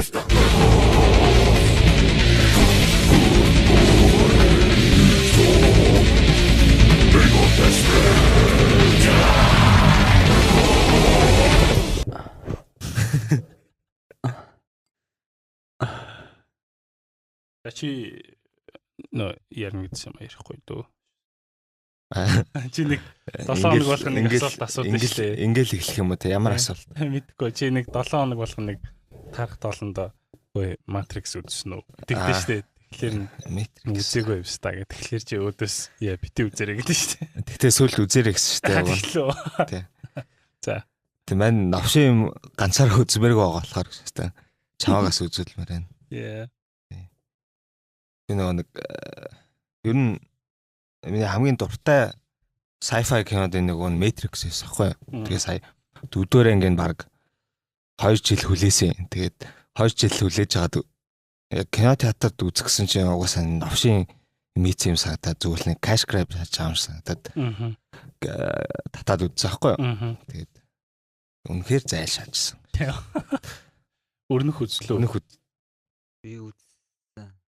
Чи ярина гэсэн юм ярихгүй дөө. Чи нэг 7 хоног болох нэг асуулт асуудаг шүү дээ. Ингээл эхлэх юм уу те ямар асуулт? Мэдгүй чи нэг 7 хоног болох нэг тарах тоолондоо үгүй Matrix үзсэн үү? Тэгдэж шүү дээ. Тэгэхээр Matrix үзээгүй юм ста гэх. Тэгэхээр чи өөдөөс бити үзээрэй гэдэг шүү дээ. Тэгтээ сүүл үзээрэй гэсэн шүү дээ. Тий. За. Тэг маань навшин юм ганцаараа үзмээргүй байгаа болохоор шүү дээ. Чамаагаас үзүүлмээр байна. Yeah. Нэг ер нь миний хамгийн дуртай sci-fi кинод нэг нь Matrix байсан аахгүй. Тэгээ сая дөрөвдүгээр ангийн баг 2 жил хүлээсэн. Тэгээд 2 жил хүлээж хагаад яг кино театрт үзчихсэн чинь угаасаа навшин мийц юм санагдаад зүгээр нэг cash grab хийж байгаа юм санагдаад татаад үзсэн аахгүй. Тэгээд үнэхээр зайлшаажсан. Өрнөх үзлөө. Би үзсэн.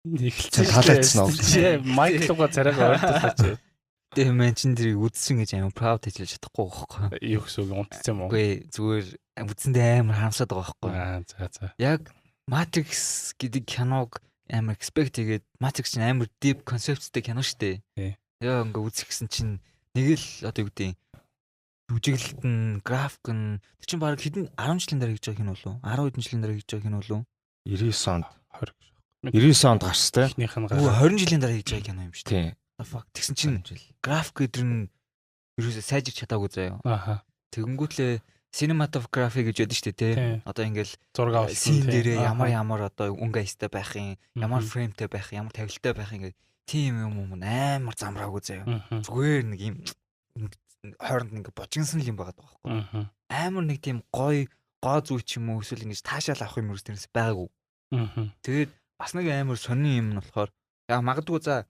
Эхэлсэн таалагдсан уу? Майклуга царайгаа ойртолооч. Тэгээ мен чин тэрийг үзсэн гэж амар proud хийж чадахгүй байхгүй. Юу гэсэн үг унтцсан юм уу? Үгүй зүгээр үзэндээ амар харамсаад байгаа байхгүй. За. Яг Matrix гэдэг киног амар expect хийгээд Matrix чинь амар deep conceptтэй кино шүү дээ. Яа ингээ үзэх гэсэн чинь нэг л одоо юу гэдэг жүжиглэлт нь, график нь тэр чинь баг хэдэн 10 жилийн дараа хийж байгаа кино лөө? 10 хэдэн жилийн дараа хийж байгаа кино лөө? 99 онд 20 99 онд гарч тээ. Эхнийх нь Үгүй 20 жилийн дараа хийж байгаа кино юм шүү дээ. Тийм. Fuck тэгсэн чинь график гэдэр нь ерөөсөө сайжирч чадаагүй заяа. Аха. Тэгэнгүүтлээ cinematography гэж яддаг шүү дээ тий. Одоо ингээл зураг авсан син дээрээ ямар одоо өнгө аястай байх юм, ямар фреймтэй байх юм, ямар тавилттай байх юм ингээд тийм юм амар замраагүй заяа. Зүгээр нэг юм хооронд ингээ божигнсан юм байгаа байхгүй. Амар нэг тийм гой зүй ч юм уу эсвэл ингэж таашаал авах юм ерөөс тэрнээс байгаагүй. Тэгээд бас нэг амар сонин юм нь болохоор яа магадгүй за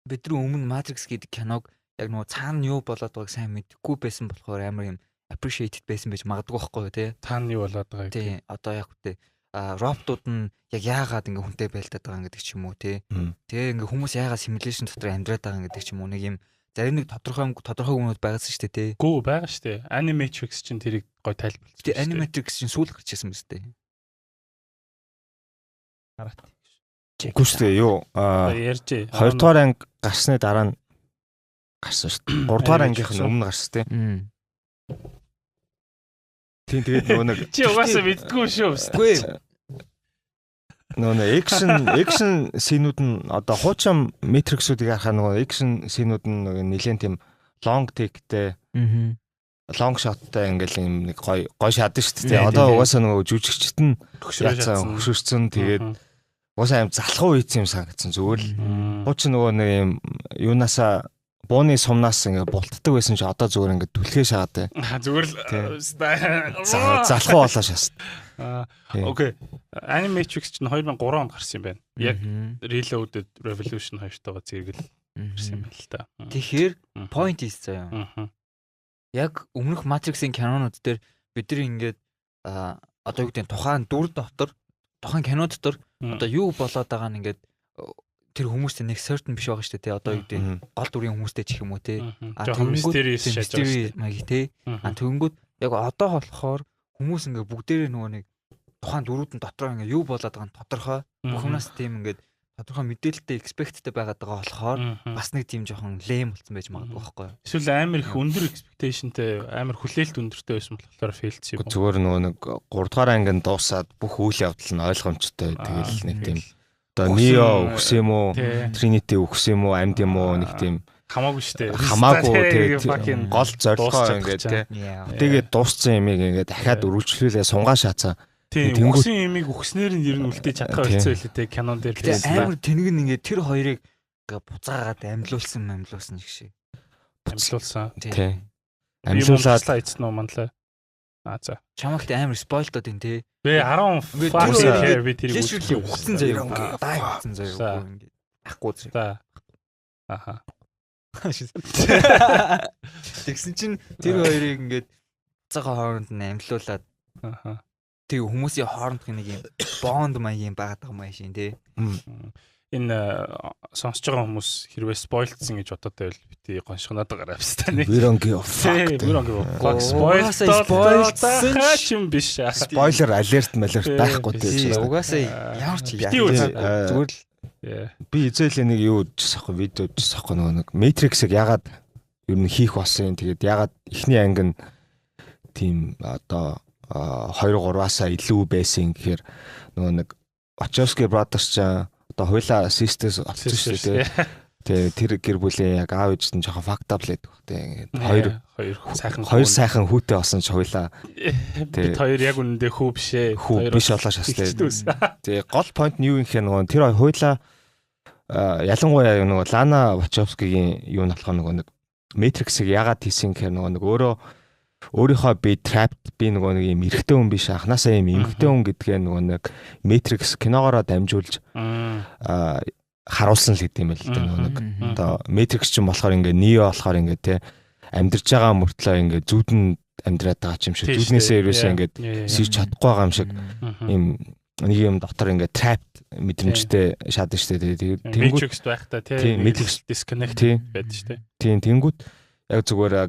бидний өмнө Matrix гэдэг киног яг нөгөө цаана юу болоод байгааг сайн мэдэхгүй байсан болохоор амар юм appreciated байсан байж магадгүй байхгүй тий. Цаана юу болоод байгааг тий. Одоо яг үгүй роботууд нь яг яагаад ингээ хүнтэй байлдаад байгаа гэдэг ч юм уу тий. Тэгээ ингээ хүмүүс яагаад simulation дотор амьдраад байгаа гэдэг ч юм уу нэг юм зарим нэг тодорхой хүмүүс байгаасан шүү дээ тий. Гүү байгаа шүү дээ. Animatrix чинь тэрийг гой тайлбарлаж. Тий Animatrix чинь сүүл гарч ирсэн мэт дээ. Хараад. Үгүй шүү дээ юу ярьж 2 дугаар анги гарсны дараа нь гарсан шүү дээ. 3 дугаар ангийнх нь өмнө гарсан тий. Тийм тэгээд нөгөө нэг чи угаасаа мэддгүй шүү. Үгүй нөгөө экшн синүүд нь одоо хуучин Matrix-уудыг харахаа нөгөө экшн синүүд нь нэлээд тийм long take-тэй long shot-тай ингээл юм нэг гой шатдаг шүү дээ. Одоо угаасаа нөгөө жүжигчт нь хөшөрцөн тэгээд угаасаа аим залхуу үйц юм санагдсан зүгээр л. Хуучин нөгөө нэг юм юунасаа бууны сумнаас ингээ бултдаг байсан чи одоо зүгээр ингээ түлхээ шаагаад байна. Зүгээр л залхуу болоо шаас. Окей. Animatrix чинь 2003 онд гарсан юм байна. Яг Reloaded Revolution хоёртойгоо зэрэгэл гарсан юм байна л та. Тэгэхээр point is заяа. Яг өмнөх Matrix-ийн кинонууд дээр бид нар ингээд одоо юу гэдэг тухайн дүр дотор тухайн кино дотор одоо юу болоод байгаа нь ингээд тэр хүмүүстэй нэг certain биш байгаа шүү дээ тий. Одоо юу гэдэг гол дүрийн хүмүүстэй ч их юм уу тий. Mysterious шааж байгаа шүү дээ. Тэгэнгүүт яг одоо болохоор хүмүүс ингээ бүгдээрээ нөгөө нэг тухайн дөрүүдэн дотроо ингээ юу болоод байгаа нь тодорхой. Бүхнээс тийм ингээд тодорхой мэдээлэлтэй expectтэй байгаад байгаа болохоор бас нэг тийм жоохон lame болсон байж магадгүй байхгүй юу? Эсвэл амар их өндөр expectationтэй амар хүлээлт өндөртэй байсан болохоор failсэн юм. Зүгээр нөгөө нэг 3 дугаар ангинд дуусаад бүх үйл явдал нь ойлгомжтой. Тэгэл нэг тийм одоо Neo өгс юм уу, Trinity өгс юм уу, амьд юм уу нэг тийм хамаагүй штэ. Хамаагүй тийм гол зорилгоо ингээд тий. Тэгээд дууссан юмыг ингээд дахиад өргөжлүүлээ сунгаа шаацаа. Тийм өгсөн юмыг өгснээр нь ер нь үлдээж чадхаа болцсон байлээ тий кинон дээр. Амар тэнэг нь ингээд тэр хоёрыг ингээд буцаагаад амьдлуулсан гэх шиг. Амьдлуулсан. Тий. Амьдлуулаад эцэн үү манлаа. За. Чамагт амар спойлдод энэ тий. Би 10 би тэрийг үхсэн заяа. Дай үхсэн заяа ингээд. Ахгүй заяа. Аха. Тэгсэн чинь тэр хоёрыг ингээд буцаага хооронд нь амьдлуулад тэг хүмүүсийн хоорондох нэг юм бонд маягийн байгаад байгаа юм шин тий. Энэ сонсож байгаа хүмүүс хэрвээ спойлдсан гэж бодоод байвал бити гоншгоноод байгаа юм байна. We don't give a fuck. Спойлдсан юм биш. Спойлер алерт байхгүй тий. Угаасаа ямар ч зүгээр л би эзэлээ нэг юу үзчихсэн аахгүй видео үзчихсэн аахгүй нэг Matrix-ыг ягаад ер нь хийх болсон. Тэгээд ягаад эхний анги нь тийм одоо 2-3-аасаа илүү байсан гэхээр нөгөө нэг Wachowski Brothers ч одоо хойлоо sisters олсон шүү дээ. Тэгээ тэр гэр бүлийн яг аав ээжтэй нь жоохон fucked up лээд баг тий. Ингээд хоёр сайхан хүүтэй болсон ч хойлоо. Бид хоёр яг үнэндээ хүү бишээ. Хүү биш болоо шастай. Тэгээ гол point нь юу юм хэ нөгөө тэр хойлоо ялангуяа нөгөө Lana Wachowski-гийн юу нь болохоор нөгөө нэг Matrix-ыг ягаад хийсэн гэхээр нөгөө нэг өөрийнхөө би trapped би нөгөө нэг юм эрэгтэй хүн биш анханасаа юм эмэгтэй хүн гэдгээ нөгөө нэг Matrix киногоороо дамжуулж харуулсан л гэдэм байл л дээ нөгөө нэг одоо Matrix ч юм болохоор ингээ Neo болохоор ингээ те амьдарч байгаа мөртлөө ингээ зүудэн амьдраад байгаа юм шиг зүуднээсээ ерөөсөө ингээ сэрч чадахгүй байгаа юм шиг юм нэг юм дотор ингээ trapped мэдрэмжтэй шатна штэ тэгээд Matrix байхдаа те Matrix disconnect байдаг штэ тийм тэнгүүд яг зүгээр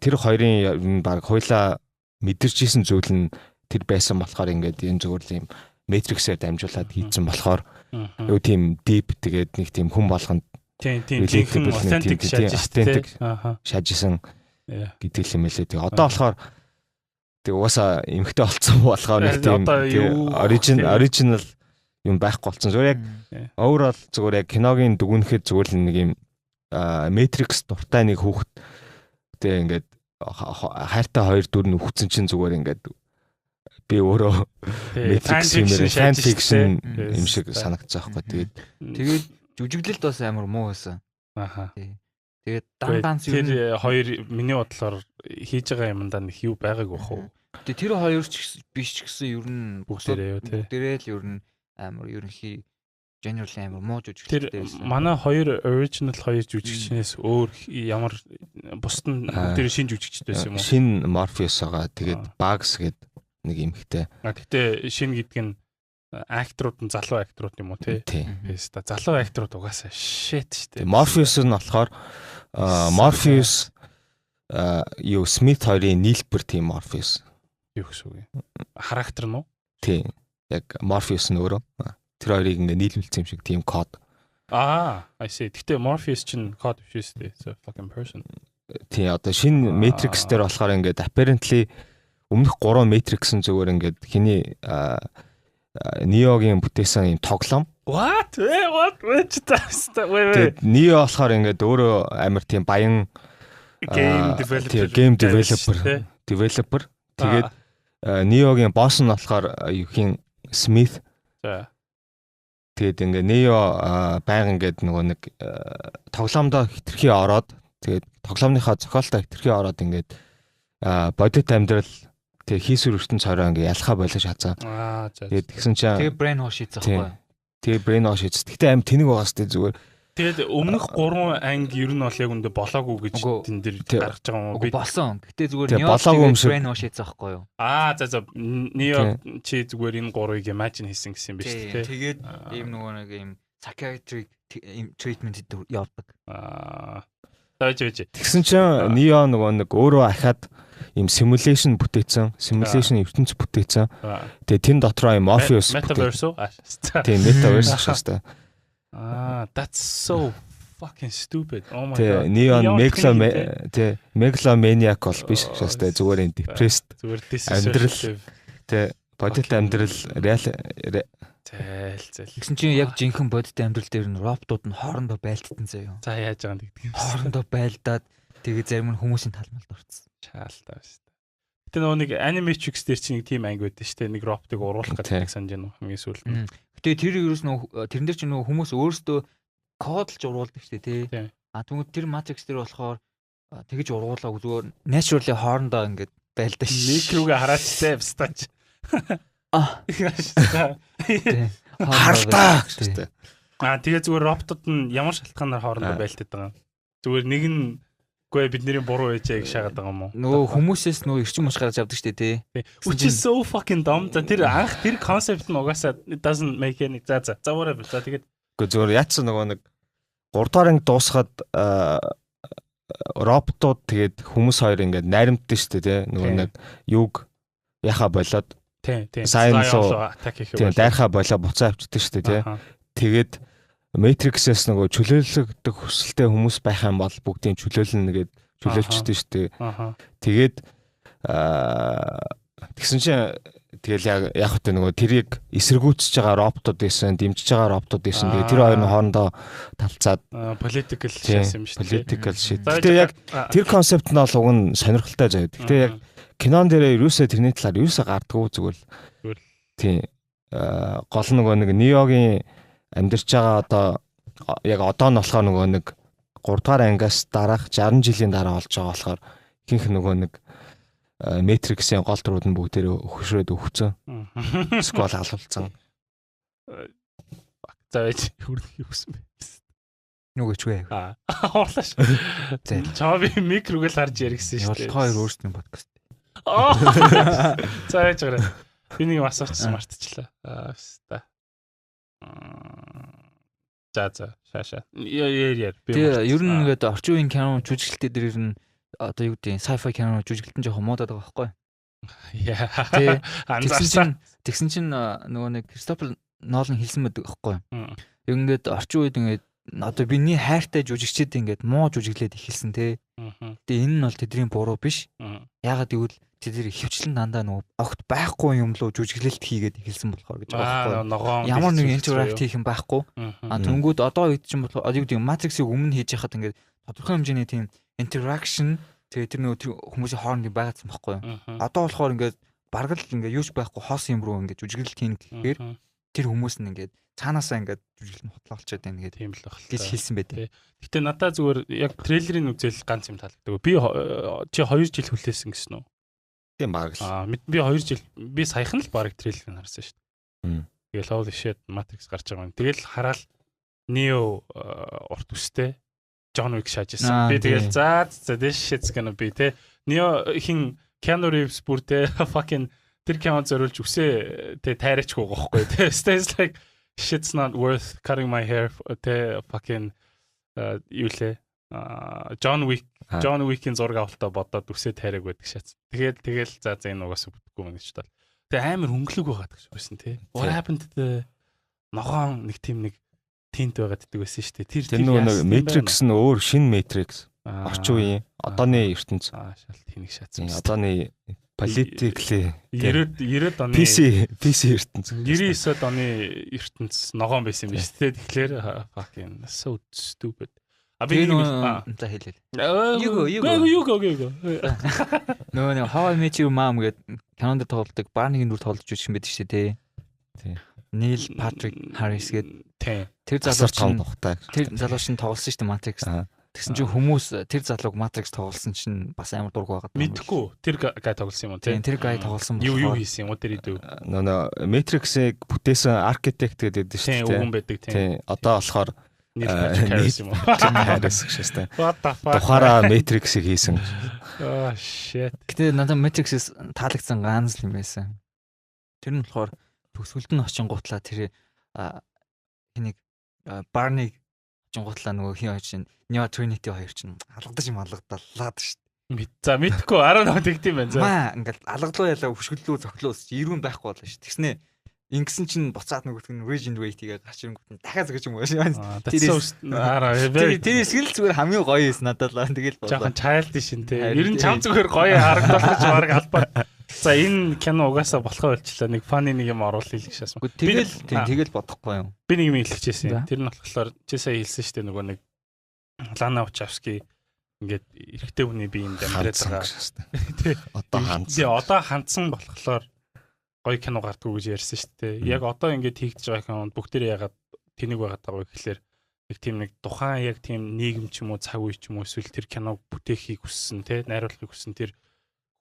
тэр хоёрын баг хойлоо мэдэрч исэн зүйл нь тэр байсан болохоор ингээд энэ зүгээр л юм Matrix-ээр дамжуулаад хийцэн болохоор юу тийм deep тэгээд нэг тийм хүн болгонд тийм authentic шажижсэн гэдэг юм лээ. Тэгээ одоо болохоор тэг угаасаа эмхтэй болцсон болохоор нэг тийм original юм байхгүй болцсон. Зүгээр яг overall зүгээр яг киногийн дүгнэхэд зүгээр л нэг юм Matrix дуртай нэг хүүхэд тэгээ ингээд хайртай хоёр дүр нь үхсэн чинь зүгээр ингээд би өөрөө Matrix юмээр fan fiction юм шиг санагдаж байгаа байхгүй. Тэгээд жүжиглэлд бас амар муу байсан. Аха. Тэгээд данс юм тэр хоёр миний бодлоор хийж байгаа юмдаа нэг юу байгаагүй бах уу. Тэгээд тэр хоёр ч биш ч гэсэн ер нь бүгдээрээ л ер нь амар ерөнхий generally амар муу жүжигчтэй байсан. Манай хоёр original хоёр жүжигчнээс өөр ямар бусд нь тэр шинэ жүжигчтэй байсан юм уу? Шинэ Morpheus байгаа. Тэгээд Bugs гээд нэг эмхтэй. Гэтэ шинэ гэдэг нь акторууд нь залуу акторууд юм уу те? Тэс та залуу акторууд угаасаа shit штэ. Morpheus нь болохоор Morpheus юу Smith хоёрын нийлбэр тийм Morpheus. Юу гэсэн үг юм? Характер нь уу? Тийм. Яг Morpheus нь өөрөө тэр хоёрыг ингээ нийлүүлсэн юм шиг тийм код. I see. Гэтэ Morpheus чинь код биш үү? It's a fucking person. Тийм одоо шинэ Matrix дээр болохоор ингээд apparently өмнөх 3 Matrix-ын зүгээр ингээд хиний Neo-гийн бүтээсэн юм тоглоом. What? Тэгээд Neo болохоор ингээд өөрөө амар тийм баян game developer. Тэгээд Neo-гийн босс нь болохоор юухийн Smith. Тэгээд ингээ Neo байнга ингээд нөгөө нэг тоглоомдоо хитрхи ороод тэгээд тоглоомныхаа зохиолтой хитрхи ороод ингээд бодит амьдрал тэг хийсвэр ертөнц хороо ингээ ялхаа болоо шаацаа. Тэгээд тэгсэн чинь тэгээ brain wash хийцээ байхгүй. Тэгээ brain wash хийц. Гэтэ аим тэнэг байгаас тээ зүгээр. Тэгээд өмнөх 3 анги ер нь бол яг үндэ болоогүй гэж тэн дээр гаргаж байгаа юм уу? Би болсон. Гэтэ зүгээр Neo brain wash хийцээ байхгүй юу? За Neo чи зүгээр энэ 3-ыг imagine хийсэн гэсэн юм биш үү? Тэгээд ийм нөгөө нэг ийм psychiatric treatment явуулдаг. Тэгсэн чинь Neo нөгөө нэг өөрөө ахаад ийм simulation бүтээсэн, simulation ертөнц бүтээсэн. Тэгээ тэн дотроо ийм Morpheus metaverse уу? Тийм metaverse шээ. That's so fucking stupid. Oh my god. Neon megalomaniac бол биш шээ. Зүгээр энэ depressed. Зүгээр dissociative. Тэ бодит амьдрал реал зэл. Гэсэн чинь яг жинхэнэ бодит амьдрал дээр нь роботууд нь хоорондоо байлдсан заяа. За яаж байгаа юм гэдэг юм. Хоорондоо байлдаад тэгээ зарим нь хүмүүсийн талмалд орцсон. Шаалтаа шүү дээ. Гэтэ нөгөө нэг Animatrix дээр чинь нэг team анги байдаг шүү дээ. Нэг роботыг уруулах гэдэг санаж байна уу хамгийн сүүлд. Гэтэ тэр ерөөс нөгөө тэрэн дээр чинь нөгөө хүмүүс өөрсдөө кодолж уруулдаг шүү дээ тий. Тэгвэл тэр Matrix дээр болохоор тэгэж ургуулаа зүгээр naturally хоорондоо ингээд байлдаа шүү. Микрогээ хараачтай бстач. Хартаа шүү дээ. Тэгээ зүгээр роботууд нь ямар шалтгаанаар хоорондоо байлдаад байгаа юм. Зүгээр нэг нь Үгүй бидний буруу ээжээ гэж шаагаад байгаа юм уу? Нөгөө хүмүүсээс нөгөө эрчим ус гаргаж авдаг штэ тий. Which is so fucking dumb. Тэр анх тэр concept нь угаасаа it doesn't make any за whatever. За тэгээд үгүй зөвөр яатсан нөгөө нэг 3 дугаар анги дуусгаад роботууд тэгээд хүмүүс хоёр ингээд найрамдсан штэ тий. Нөгөө нэг юг яха болоод тий. Science тий дайрхаа болоо буцаа авчдаг штэ тий. Тэгээд Matrix-ээс нөгөө чөлөөлөгдөх хүсэлтэй хүмүүс байх юм бол бүгдийн чөлөөлнө нэгээд чөлөөлчтэй шүү дээ. Тэгээд тэгсэн чинь тэгэл яг хөтэ нөгөө тэрийг эсэргүүцэж байгаа роботууд байсан, дэмжиж байгаа роботууд байсан. Тэгээд тэр хоёрын хоорондоо талцаад political шээс юм шүү дээ. Political shit. Гэтэ яг тэр концепт нь бол уг нь сонирхолтой заяа. Гэтэ яг кинон дээр юусаа тэрний талаар юусаа гардггүй зүгээр л тий гол нөгөө нэг Неогийн амьдарч байгаа одоо яг одоо нь болохоор нөгөө нэг 3 дугаар ангиас дараах 60 жилийн дараа болж байгаа болохоор ихэнх нөгөө нэг Matrix-ийн гол дүрүүд нь бүгдээрээ өгшрөөд өгцөн. Сквал алуулсан. Завэж хүрдэх юусэн бэ? Нүгэж вэ? Хоорлааш. Чаби микрогэл харж яригсэн шүү дээ. Хоёр өөрсдийн подкаст. Завэж гараа. Би нэг асуучихсан мартчихлаа. За шаашаа. Яа. Тэгээ ер нь ингээд орчин үеийн кино жүжиглэлтээ дээр ер нь одоо юу гэдэг sci-fi кино жүжиглэлтэн жоохон модод байгаа байхгүй. Яа. Тэгсэн чинь нөгөө нэг Кристофер Нолан хэлсэн байдаг байхгүй. Яг ингээд орчин үед ингээд одоо биний хайртай жүжигчид ингээд муу жүжиглээд эхэлсэн те. Тэгээ энэ нь бол тэдний буруу биш. Ягаад гэвэл тэдний хөвчлэн дандаа нөгөө огт байхгүй юм лөө жүжиглэлт хийгээд эхэлсэн болохоор гэж байгаа байхгүй. Ямар нэг интеракт хийх юм байхгүй. Тэнгүүд одоо үед чинь болохоор юу гэдэг Matrix-ийг өмнө хийж яхад ингээд тодорхой хэмжээний тийм interaction тэгээ тэр нөгөө хүмүүсийн хоорондын байгаадсан байхгүй. Одоо болохоор ингээд бараг л ингээд юуч байхгүй хоос юм руу ингээд жүжиглэлт хийн гэхээр тэр хүмүүс нь ингээд цаанаасаа ингээд жүжиглэлт хотлоолчод байна гэдэг тийм л баг гэж хэлсэн байдаг. Гэтэ надад зүгээр яг трейлерын үзэл ганц юм таалагддаг. Би чи 2 жил хүлээсэн гэсэн үү? Тийм баг л. Би 2 жил би саяхан л баг трейлерыг харсан шүү дээ. Тэгэл holy shit Matrix гарч байгаа юм. Тэгэл хараад Neo урт үстэй John Wick шааж ирсэн. Би тэгэл за this shit's gonna be те. Neo хин Keanu Reeves бүр те fucking тэр кино зориулж үсээ те тайраач гооххгүй те. Stays like shit's not worth cutting my hair те fucking юулээ John Wick-ийн зураг авалтаа бодоод үсээ тайраг байдаг шатс. Тэгэл за энэ угаасаа бүтэхгүй мэн гэж тал. Тэгээ амар хөнгөлөг байгаад гэж байсан тий. What happened to the ногоон нэг тийм нэг тинт байгаад ддэг байсан шүү дээ. Тэр нэг Matrix нь өөр шинэ Matrix. Орчин үеийн одооны ертөнц. Шалт тэнэг шатс. Одооны politically 90 оны PC ертөнц. 99-д оны ертөнц ногоон байсан юм биш тий. Тэгэхээр fucking so stupid. Би за хэлээ. Юу. Нөө нэг How I Met Your Mom гэдэг кинонд тоглодог Барнигийн дүр тоглож үзсэн байдаг шүү дээ. Тий. Neil Patrick Harris гэдэг. Тэр залууч нь тоглосон шүү дээ Matrix. Тэгсэн чинь хүмүүс тэр залууг Matrix тоглосон чинь бас амар дург байгаад. Мэдхгүй тэр гай тоглосон юм уу тий. Тэр гай тоглосон юу хийсэн юм уу тэр идэв. Нөө Matrix-ийг бүтээсэн architect гэдэг шүү дээ. Тий, үгэн байдаг тий. Одоо болохоор Harris юм уу? Harris гэжтэй. What the fuck? Тухаараа Matrix-ийг хийсэн. Oh shit. Гэтэ надад Matrix-с таалагдсан ганц юм байсан. Тэр нь болохоор төгсгөлд нь очингуутлаа тэр энийг Barney очингуутлаа нөгөө хин очин Neo Trinity хоёр чинь алгадаллаад шүү дээ. За мэдхгүй 18 тэгдэм байна. Маа ингээл алгалуу ялаа хөшгөллөө зөглөөс ирүүн байхгүй болоо шүү. Тэгснэ ингэсэн чинь буцаад нөгөөх нь Regent Wait-ийг гарч ирэнгүүт дахиад зөгж юм уу. Тэр эсгэл зүгээр хамгийн гоё юм надад л тэгэл бодлоо. Жохон childish шин те. Ер нь чам зүгээр гоё харагдуулах ч баг албаа. За энэ кино угаасаа болохоо болчлаа. Нэг funny нэг юм оруулъя л гэж шаасан. Тэгэл бодохгүй юм. Би нэг юм хэлчихсэн. Тэр нь болохоор чи сая хэлсэн шүү дээ нөгөө нэг Лана Wachowski ингээд эрэгтэй хүний биеинд амьдраад байгаа. Одоо хандсан. Тий, одоо хандсан болохоор гоё кино гардгуу гэж ярьсан шүү дээ. Яг одоо ингээд хийгдэж байгаа кинонд бүгдээрээ ягаад тэнэг байгаад байгаа вэ гэхэлэр нэг тийм нэг тухайн яг тийм нийгэм ч юм уу цаг үе ч юм уу эсвэл тэр киног бүтээхийг хүссэн те найруулахыг хүссэн тэр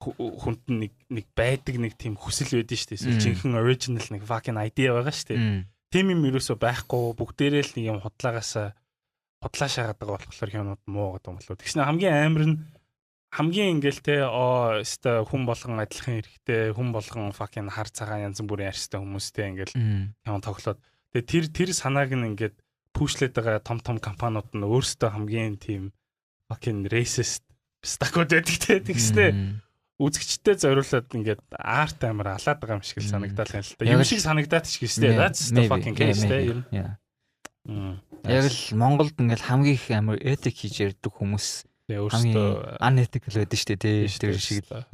хүнд нэг байдаг нэг тийм хүсэл байдэн шүү дээ. Эсвэл жинхэнэ original нэг fucking idea байгаа шүү дээ. Тийм юм ерөөсөө байхгүй бүгдээрээ л нэг юм худлаагаасаа худлаа шаагаад байгаа болохоор кинонууд муу гэдэг юм болов. Тэгснэ хамгийн амар нь хамгийн ингээл те өстой хүн болгон адилхан хэрэгтэй, хүн болгон fucking хар цагаан янз бүрийн арьстай хүмүүстэй ингээл кино тоглоод тэгээ тэр санааг нь ингээд пүүшлээд байгаа том компаниуд нь өөрсдөө хамгийн тийм fucking racist стакууд байдаг те. Тэгснэ үзэгчтэй зориулаад ингээд арт амар алаад байгаа юм шиг л санагдал юм л та. Юм шиг санагдаад ч гэжтэй. That's the fucking case те. Яг л Монголд ингээд хамгийн их амар этик хийж ярьдаг хүмүүс өөрсдөө unethical байдаг шүү дээ те. Тэр шиг л.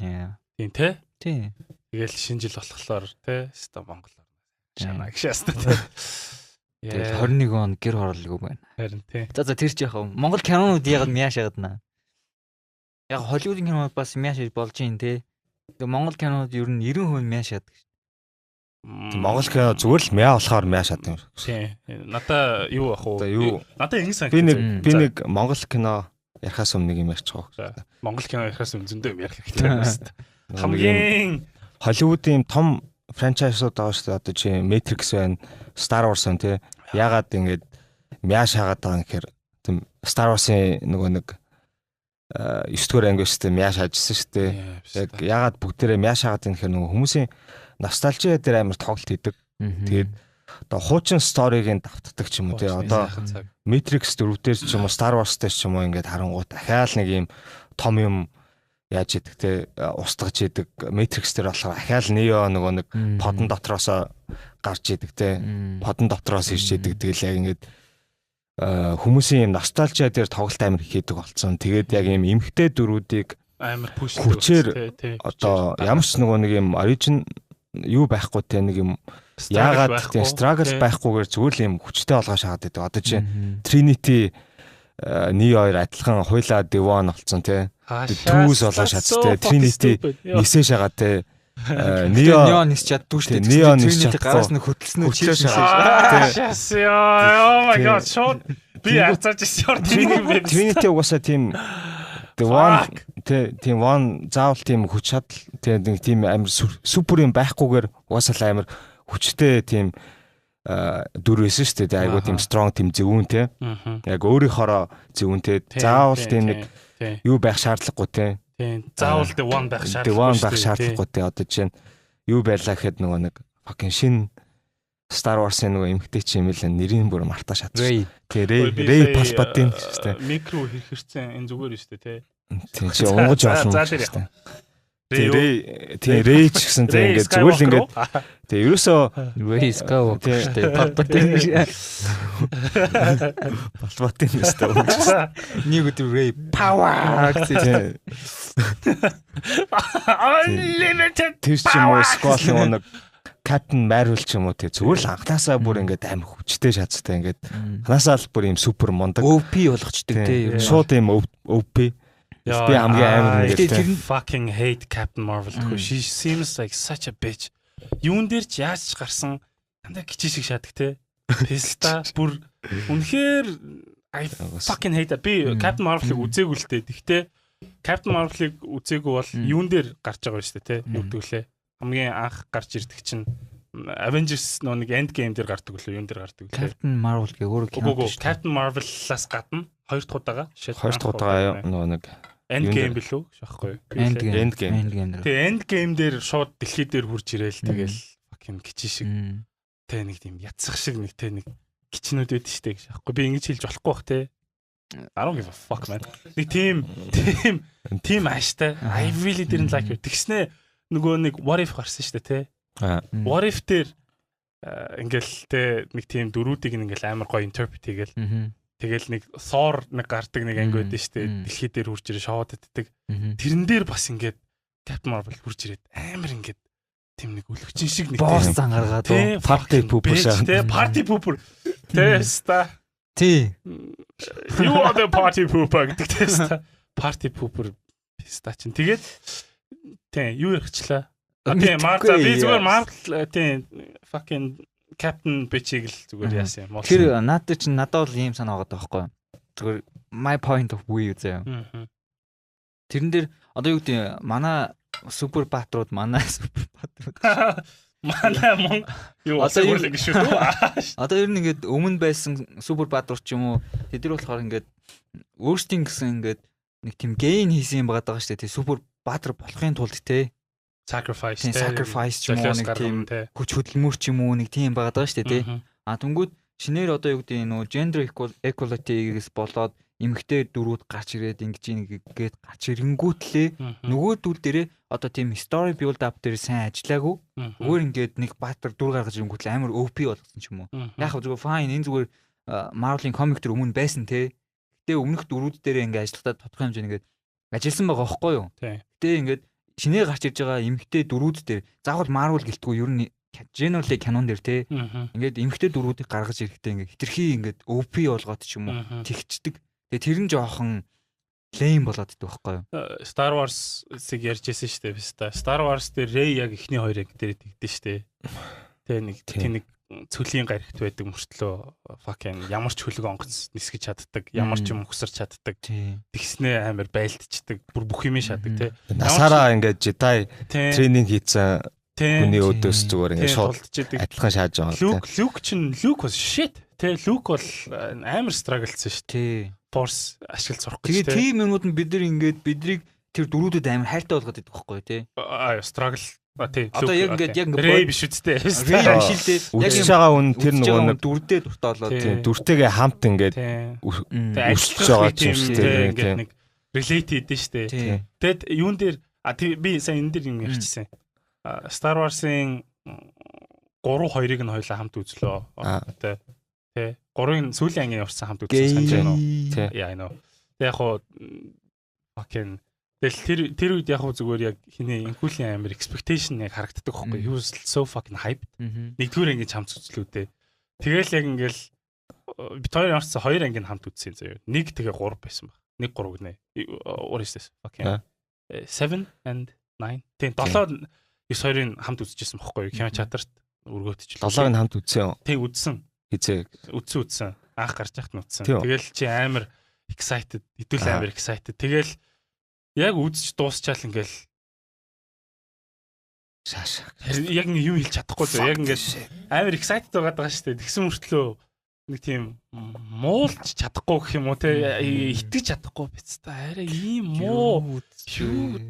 Тийм те. Тийм. Тэгэл шинэ жил болохоор те. Ста Монголоор шанаа гişээстэй те. Тэгэл 21 он гэр хороолгүй байна. Харин тий. За тэр ч яах вэ? Монгол кинонууд яг мяаш ягдана. Яг Холливуудын кинонууд бас мяаш болж юм те. Тэгээ Монгол кинонууд ер нь 90% мяаш яадаг шүү. Монгол кино зүгээр л мяа болохоор мяа шатна. Тий. Надаа юу ах уу? Надаа ингэ санагд. Би нэг Монгол кино ярахаас өмнө нэг юм ярьж байгаа. Монгол кино ярахаас өмнө зөндөө юм ярих хэрэгтэй байна шүү дээ. Хамгийн Холливуудын том франчайзууд байгаа шүү дээ. Одоо чи Matrix байна, Star Wars байна тий. Ягаад ингэж мяа шаагаад байгаа юм гэхээр тийм Star Wars-ын нөгөө нэг 9-р анги өстэй мяа шаажсэн шүү дээ. Яг ягаад бүгдээрээ мяа шаагаад юм гэхээр нөгөө хүмүүсийн ностальжи дээр амар тоглолт хийдэг. Тэгээд одоо хуучин сториг нь давтдаг ч юм уу тий. Одоо Matrix 4 дээр ч юм уу Star Wars дээр ч юм уу ингээд харангуут ахаал нэг юм том юм яаж идэг те устгаж идэг. Matrix дээр болохоор ахаал Neo нөгөө нэг подон дотроос гарч идэг те. Подон дотроос ирж идэг. Тэгэл яг ингээд хүмүүсийн юм ностальжи дээр тоглолт амар хийдэг болсон. Тэгээд яг юм эмхтэй дөрүүдийг амар пуш хүчээр одоо ямар ч нөгөө нэг юм origin юу байхгүй те нэг юм яагаад тийм struggle байхгүйгээр зүгээр л юм хүчтэй олгоо шахаад байдаг. Одоо чи Trinity Neo 2 адилхан хуйлаа Devon болсон те. Түүс олгоо шаттай. Trinity нисээ шагаад те. Neo нис чаддгүй шүү дээ. Neo нис чадахгүй. Гараас нь хөтлснөө чи шагаад. Oh my god, шууд би арцаж ирсэн. Trinity угаасаа тийм Devon тийм one заавал тийм хүч чадал тийм амар супер юм байхгүйгээр угаасаа амар хүчтэй тийм дүрвэсэн шүү дээ. Айгуу тийм strong тийм зөвүүн те. Яг өөрийнхоороо зөвүүн те. Заавал тийм нэг юу байх шаардлагагүй те. Тийм. Заавал the one байх шаардлагагүй те. Одоо чинь юу байлаа гэхэд нөгөө нэг fucking шин Star Wars-ын нөгөө эмхтэй чи юм л нэрийн бүр мартаа шатсан. Тэгээ Rey Palpatine шүү дээ. Микро хэрхэрсэн энэ зүгээр шүү дээ те. Тийм чи унгаж олно шүү дээ. Рэй ч гэсэн тийм ингээд зүгээр л ингээд тэгээ ерөөсөө Rey Skywalker шүү дээ. Palpatine шүү дээ. Нэг өдөр Rey power гэсэн. Unlimited. Тэр ч юм уу Skywalker нэг Captain Marvel ч юм уу тэгээ зүгээр л анхнаасаа бүр ингээд амар хүчтэй шаттай ингээд анхнаасаа л бүр юм супер мундаг OP болгочдөг те. Шууд юм OP. Би хамгийн амар нэг fucking hate Captain Marvel. She seems like such a bitch. Юун дээр ч яаж ч гарсан дандаа кичи шиг шатдаг те. Песта бүр үнэхээр I fucking hate. Би Captain Marvel-ыг үзээгүй л те. Тэгтээ Captain Marvel-ыг үзээгүй бол юун дээр гарч байгаа шүү дээ те. Юу гэдэг лээ. Хамгийн анх гарч ирдэг чинь Avengers нэг End Game дээр гардаг лөө юун дээр гардаг лээ. Captain Marvel гэх өөр кино шүү. Captain Marvel-аас гадна хоёр дахь удаага нөгөө нэг End Game билүү шахахгүй. End Game. Тэгээ End Game дээр шууд дэлхий дээр хурж ирээл тэгэл fucking кичи шиг тэ нэг тийм ятсах шиг нэг тэ нэг кичнүүд байд штэ гэж шахахгүй. Би ингэж хэлж болохгүй бах те. I don't give a fuck man. Нэг тийм ааштай. I really didn't like it. Тэгснэ нөгөө нэг what if гарсан штэ те. What if дээр ингээл те нэг тийм дөрүүдийг ингээл амар гоё interpret хийгээл. Тэгэл нэг Thor нэг гардаг нэг анги байдаг штэ. Дэлхий дээр хурж ирээ шаваад иддэг. Тэрэн дээр бас ингээд Captain Marvel хурж ирээд амар ингээд тийм нэг өлөгчин шиг нэг босс ангаргаад party pooper шаа. Тэ party pooper. Тэста. Тий. You are the party pooper гэдэг тэста. Party pooper тэста чинь. Тэгээд тий юу ярихчлаа. Тийм Marvel би зүгээр Marvel тийм fucking Captain Bitch-ийг л зүгээр яасан юм. Тэр надад чинь надад бол ийм санаа байгаа байхгүй. Зүгээр my point of view заяа. Тэрэн дээр одоо юу гэдэг манай супер патрууд Манай Монгол юу асуулт гэж шүү дээ. Одоо ер нь ингээд өмнө байсан супер баатар ч юм уу тэдэр болохоор ингээд өөрсдийн гэсэн ингээд нэг тийм гейн хийсэн юм байгаа шүү дээ. Тэ супер баатар болохын тулд те sacrifice ч юм уу нэг тийм хүч хөдөлмөр ч юм уу нэг тийм байгаа шүү дээ те. Түнгүүд шинээр одоо юу гэдэг нөө gender equality-гээс болоод эмэгтэй дөрүүд гарч ирээд ингэж ингээд гарч ирэнгүүтлээ нөгөөдүүл дээрээ одоо тийм story build up дээр сайн ажиллаагүй өөр ингээд нэг баатар дүр гаргаж ирэнгүүтлээ амар OP болгосон ч юм уу. Яг зүгээр fine энэ зүгээр Marvel-ийн комик төр өмнө байсан те. Гэтэ өмнөх дөрүүд дээр ингээд ажиллахдаа тодорхой хэмжээ ингээд ажилласан байгаа байхгүй юу. Гэтэ ингээд шинээр гарч ирж байгаа эмэгтэй дөрүүд дээр заавал Marvel гэлтгүй ер нь generally canon дээр те. Ингээд эмэгтэй дөрүүдийг гаргаж ирэхдээ ингээд хитрхи ингээд OP болгоод ч юм уу тэгчдэг. Тэгээ тэр нь жоохон лейм болоод идэх байхгүй юу? Star Wars-ыг ярьжсэн шүү дээ. Star Wars дээр Rey яг эхний хоёр анги дээр тэгдэж шүү дээ. Тэгээ нэг цөлийн гарагт байдаг мөртлөө fucking ямар ч хөлөг онгоц нисгэж чаддаг, ямар ч юм хөсөрч чаддаг. Тэгснээ амар байлдчихдаг. Бүр бүх юм шатдаг те. Насаараа ингээд Jedi тренинг хийсэн хүний өдөөс зүгээр ингээд шууд адилхан шааж байгаа. Luke was shit. Тэ Luke бол амар struggle-сэн шүү дээ. Force ашиглаж сурах гэж. Тэгээ тийм юмуд нь бид нар ингээд бидрийг тэр дөрүүдэд амар хайртай болгоод идэх байхгүй тий. Struggle тий. Одоо яг ингээд Rey биш үстэй. Rey ашилдээ яг үсэж байгаа хүн тэр нөгөө дүрдээ дуртай болоод тий. Дүртэйгээ хамт ингээд үсэж байгаа ч юм шүү дээ. Ингээд нэг relate хийдэж шүү дээ. Тэгэд юун дээр би сайн энэ дээр юм ярьчихсан. Star Wars-ын 3-2-ыг нь хоёулаа хамт үзлөө. Тэ 3-ын сүүлийн ангийн явсан хамт үзсэн санаж байна уу? Тэ яа нөө. Тэг яг хуу fucking тэр үед яг хуу зүгээр яг хиний инкулийн амир expectation яг харагддаг байхгүй. He was so fucking hyped. Нэгдүгээр ангийн хамт үзлүүдээ. Тэгэл яг ингээл бит хоёр орсон 2 ангийн хамт үзсэн заяа. Нэг тэгээ 3 байсан баг. Нэг 3 гинэ. What is this? Fucking 7 and 9. Тэг 7 9-2-ын хамт үзчихсэн байхгүй. Кино чатарт өргөөтч. 7-ыг хамт үзсэн. Тэг үзсэн. Үдсэн анх гарч яхад нүдсэн. Тэгэл чи амар excited, хэдүүл амар excited. Тэгэл яг үзэж дуусчаал ингээл шааш. Яг нэг юм хэлж чадахгүй зөө. Яг ингээл амар excited байгаа шүү дээ. Тэгсэн мөртлөө нэг тийм муулж чадахгүй гэх юм уу те итгэж чадахгүй биз та. Арай ийм муу.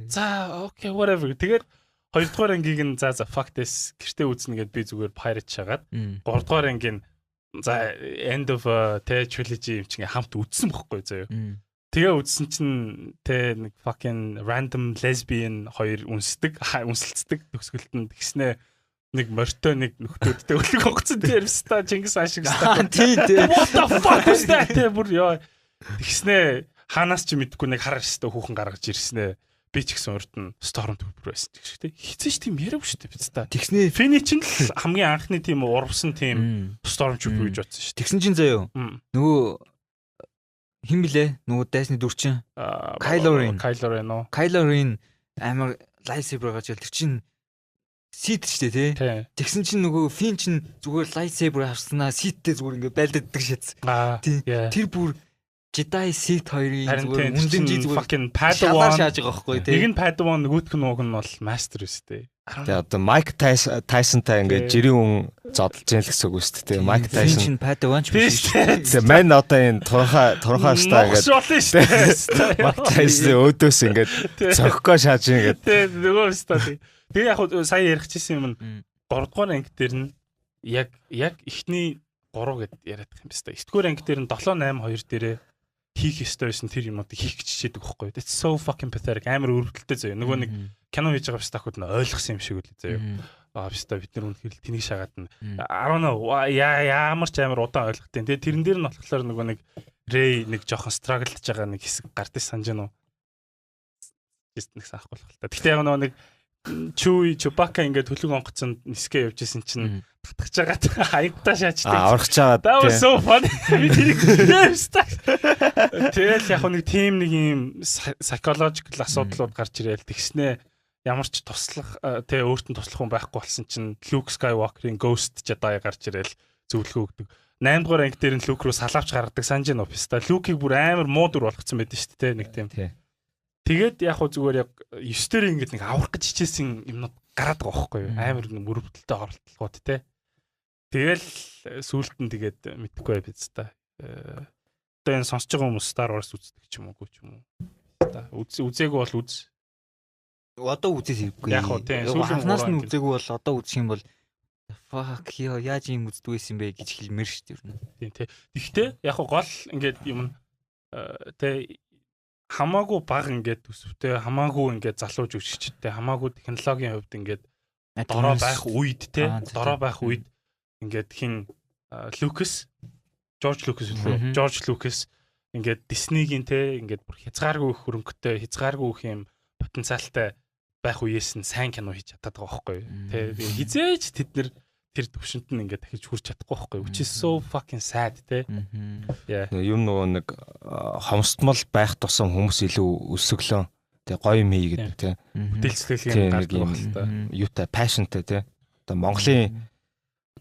За окей whatever. Тэгээд 2 дугаар ангийг нь за fuck this гэртээ үзнэ гэд би зүгээр pirate шагаад 3 дугаар ангийн за end of trilogy юм чинь хамт үзсэн бохгүй заяа. Тэгээ үзсэн чинь нэг fucking random lesbian хоёр үнсэлцдэг төгсгөлт нь тэгснэ нэг морьтой нэг нөхдөөдтэй өлөг онгоцон тэрвста Чингис хаан шиг ста. Тий. What the fuck is that? Бүр яа. Тэгснэ хаанаас ч мэдгүй нэг хар өстэй хүүхэн гаргаж ирснэ. Би ч гэсэн урд нь Stormtrooper байсан гэх шиг тий. Хизээч тийм яриаггүй шүү дээ биз та. Тэгснэ Finn чинь л хамгийн анхны тийм урвсан тийм Stormtrooper гэж бодсон шүү. Тэгсэн чинь заяа. Нөгөө хэн блэ? Нөгөө дайсны дүрчин. Kylo Ren амар lightsaber гаж тэр чинь Sith шүү дээ тий. Тэгсэн чинь нөгөө Finn чинь зүгээр lightsaber авснаа Sith-тэй зүгээр ингээд байлддаг шатс. Тэр бүр Jedi Sith хоёрын зүгээр үндэн жи зүгээр fucking Padawan шааж байгаа байхгүй тий. Нэг нь Padawan нөгөөх нь бол master үстэй. Тэгээ одоо Mike Tyson-тай ингээд жирийн хүн зодолж яах гэсэн үг үстэй тий. Mike Tyson чинь Padawan ч биш. Тэгээ мань одоо энэ турхаа стаа ингээд Mike Tyson өөдөөс ингээд цохгоо шааж ингээд тий нөгөө стаа тий. Тэгээ яг сая ярихчихсан юм нь 3 дугаар анги дээр нь яг эхний 3 гэд яриад байгаа юм байна. 9 дугаар анги дээр нь 7 8 2 дээрээ хийх ёстой байсан тэр юмнуудыг хийх гэж хичээдэг байхгүй. That's so fucking pathetic. Амар өрөвдөлттэй заяа. Нөгөө нэг кино хийж байгаа бистахуд нь ойлгосон юм шиг үлээ заяа. Бистаа бид нар үнэхээр тэнийг шагаад нь I don't know ямар ч амар удаан ойлгохтой. Тэгээ тэрэн дээр нь болохоор нөгөө нэг Rey нэг жоохон struggle-дж байгаа нэг хэсэг гардыг санаж байна уу? Just нэг санахгүй л та. Гэхдээ яг нөгөө нэг Chewbacca ингээд хөлөг онгоцонд нисгээ явж исэн чинь татгаж байгаа хаягтаа шаачдаг. Орхож байгаа. That was so funny. Тэгэл яг нэг тийм нэг юм psychological асуудлууд гарч ирээл тэгснэ ямар ч туслах тэ өөртөө туслах хүн байхгүй болсон чинь Luke Skywalker-ийн Ghost Jedi гарч ирээл зөвлөгөө өгдөг. 8 дугаар анги дээр нь Luke руу салаавч гаргадаг санаж байна уу? Писта Luke-ийг бүр амар муу дүр болгоцсон байдаг шүү дээ нэг тийм. Тэгээд яг хөө зүгээр яг 9 дээр ингэж нэг аврах гэж хичээсэн юмнууд гараад байгаа байхгүй юу? Амар мөрөвдөлтөй оролдлогууд те. Тэгэл сүүлд нь тэгээд мэдхгүй бай биз та. Одоо энэ сонсож байгаа хүмүүс Star Wars үздэг ч юм уу ч юм уу. Та үзээгүй бол үз. Одоо үзээс хэрэггүй. Яг хоо тийм сүүлийн нь үзээгүй бол одоо үзэх юм бол fuck яаж юм үздэг байсан бэ гэж хэлмээр шүү дээ. Тийм тий. Гэхдээ яг гол ингээд юм тэ хамаагүй баг ингээд төсөвтэй хамаагүй ингээд залууж өччтэй хамаагүй технологийн хувьд ингээд дороо байх үед те дороо байх үед ингээд хин Жорж Лукас ингээд Диснейгийн те ингээд бүр хязгааргүй хөрөнгөтэй хязгааргүй их юм потенциалтай байх үеэс нь сайн кино хийж чаддаг байгаа байхгүй те хизээж тэд нэр тэр төвшөнт нь ингээд дахиж хүрч чадахгүй байхгүй which is so fucking sad те юм нөгөө нэг хомсдмол байх тусам хүмүүс илүү өсөглөө те гоё юм хий гэдэг те бүтээлчлэлийн гардаг байх л та юутай passionтэй те одоо Монголын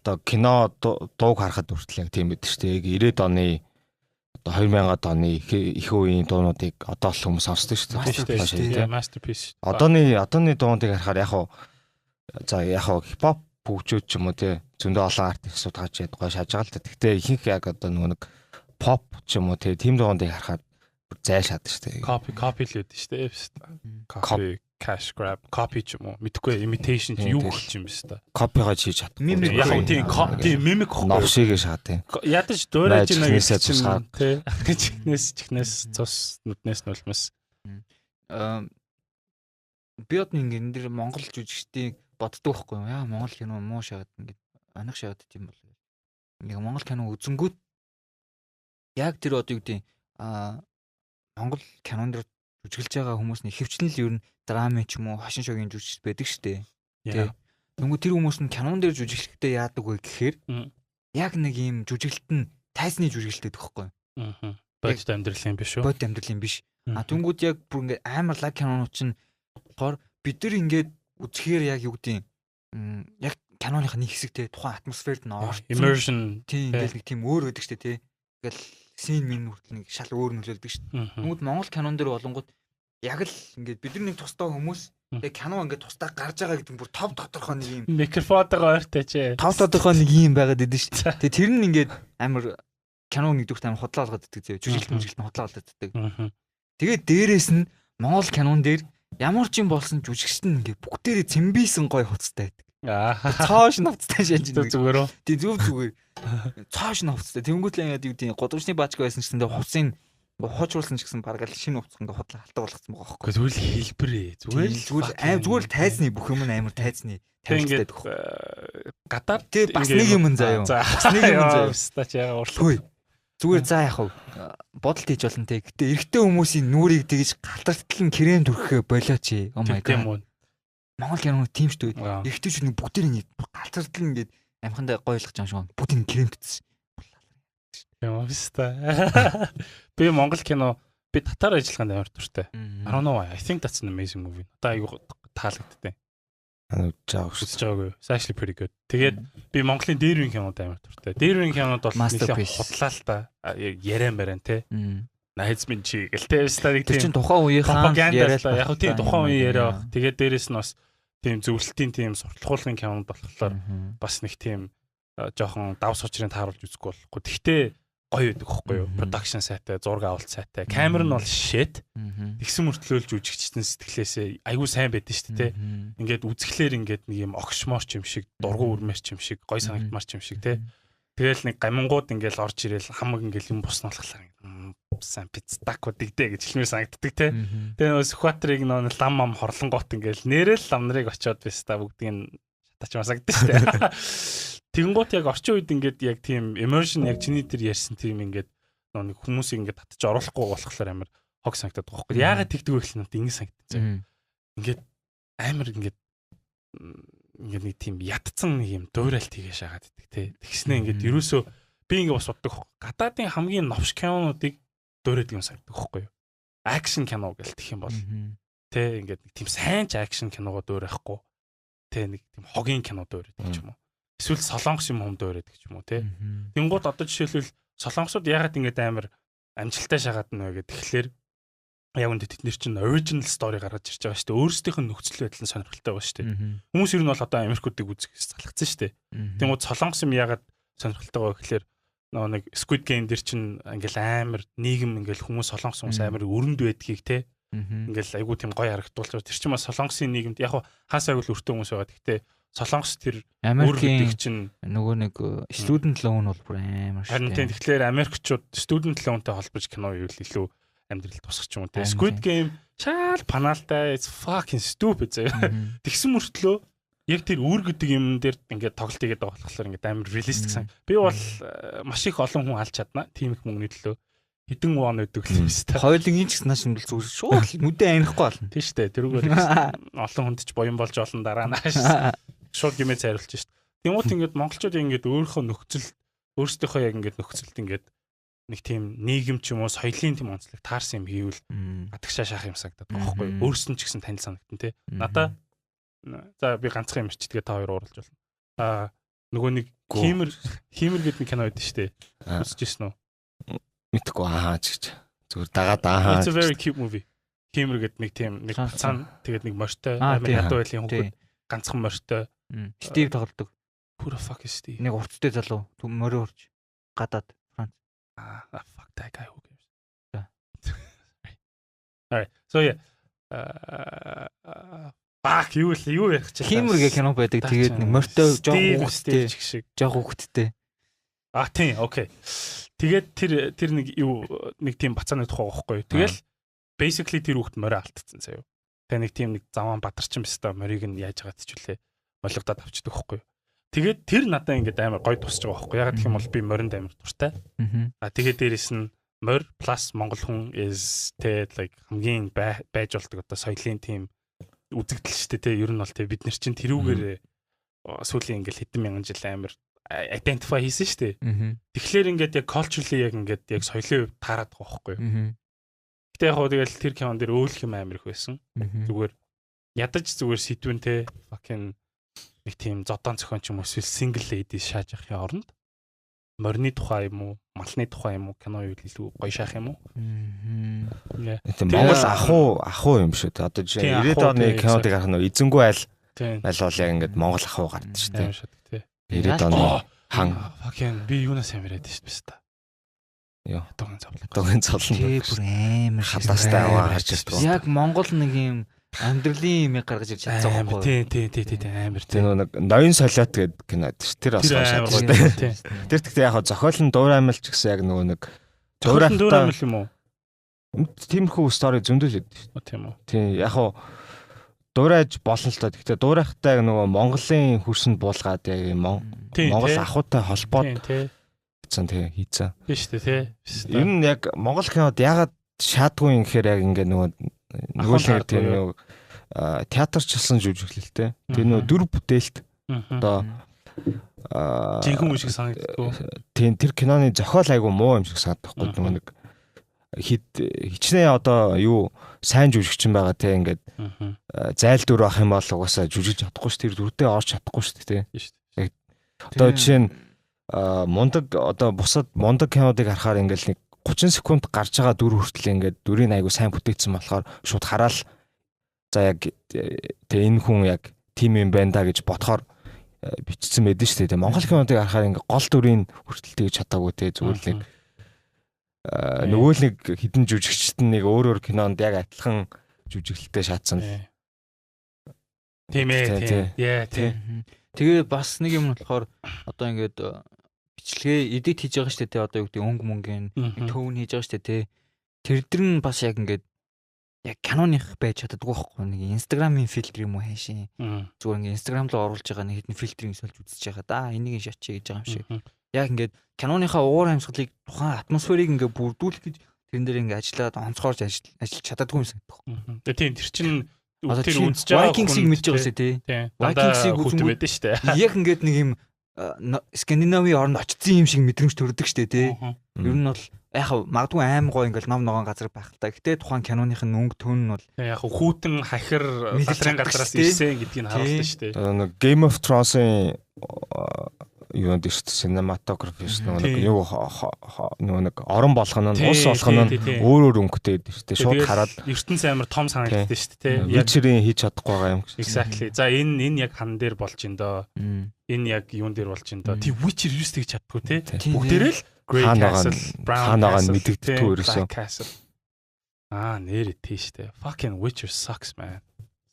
одоо кино дууг харахад хүртэл яг тийм байдаг шүү дээ. Яг 90-ад оны одоо 2000-ад оны их үеийн дуунуудыг одоо л хүмүүс сонсдог шүү дээ. Masterpiece. Одооны дуунуудыг харахаар яг хипхоп бүгжүүд ч юм уу те зөндөө олон артистууд гарч яд гоё шааж байгаа л да. Гэхдээ ихэнх яг одоо нөгөө нэг pop ч юм уу те тийм дуунуудыг харахаар зайлшаад шүү дээ. Copy л үүд шүү дээ. Copy cash grab copy ч юм уу мэдхгүй imitation ч юу гэж юм бэ та. Copy-гоо хийж чадахгүй. Яг тийм mimic хөө. Новшигээ шаад тийм. Ядаж дуурайж байна гэсэн тий. Чихнээс цус нүднээс нулмас. Би одоо ингэ энэ дэр Монгол жүжигчдийг боддог байхгүй юу? Яа Монгол кино муу шахаад ингэ анх шахаад тийм бол. Ингээ Монгол кино үзэнгүүт яг тэр одоо юу гэдэг Монгол кинон дэр жүжиглж байгаа хүмүүс нь ихэвчлэн л ер нь драма ч юм уу хошин шогийн жүжигч байдаг шүү дээ. Тэнгүү тэр хүмүүс нь кинон дээр жүжиглэхдээ яадаг вэ гэхээр яг нэг юм жүжиглэлт нь тайзны жүжиглэлтэй байхгүй юу? Бодит амьдралын биш үү? Бодит амьдралын биш. Тэнгүүд яг бүр ингээ амар лаг кинонууд чинь болохоор бид нар ингээд үзэхээр яг юу гэдэг яг киноных нэг хэсэгтэй тухайн атмосферт нь орсон. Immersion тийм ингээл нэг тийм өөр байдаг шүү дээ тий. Ингээл син минь хүртэл нэг шал өөр нөлөөлдөг шүү дээ. Тэнгүүд Монгол кинон дэр болонгууд яг л ингээд бид нар нэг тустай хүмүүс яг кино ингээд тустай гарч байгаа гэдэг нь бүр тов тодорхой нэг юм микрофонтойгоо ойртой ч тов тодорхой нэг юм байгаад идэв шүү дээ. Тэгээ тэр нь ингээд амар кино нэгдүгürt амар худлаа болгоод иддэг зөө. Жүжиглэлт худлаа болгоод иддэг. Тэгээд дээрээс нь Монгол кинон дээр ямар ч юм болсон жүжигчт нь ингээд бүгдээрээ цэмбийсэн гой хуцтай байдаг. Цааш навцтай шанж зүгээр үү? Тий зүгээр. Цааш навцтай. Тэнгүүт л ингээд юу гэдэг годамжны баачг байсан ч гэсэн хуцын хуучруулсан ч гэсэн бараг л шинэ хувцас ингээ худлаа халтаа болгоцсон байгаа байхгүй. Зүгээр л хэлбэрээ. Зүгээр л тайзны бүх юм амар тайзны тавьчихдаг. Гадаад тэр бас нэг юм заяа. Бас нэг юм заяа. Стач яга урлаа. Зүгээр за яах вэ? Бодолт хийж болно те. Гэтэ эрэгтэй хүмүүсийн нүрийг тэгж галтартал нь крем түрхээ болооч. Oh my god. Монгол кино тийм шүү дээ. Эрэгтэйчүүд нэг бүгдийг галтартал ингээд амхандаа гоё ойлгож байгаа шүү. Бүгдийг крем төцсөн. Яа виста. Би Монгол кино би татар ажиллагаанд амар дуртай. I don't know why. I think that's an amazing movie. Одоо аюу таалагдтыг. Үзэж байгаагүй. It's actually pretty good. Тэгээд би Монголын дээр үеийн кинод амар дуртай. Дээр үеийн кинод бол нэлээд худлаа л та. Яриан баран те. Найз минь чи гэлтэй виста нэг тийм тухайн үеийнхаа яриа. Яг тийм тухайн үеийн яриа. Тэгээд дээрэс нь бас тийм зөвлөлтийн тийм сурталхуулгын кинод болохоор бас нэг тийм жоохон давс очрын тааруулж үзэхгүй болохгүй. Тэгтээ гоё байдаг хөхгүй юу? Production сайтай, зураг авалт сайтай. Камер нь бол shit. Тэгсэн мөртлөөлж үжигчсэн сэтгэлээсээ айгүй сайн байдсан шүү дээ, тэ. Ингээд үзэхлээр ингээд нэг юм огшморч юм шиг, дургу үрмэрч юм шиг, гоё санагдмарч юм шиг, тэ. Тэгэл нэг гамингууд ингээд орж ирэл хамаг ингээд юм буснуулахлаа. Сан пицтако дигдэ гэж хэлмээр санагддаг, тэ. Тэгээ нөө Сүхбаатарыг нөө лам хорлонгоот ингээд нэрэл лам нарыг очиод байс та бүгдийг шатаач масагддаг шүү дээ. Тэгэнгუთ яг орчин үед ингээд яг тийм immersion яг чиний дээр ярьсан тийм ингээд нэг хүмүүсийг ингээд татж оруулахгүй болохоор амар хог санагдаад байгаа байхгүй. Яагаад тэгдэг вэ гэхэл надад ингэ санагдчихэ. Ингээд амар ингээд нэг тийм ятцсан нэг юм дуурайлт хийгээ шагаад идэх тий. Тэгснэ ингээд ерөөсөө би ингээд бас боддог. Гадаадын хамгийн новш кинонуудыг дуурайдаг юм санагддаг байхгүй юу? Акшн кино гэлтэх юм бол тий ингээд нэг тийм сайн ч акшн киногоо дуурайхгүй. Тий нэг тийм хогийн кино дуурайдаг ч юм уу. Эсвэл солонгос юм дуурайдаг ч юм уу тий. Тэнгууд одоо жишээлбэл солонгосууд ягаад ингэж амар амжилттай шагаад нэ гэдэг тэгэхээр яг үндэ тэднэр чинь original story гаргаж ирж байгаа шүү дээ. Өөрсдийнх нь нөхцөл байдал нь сонирхолтой байгаа шүү дээ. Хүмүүс ер нь бол одоо Америкуудыг үзэх залхацсан шүү дээ. Тэнгууд солонгос юм ягаад сонирхолтой байгаа гэхээр нэг Squid Game дэр чинь ингээл амар нийгэм ингээл хүмүүс солонгос хүмүүс амар өрөнд байдгийг те ингээл айгуу тийм гоё харагдуулж байгаа. Тэр чинь бас солонгосын нийгэмд яг хасааг л өртөө хүмүүс байгаа. Гэхдээ солонгос тэр Америкийн чинь нөгөө нэг student loan бол бүр амар шүү. Харин тэгэхээр Америкчууд student loanтай холбож кино юу илүү амьдрал тусах ч юм уу те. Squid Game шал панаалтай fucking stupid заяа. Тэгсэн мөртлөө яг тэр үүр гэдэг юм дээр ингээд тоглолт хийгээд байгаа болохоор ингээд амар реалистик сан. Би бол маш их олон хүн алж чадна. Тим их мөнгөний төлөө хэдэн вон өгдөг л юм шүү дээ. Хоёулын ч нааш юм бол зүгээр шууд нүдэн анихгүй болно. Тийм шүү дээ. Тэрүүгээр олон хүнд ч боён болж олон дараа нааш шууд гэмээ цайруулж шүү дээ. Тэнгуут ингээд монголчууд ингээд өөрийнхөө нөхцөл өөрсдийнхөө яг ингээд нөхцөлд ингээд нэг тийм нийгэм ч юм уу соёлын тийм онцлог таарсан юм хийвэл гадагшаа шахах юм санагдаад байгаа байхгүй юу? Өөрсдөн ч гэсэн танил санагдсан те. Надаа за би ганцхан юм читгээ та хоёр ууралж болно. Нөгөө нэг химэр гэдэг нэг кино байдаг шүү дээ. Үзчихсэн үү? Мэдхгүй гэж. Зүгээр дагаад аа. It's a very cute movie. Химэр гэдэг нэг тийм нэг цаан тэгээд нэг морьтой амар ядуу байлын хүүхэд ганцхан морьтой. Стив тоглодог. Who the fuck is Steve? Нэг урттай залуу морь урж гадаад Франц. Fuck that guy who cares. Alright. So yeah. Баак юу ярих чинь. Химэр гэх кино байдаг. Тэгээд нэг морьтой жоох хүүхэдтэй. Тийм, окей. Тэгээд тэр нэг тийм бацааны тухай байхгүй. Тэгэл basically тэр хүүхэд морь алдсан заяа. Тэгээ нэг тийм нэг заван бадарчин биз та морийг нь яаж байгаа тчүүлээ. Молигдоод авчдаг байхгүй. Тэгээд тэр надаа ингээд амар гой тусч байгаа байхгүй. Ягаад гэх юм бол би моринд амар дуртай. Тэгээд дээрэс нь морь plus монгол хүн is like хамгийн байж болдог одоо соёлын тийм үзэгдэл шүү дээ. Ер нь бол бид нар чинь тэрүүгээр сүүлийн ингээд хэдэн мянган жил амар identify хийсэн шүү дээ. Тэгэхээр ингээд яг culturally яг ингээд яг соёлын хувьд таарад байгаа байхгүй. Гэтэ яг хоо тэгэл тэр кинон дээр өөлөх юм амар их байсан. Зүгээр ядаж зүгээр сэтвэнтэй fucking нэг тийм зодон зохион ч юм уу эсвэл single lady шааж явахын оронд морины тухай юм уу, малны тухай юм уу кино юу илүү гоё шаах юм уу? Монгол ахуу юм шүү дээ. Одоо жишээ 90-ад оны кинодыг харах нь эзэнгүү айл бол яг ингээд Монгол ахуу гардаг шүү дээ. 90-ад оны хан fucking би юунаас амар яд шүү дээ. Яа, дуган цавлаа. Тэ бүр амар хатастай аваа гарч ирдэг. Яг Монгол нэг юм амьдралын юм гаргаж ирж чадсан байхгүй. Тийм амар. Тэр нэг ноён солиот гэдэг кино шүү. Тэр бас шат шүү дээ. Тэр тэгтээ яг зохиол нь Дуур аймал ч гэсэн яг нөгөө нэг Дуур аймал юм уу? Тиймэрхүү стори зөндөл өгдөө шүү. Тийм үү. Тийм яг хуу дуурайж болно л та. Тэгтээ дуурайхтай нөгөө Монголын хөрсөнд буулгаад яг Монгол ахуйтай холбоод хийцэн хийцэн. Тийм шүү дээ тий. Ер нь яг Монгол кинод ягаад шаадгүй юм гэхээр яг ингээ нөгөө тийм нөгөө театрчлсан жүжиглэлтэй. Тэр нөгөө дүр бүтээлт одоо жинхэнэ шиг санагддаг. Тийм тэр киноны зохиол айгу муу юм шиг санагдах байхгүй нөгөө нэг хичнээн одоо юу сайн жүжигчин байгаа те ингээд зайл дүр авах юм бол угаасаа жүжигж чадахгүй ш тэр дүрдээ орж чадахгүй ш те. Одоо жишээ нь мундаг одоо бусад мундаг кинодыг харахаар ингээл нэг 30 секунд гарч байгаа дүр хүртэл ингээд дүрийг айгу сайн бүтээгдсэн болохоор шууд хараал за яг тэгээ энэ хүн яг тим юм байна да гэж бодохоор бичсэн байдэн шүү дээ. Монгол кинодыг харахаар ингээд гол дүрийн хүртэл тэгж чадаагүй те зүгээр л нэг нөгөө л нэг хідэн жүжигчт нэг өөр кинонд яг адилхан жүжиглэлтэй шаацсан. Тийм ээ. Яа тийм. Тэгээ бас нэг юм болохоор одоо ингээд бичлэгээ эдит хийж байгаа шүү дээ. Одоо юу гэдэг өнгө мөнгөний төвн хийж байгаа шүү дээ. Тэр дэр нь бас яг ингээд яг киноных байж чаддаг байхгүй нэг инстаграмын фильтр юм уу хайшин. Зүгээр ингээд инстаграм руу оруулж байгаа нэг хэдэн фильтрийг сольж үзэж байгаа да. Энийг шатчих гэж байгаа юм шиг. Яг ингээд киноныхаа уур амьсгалыг тухайн атмосферыг ингээд бүрдүүлэх гэж тэрэн дээр ингээд ажиллаад онцгоорж ажиллаж чаддаггүй юм санагдах. Тийм тэр чинь тэр үзэж байгаа Vikings-ийг мэдж байгаа шүү дээ. Vikings-ийг үзэн байдаг шүү дээ. Яг ингээд нэг юм Скандинавын оронд очсон юм шиг мэдрэмж төрдөг шүү дээ. Ер нь бол яг магадгүй аим гоо ингээд ном ногоон газар байх л та. Гэтэ тухайн киноных нь өнгө төн нь бол яг хүүтэн хахир газрын газраас ирсэн гэдгийг харуулсан шүү дээ. Game of Thrones-ын юу гэдэг шүү дээ cinematography шүү дээ юу нэг орон болгоно нь ус болгоно нь өөр өнгөтэй гэдэг шүү дээ шууд хараад ертөнц амар том санагддаг шүү дээ Witcher-ийн хийж чадахгүй байгаа юм гэж. Exactly. За энэ яг хан дээр болж ин доо. Энэ яг юун дээр болж ин доо. Тий Witcher юу ч тэгж чаддгүй те. Бүгдээрээ л Grey Castle, Brown Castle мэддэггүй ерөөсөө. Нэр тийш те. Fucking Witcher sucks man.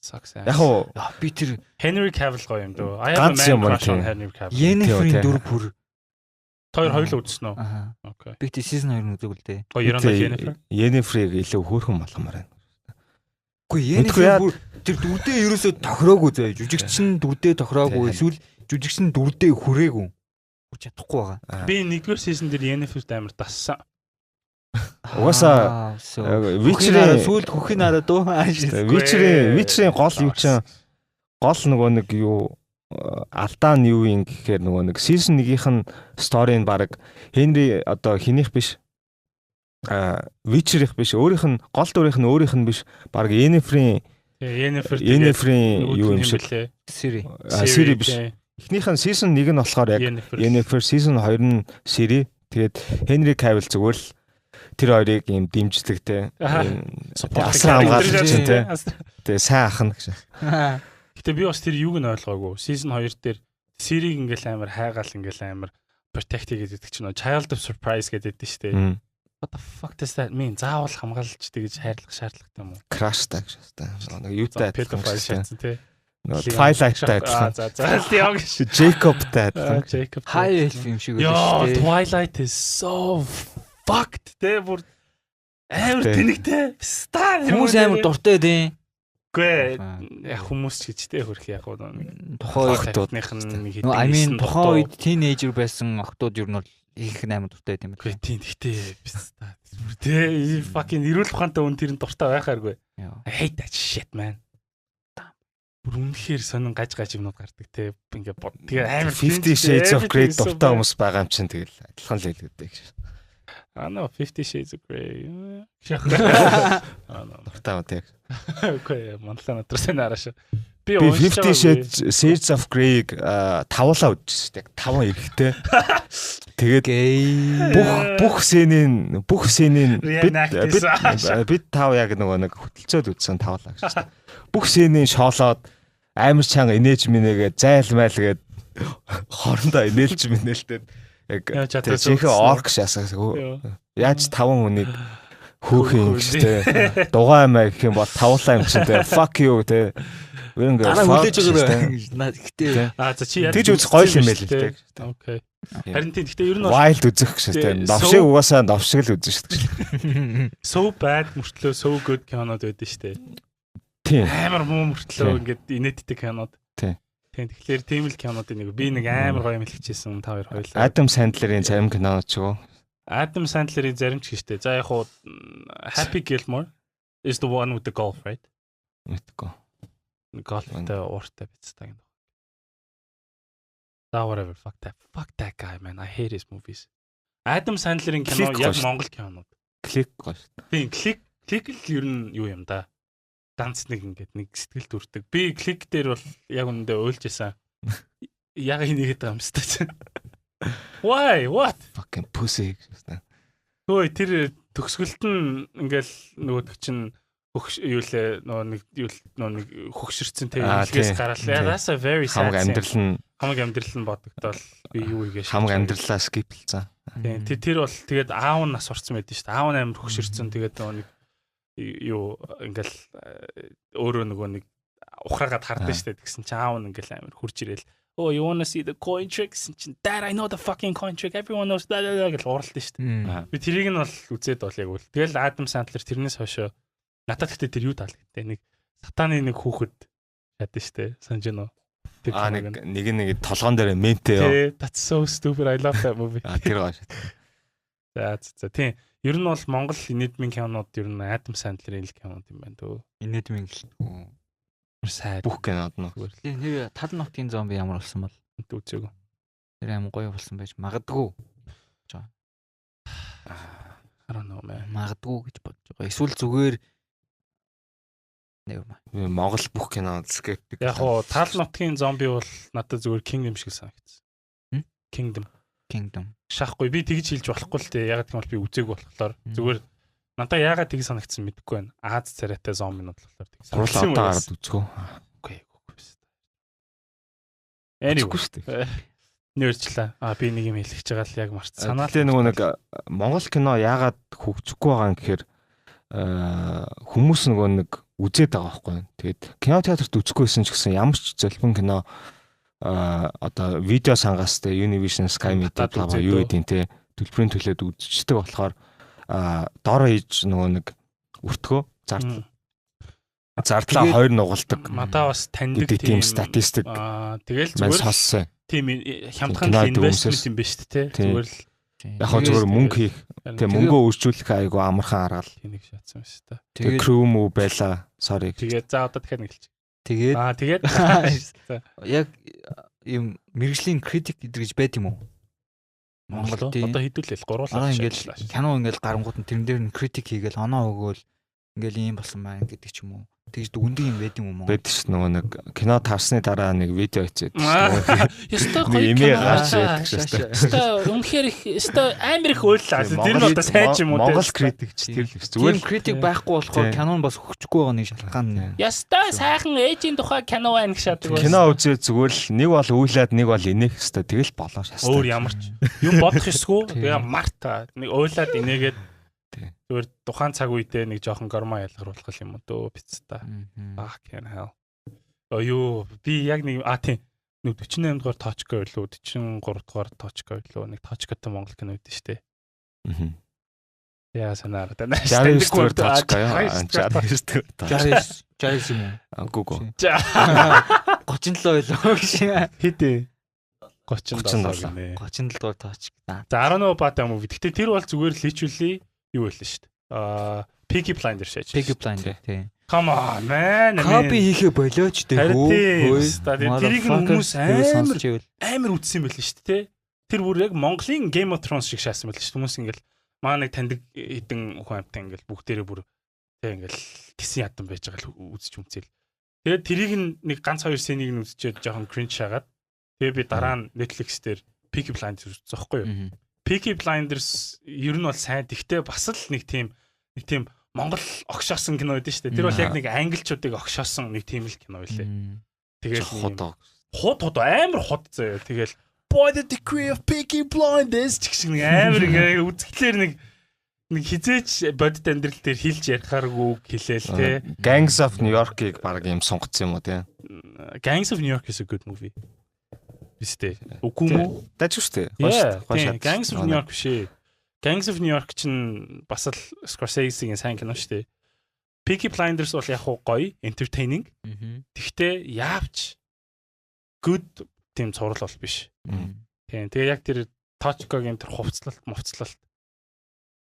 Sucks. Яг уу би тэр Henry Cavill гоё юм дөө. I have a man crush on Henry Cavill. Yennefer-ийн 4 бүр хоёулаа үзсэн үү? Окей. Би тэр season 2 үзег л дээ. Гоё Yennefer. Yennefer-ийг илүү хөөрхөн болгомоор байна. Үгүй Yennefer бүр тэр дүрдээ ерөөсөө тохироогүй зөө. Жүжигчин дүрдээ тохироогүй эсвэл жүжигчин дүрдээ хүрээгүй. Хүрч чадахгүй байгаа. Би 1-р season дээр Yennefer-д амар дассан. Угаасаа Witcher-ийн сүүлд хөхний надад дуу Witcher-ийн гол юм чинь гол нөгөө нэг юу алдаа нь юу юм гэхээр нөгөө нэг season 1-ийнх нь story-н баг Henry одоо хинийх биш Witcher-ийнх биш өөрийнх нь гол дүрийнх нь өөрийнх нь биш баг Yennefer-ийн юу юм шиг Siri биш. Эхнийх нь season 1 нь болохоор яг Yennefer, season 2 нь Siri. Тэгээд Henry Cavill зүгээр л тэр хоёрыг юм дэмжлэгтэй асар хамгаалж чинь те. Тэгээ сайн ахна гэж. Гэтэ би бас тэр юуг нь ойлгоогүй. Season 2 дээр Siri-г ингээл амар хайгаал ингээл амар protect гэдэг чинь child of surprise гэдэг дээ шүү дээ. What the fuck does that mean? Заавал хамгаалж тэгж хайрлах шаардлагатай юм уу? Crash таг шүү дээ. Юутай pedophile шатсан те. Twilight-тай адилхан. За яг Jacob-тай адилхан. Jacob. High elf юм шиг үү шүү дээ. Twilight is so fucked те бүр амар тэнэгтэй. Хүмүүс амар дуртай дээ. Гүй яг хүмүүс ч гэж те хөрх яг тухайн октоодных нь хэдэн I mean тухайн үед teenager байсан октод юу нь бол их амар дуртай байт юм байна. Гүй тийм гэхдээ те fucking эрүүл ухаантай хүн тэр нь дуртай байхааргүй. I hate that shit man. Бүр үнэхээр сонин гаж юмнууд гардаг те ингээ бод. Тэгээ амар 50 Shades of Grey дуртай хүмүүс байгаа юм чинь тэгэл адилхан л хэлгээдэг гэж. No 50 Shades of Grey. Дуртай ба тэг. Окей, манлаа надрасаа нарааш. Би 50 Shades of Grey-г тавуулаа үзсэн. Яг 5 эрэхтэй. Тэгээд бүх сценийн бид тав яг нэг хөтөлцөөд үзсэн тавуулаа гэж. Бүх сценийн шоолоод амар чанга инээж минэгээ зайлмайл гээд хоорондоо инээлж минээлтэй яг жинхэнэ орк шасаа. Яаж 5 хүнийг хөөхин гэжтэй дугаа амаа гэх юм бол тавуулаа юм чинь те fuck you те дараа хүлээж байгаа гэхдээ за чи яаж тэгж үзэх гоё юм байл л те. Окей. Харин тийм гэхдээ ер нь wild үзэх гэсэн те. Новшиг угаасаа новшиг л үзэн шүү дээ. So bad мөртлөө so good кинонод байдаг шүү дээ. Тийм. Амар муу мөртлөө ингээд инээдтэй кинонод. Тийм. Тэгэхээр тийм л кинонод нэг би нэг амар гоё юм хэлчихсэн та хоёр хоёлаа. Adam Sandler-ийн зарим кинонод ч гоо. Adam Sandler-ийн зарим ч гэжтэй. За яг хуу Happy Gilmore is the one with the golf, right? Мэдгүй. Golfтэй ууртай бицтэй юм. Whatever, fuck that guy man. I hate his movies. Adam Sandler-ийн кино яг Монгол кинонууд. Клик гоё шүү. Тийм, клик л ер нь юу юм да. Ганц нэг ингээд нэг сэтгэл төрдөг. Би клик дээр бол яг үндэ уйлж исэн. Яг энийг гэдэг юм шүү дээ. Why? What? Fucking pussy гэсэн. Хөөе тэр төгсгөлт нь ингээл нөгөө чинь юу лээ нөгөө нэг хөгшөрцөн те илгээс гараалаа. That's a very sad. Хамаг амьдрал нь бодогдол би юу игээш. Хамаг амьдралаа скиплцсан. Тийм тэр бол тэгээд аав нь нас орсон байдэн шүү дээ. Аав нь амар хөгшөрцөн тэгээд нөгөө нэг юу ингээл өөрөө нөгөө нэг ухраагаад хардсан шүү дээ. Тэгсэн чинь аав нь ингээл амар хурж ирээл. Oh, you want to see the coin tricks? Dad, I know the fucking coin trick. Everyone knows that гэж уралдсан шүү дээ. Би тэрийг нь бол үзээд бол яг үл. Тэгэл Adam Sandler тэрнээс хойшоо надад гэхдээ тэр юу таалагдтээ. Нэг сатаны нэг хүүхэд шатсан шүү дээ. Санаж гэнэ үү? Нэг толгоон дээр мемтэй. That's so stupid. I love that movie. Тэр гоё шүү. За тийм. Ер нь бол Монгол инэдмийн кинонууд ер нь Adam Sandler-ийн л кинонууд юм байна дөө. Инэдмийн л сайд бүх кинод нь. Тэр тал ногтын зомби ямар болсон бол үзээгүй. Тэр аим гоё болсон байж магадгүй. I don't know man. Магадгүй гэж бодож байгаа. Эсвэл зүгээр Монгол бүх кинод скептик. Яг хоо тал ногтын зомби бол надад зүгээр Kingdom шиг санагдсан. Kingdom. Шахгүй би тэгж хэлж болохгүй л дээ. Ягаад гэвэл би үзээгүй болохоор зүгээр надаа ягаад тийг санагдсан мэдэхгүй байна. Аз царайтай зомбинууд болохоор тийг санагдсан. Гурал одоо гараад үзгөө. Үгүй. Anyway. Нэрчлээ. Би нэг юм хэлэх гэж байгаа л яг марц санаа. Тэгээ нөгөө нэг Монгол кино яагаад хөгжихгүй байгаа юм гэхээр хүмүүс нөгөө нэг үзээд байгаа байхгүй. Тэгээд кино театрт үзэхгүйсэн ч гэсэн ямар ч залбин кино одоо видео сангаас те Univision Sky Media байгаа юу гэдیں те төлбөрийн төлөөд үзчихдэг болохоор дор ээж нөгөө нэг өртгөө зардлаа хоёр нугалдаг. Надаа бас таньдаг тийм статистик. Тэгэл зүгээр сонссон. Тийм хямдхан инвестмент юм биш үү те. Зүгээр л яг хөө зүгээр мөнгө хийх. Тэгээ мөнгөө үржүүлэх айгу амархан аргаал. Тэнийг шатсан юм шүү дээ. Тэгээ crew мүү байла. Sorry. Тэгээ за одоо дахиад нэг хэлчих. Тэгээд яг юм мэрэгжлийн критик гэж байд юм уу? Монголд одоо хэдүүлээл гуруулаа ингээл кино ингээл гарангууд нь тэрэн дээр нь критик хийгээл оноо өгөөл ингээл ийм болсон байна гэдэг ч юм уу. Тэгж дүндэг юм байд юм уу? Байд ш нөгөө нэг кино таарсны дараа нэг видео хийгээд ёстой гоё кино гарч ирдэг шээ. Ёстой үнэхээр ёстой амар их ойлаа. Тэр нь одоо сайн ч юм уу. Монгол критикч тэр л зүгээр критик байхгүй болохоор кино нь бас хөгжихгүй байгаа нэг шалтгаан. Ёстой сайхан ээжийн тухай кино байна гэж шатдаг. Кино үзээ зүгээр л нэг бол үйлээд нэг бол инех ёстой тэгэл болоо шээ. Өөр ямар ч юм бодох ёсгүй. Тэгээ марта нэг ойлаад инээгээд зүгээр тухайн цаг үедээ нэг жоохон гормон ялгаруулах юм уу дөө бицта. Fucking hell. Юу би яг нэг тийм 48 дугаар точка байлуу 43 дугаар точка байлуу нэг точкатай монгол кино үүдэн штэ. Яа санаар та нааш 69 дугаар точка яа 69 юм уу? Гүгү. 37 байлоо гэж. Хэдэ 37 гинэ. 37 дугаар точка. За 18 бата юм уу? Гэтэ тэр бол зүгээр л личүли юу байлаа шүү дээ. Peaky Blinders шээж. Peaky Blinders тий. Come on man. Copy хийхэ болооч дээ хөө. Тэрийг хүмүүс амар үзсэн байл шүү дээ. Тэр бүр яг Монголын Game of Thrones шиг шаасан байл шүү. Хүмүүс ингээл маа нэг таньдаг хэдэн хүн амтай ингээл бүгдээрээ бүр тий ингээл гисэн ядан байж байгаа л үзэж үнцэл. Тэгээд тэрийг нэг ганц хоёр сценыг нь үзчихээд жоохон cringe шагаад тэгээд би дараа нь Netflix дээр Peaky Blinders үзсэн байхгүй юу? Peaky Blinders ер нь бол сайн. Тэгтээ бас л нэг тийм Монгол огшоосон кино байдэн шүү дээ. Тэр бол яг нэг англичуудыг огшоосон нэг тийм л кино байлээ. Тэгэл хот амар хот заяа. Тэгэл Boy the Decree of Peaky Blinders гэх нэг амар ингээ үзгэлээр нэг хизээч бодит амьдрал дээр хилж ярихааргүй хэлээл те. Gangs of New York-ыг баг юм сонгоцсон юм уу те. Gangs of New York is a good movie. Бистэй. Үгүй мүү? Даж үстэй. Gangs of New York биш. Gangs of New York чинь бас л Scorsese-ийн сайн кино шүү дээ. Peaky Blinders бол яг гоё, entertaining. Тэгтээ яавч good тийм цуврал бол биш. Тийм. Тэгээ яг тэр Точкогийн тэр хувцлалт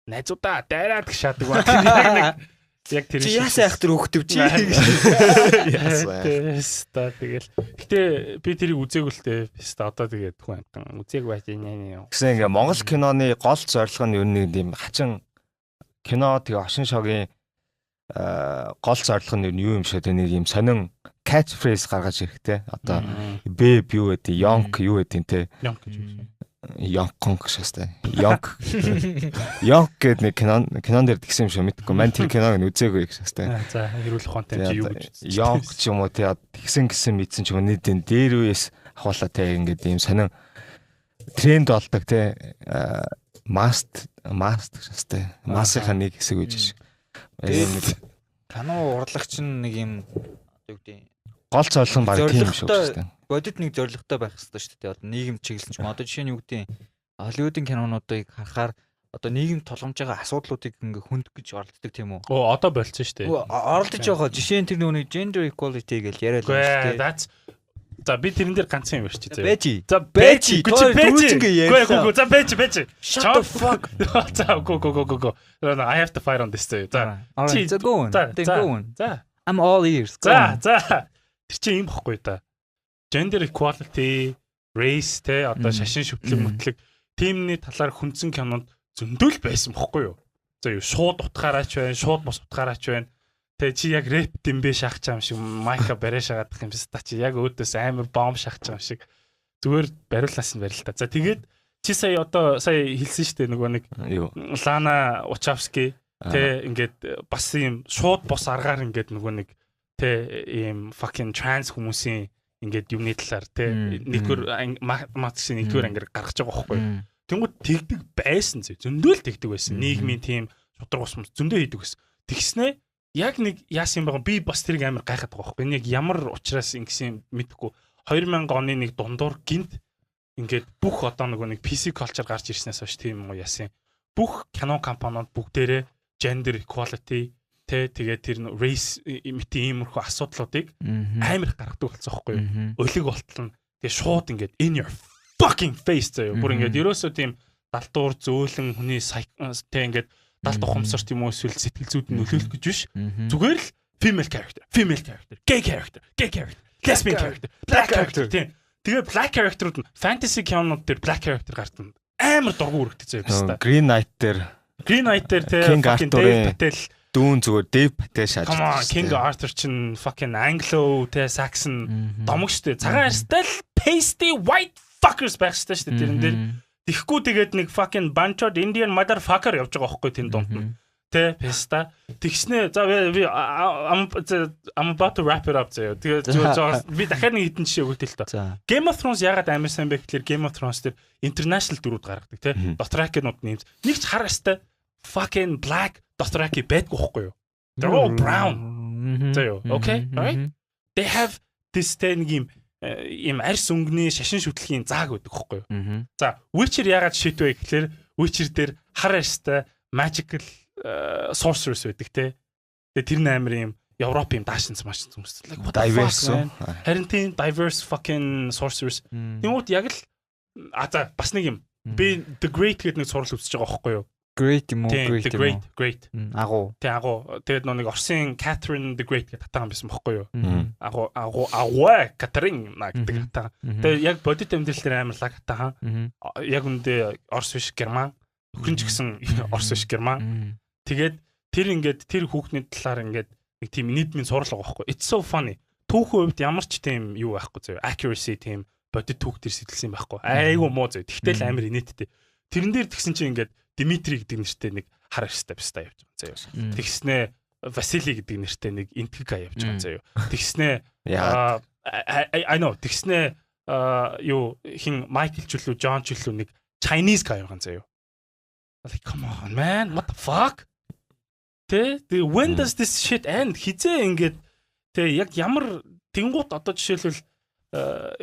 найзуудаа дайраад гэж шаадаг ба. Яг тэр яасаа их тэр хөвгтөв чи. Яасаа тэгэл. Гэтэ би тэрийг үзээгүй л дээ. Одоо тэгээд хүн амтан үзээг байж нэ. Гэсэн ингээ Монгол киноны гол зорилго нь юу нэг юм хачин кино тэгээ ошин шогийн гол зорилго нь юу юм шиг нэг юм сонин catch phrase гаргаж ирэхтэй. Одоо babe юу гэдэг, yonk юу гэдэг те. Yonk гэж юм. Yonk шээстэй. Yonk гэдэг нэг кинон дээр тэгсэн юм шиг мэдгүй. Ман тэр киног үзээгүй шээстэй. За хэрүүлэх контент юу гэж. Yonk ч юм уу те тэгсэн мэдсэн ч юм нийтэн дээр үес ахуулаа те ингээд ийм сонин тренд болдог те. Must шээстэй. Масынхаа нэг хэсэг гэж шиг. Кино урлагч нэг юм юу гэдэг гол зорилго нь баг тийм юм шиг шээстэй. Бодит нэг зорилготой байх хэрэгтэй шүү дээ. Одоо нийгэм чиглэлсэн ч юм. Одоо жишээ нь юу гэдэг Холливуудын кинонуудыг харахаар одоо нийгэм тулгамж байгаа асуудлуудыг ингээ хүнд гэж оролддог тийм үү? Одоо болцсон шүү дээ. Оролдож байгаа. Жишээ нь тэр нэг gender equality гэж яриад байна шүү дээ. За би тэрэн дээр ганцхан юм ярьчих заяа. Бэжи. За бэжи. Гү. За бэжи. Shut the fuck. За go. I have to fight on this day. За. За go on. За. I'm all ears. За. Тэр чинь юм бохгүй да. Gender equality, race те одоо шашин шүтлэг мэтлэг тиймний талаар хүндсэн кинонд зөндөл байсан бохгүй юу? За юу шууд утгаараач байна, шууд бос утгаараач байна. Тэ чи яг рэп дэмбэ шахаж байгаа юм шиг майка барэ шагаадах юм шиг та чи яг өөдөөс амар бомб шахаж байгаа юм шиг. Зүгээр бариулнаас нь барил та. За тэгээд чи сая хэлсэн шүү дээ нөгөө нэг Лана Wachowski тэ ингээд бас юм шууд бос аргаар ингээд нөгөө нэг тэ ийм fucking trans хүмүүсийн ингээд юмны талаар тэ нэгдүгээр математикийн нэгдүгээр ангир гаргаж байгаа байхгүй. Тэнгүүд тэгдэг байсан зөө. Зөндөл тэгдэг байсан. Нийгмийн тийм шудраг ус зөндөө хийдэг байсан. Тэгснэ яг нэг яасан байгаа би бас тэрийг амар гайхаад байгаа байхгүй. Яг ямар учраас ингэсэн мэдэхгүй 2000 оны нэг дундуур гинт ингээд бүх одоо нэг PC culture гарч ирснээс хойш тийм юм уу яасан. Бүх кино компаниуд бүгдээрээ gender equality тэгээд тэр race иймэрхүү асуудлуудыг амар гаргадаг болсон байхгүй юу. Өлег болтол нь тэгээд шууд ингээд in your fucking face заяа. Бүр ингээд ерөөсөө тийм далтуур зөөлөн хүний тэ ингээд далд ухамсар тийм үү эсвэл сэтгэл зүйд нөлөөлөх гэж биш. Зүгээр л female character, gay character, lesbian character, black character тийм. Тэгээ black character-ууд нь fantasy кинонууд дээр black character гардаг. Амар дургу үргэлжтэй заяа. Green Knight дээр тэ fucking Dave Patel дүүн зүгээр Dave Patel шааж. King Arthur чин fucking Anglo тэ Saxon домог штэ. Цагаан арьстай л pasty white fuckers байх штэ тэрэн дээр. Тэгэхгүй тэгээд нэг fucking bunch of Indian motherfucker явж байгаа байхгүй тийм дунд нь. Тэ песта. Тэгснэ за би I'm about to wrap it up заяа. Тэгээд би дахиад нэг хитэн жишээ өгөх тэл та. Game of Thrones ягаад амар сайн бэ гэхээр Game of Thrones дээр international дүрүүд гаргадаг тэ. Dothraki-нууд нэмж. Нэг ч хар арьстай fucking black Dothraki байдгүй байхгүй юу? They're all brown. Заяа. Okay? Right? They have this thing ийм арьс өнгөний шашин шүтлэгийн зааг байдаг байхгүй юу? За, Witcher ягаад шийдвэ гэхээр Witcher дээр хар арьстай magical sorcerers байдаг те. Тэгээ тэр амар юм Европ юм даашинс маш хүмүүс. Diverse. Харин тийм diverse fucking sorcerers. Тэнгууд яг л за бас нэг юм. Би The Great гэдэг нэг сурал үзэж байгаа байхгүй юу? Great юм уу? Great. Агуу. Тэг агуу. Тэгээд нэг Оросын Catherine the Great гэдэг татаан байсан байхгүй юу? Агуу Catherine гэдэг татаан. Тэгээд яг бодит амьдрал дээр амар лаг татаан. Яг үндэ Орос биш Герман. Өхрөнч гэсэн Орос биш Герман. Тэгээд тэр хүүхний талаар ингээд нэг тийм нийтмийн сурал байгаа байхгүй. It's so funny. Түүхэн хувьд ямар ч тийм юу байхгүй зөө. Accuracy тийм бодит түүх төр сэтэлсэн байхгүй. Айгу муу зөө. Тэгтэл амар инээдтэй. Тэрэн дээр тэгсэн чинь ингээд Дмитрий гэдэг нэртэй нэг хар арьстай бистаа явж байгаа зөө. Тэгснэ Василий гэдэг нэртэй нэг интгэг явж байгаа зөө. Тэгснэ I know тэгснэ юу хин Майкл ч үлээ Джон ч үлээ нэг Chinese guy байгаа зөө. Like come on man, what the fuck? When does this shit end? Хизээ ингээд яг ямар тэнгуут одоо жишээлбэл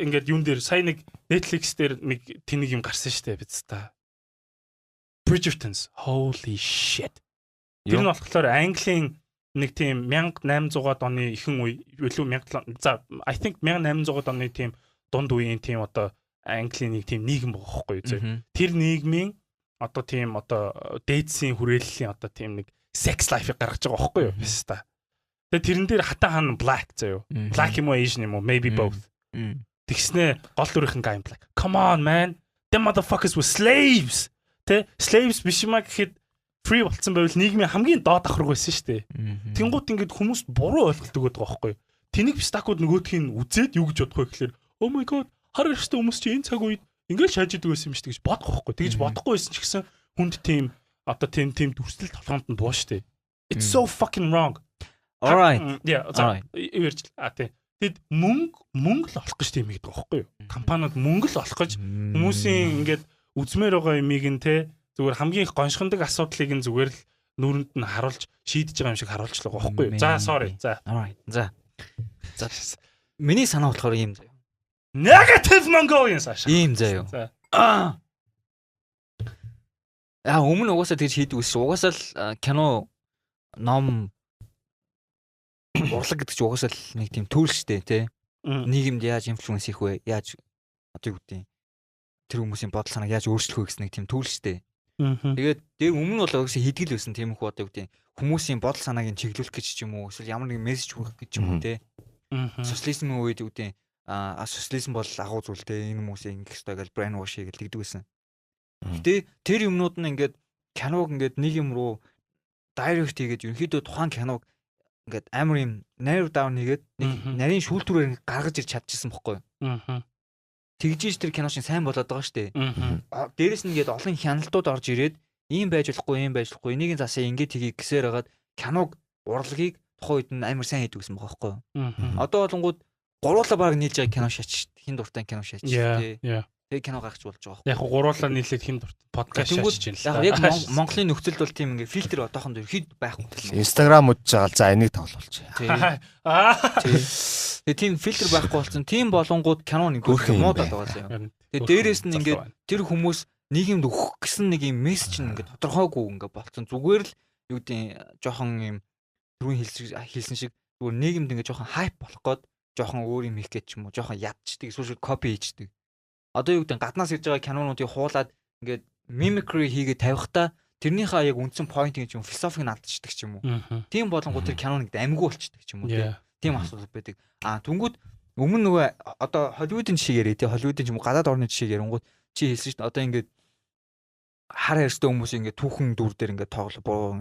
ингээд юун дээр сая нэг Netflix дээр нэг тэнийг юм гарсан штэ биз та. Bridgertons. Holy shit. Тэр нь болохоор Английн нэг тийм 1800-аад оны ихэнх үе илүү 1700 за I think 1800-аад оны тийм дунд үеийн тийм одоо Английн нэг тийм нийгэм байгаа байхгүй юу. Тэр нийгмийн одоо тийм одоо дээдсийн хүрээллийн одоо тийм нэг sex life-ыг гаргаж байгаа байхгүй юу? Биста. Тэгээ тэрэн дээр хатан хан black заяа. Black юм уу Asian юм уу? Maybe both. Тэгснэ гол дүрийнхэн guy black. Come on man. Them motherfuckers were slaves. Slaves биш юм а гэхэд free болцсон байвал нийгмийн хамгийн доод давхраг байсан шүү дээ. Тэнгуут ингээд хүмүүс буруу ойлголдог байдаг байхгүй юу? Тэнийг пистакууд нөгөөдхийн үзээд юу гэж бодох вэ гэхээр oh my god хар арьстай хүмүүс чи энэ цаг үед ингээд шааж идэг байсан юм шүү гэж бодох байхгүй. Тэгж бодохгүй байсан ч гэсэн хүнд тийм одоо тийм дүрслэл толгоонд нь буу штэ. It's so fucking wrong. All right. Yeah. Эвэрч тэгэд мөнгө л олох гэж тийм хийдэг байхгүй юу? Компаниуд мөнгө л олох гэж хүмүүсийн ингээд үзмээр байгаа юмыг нь зүгээр хамгийн их гоншгондог асуудлыг нь зүгээр л нүрэнд нь харуулж шийдэж байгаа юм шиг харуулж л байгаа байхгүй юу? За sorry. За. All right. За. Миний санаа болохоор ийм заяа. Negative Mongolians аашаа. Ийм заяа. Өмнө угаасаа тэр хийдэг ус. Угаасаа л кино ном урлаг гэдэг чинь угаасаа л нэг тийм түүл штэ тий. Нийгэмд яаж инфлюенс хийх вэ? Яаж одоо юу гэдэг тэр хүмүүсийн бодол санааг яаж өөрчлөх вэ гэсэн нэг тийм түүл штэ. Тэгээд дээр өмнө нь бол угаасаа хийдгэл байсан тийм их одоо юу гэдэг хүмүүсийн бодол санааг нь чиглүүлэх гэж ч юм уу эсвэл ямар нэг мессеж хүргэх гэж юм уу тий. Социализмын үед юу гэдэг социализм бол агуу зүйл те энэ хүмүүсээ ингэх ёстой гэж brain wash хийгээл тэгдэг байсан. Гэтэ тэр юмнууд нь ингээд киног ингээд нэг юм руу direct хийгээд ерөнхийдөө тухайн киног ингээд амар юм narrow down хийгээд нэг нарийн шүүлтүүрээр гаргаж ирч чадчихсан бохгүй юу. тэгжиж тэр кино шиг сайн болоод байгаа шүү дээ. Дээрээс нь ингээд олон хяналтууд орж ирээд ийм байж болохгүй энийг засаа ингээд тгий гэсээр хагаад киног урлагийг тухайн үед нь амар сайн хийдэг гэсэн байгаа байхгүй юу. Одоо болонгууд гуруула баг нийлж байгаа кино шаач хин дуртай кино шаач тий. Тэгээ кино гаргаж болж байгаа байхгүй. Яг гуруула нийлээд хин дуртай подкаст шаачж байна л. Яг Монголын нөхцөлд бол тийм ингээд фильтр одоохон дээр хэд байхгүй. Instagram удаж байгаа л за энийг тоглуулчих. Тэгээ тийм фильтр байхгүй болсон. Тийм болонгууд кино нэг муудаад байгаа юм. Тэгээ дээрээс нь ингээд тэр хүмүүс нийгэмд өгөх гэсэн нэг юм мессеж ингээд тодорхойгүй ингээд болцсон. Зүгээр л юу гэдэг жоохон юм түрүүн хэлсэн шиг зүгээр нийгэмд ингээд жоохон хайп болох гээд жоохон өөр юм хийх гэж ч юм уу жоохон ядчдаг эсвэл копи хийждэг. Одоо юу гэдэг гаднаас ирж байгаа кинонуудыг хуулаад ингээд mimicry хийгээд тавихтаа тэрнийхээ яг үндсэн point-ийг ч юм философиг нь алдчихдаг ч юм уу. Тийм болонгууд тэр киноныг амьгүй болчихдаг ч юм уу тийм асуудал байдаг. Түнгүүд өмнө нөгөө одоо Холливуудын жишээ ярээ тий Холливуудын ч юм уу гадаад орны жишээ ярингууд чи хэлсэн шүү дээ одоо ингээд хар хайртай хүмүүс ингээд түүхэн дүр дээр ингээд тоглоо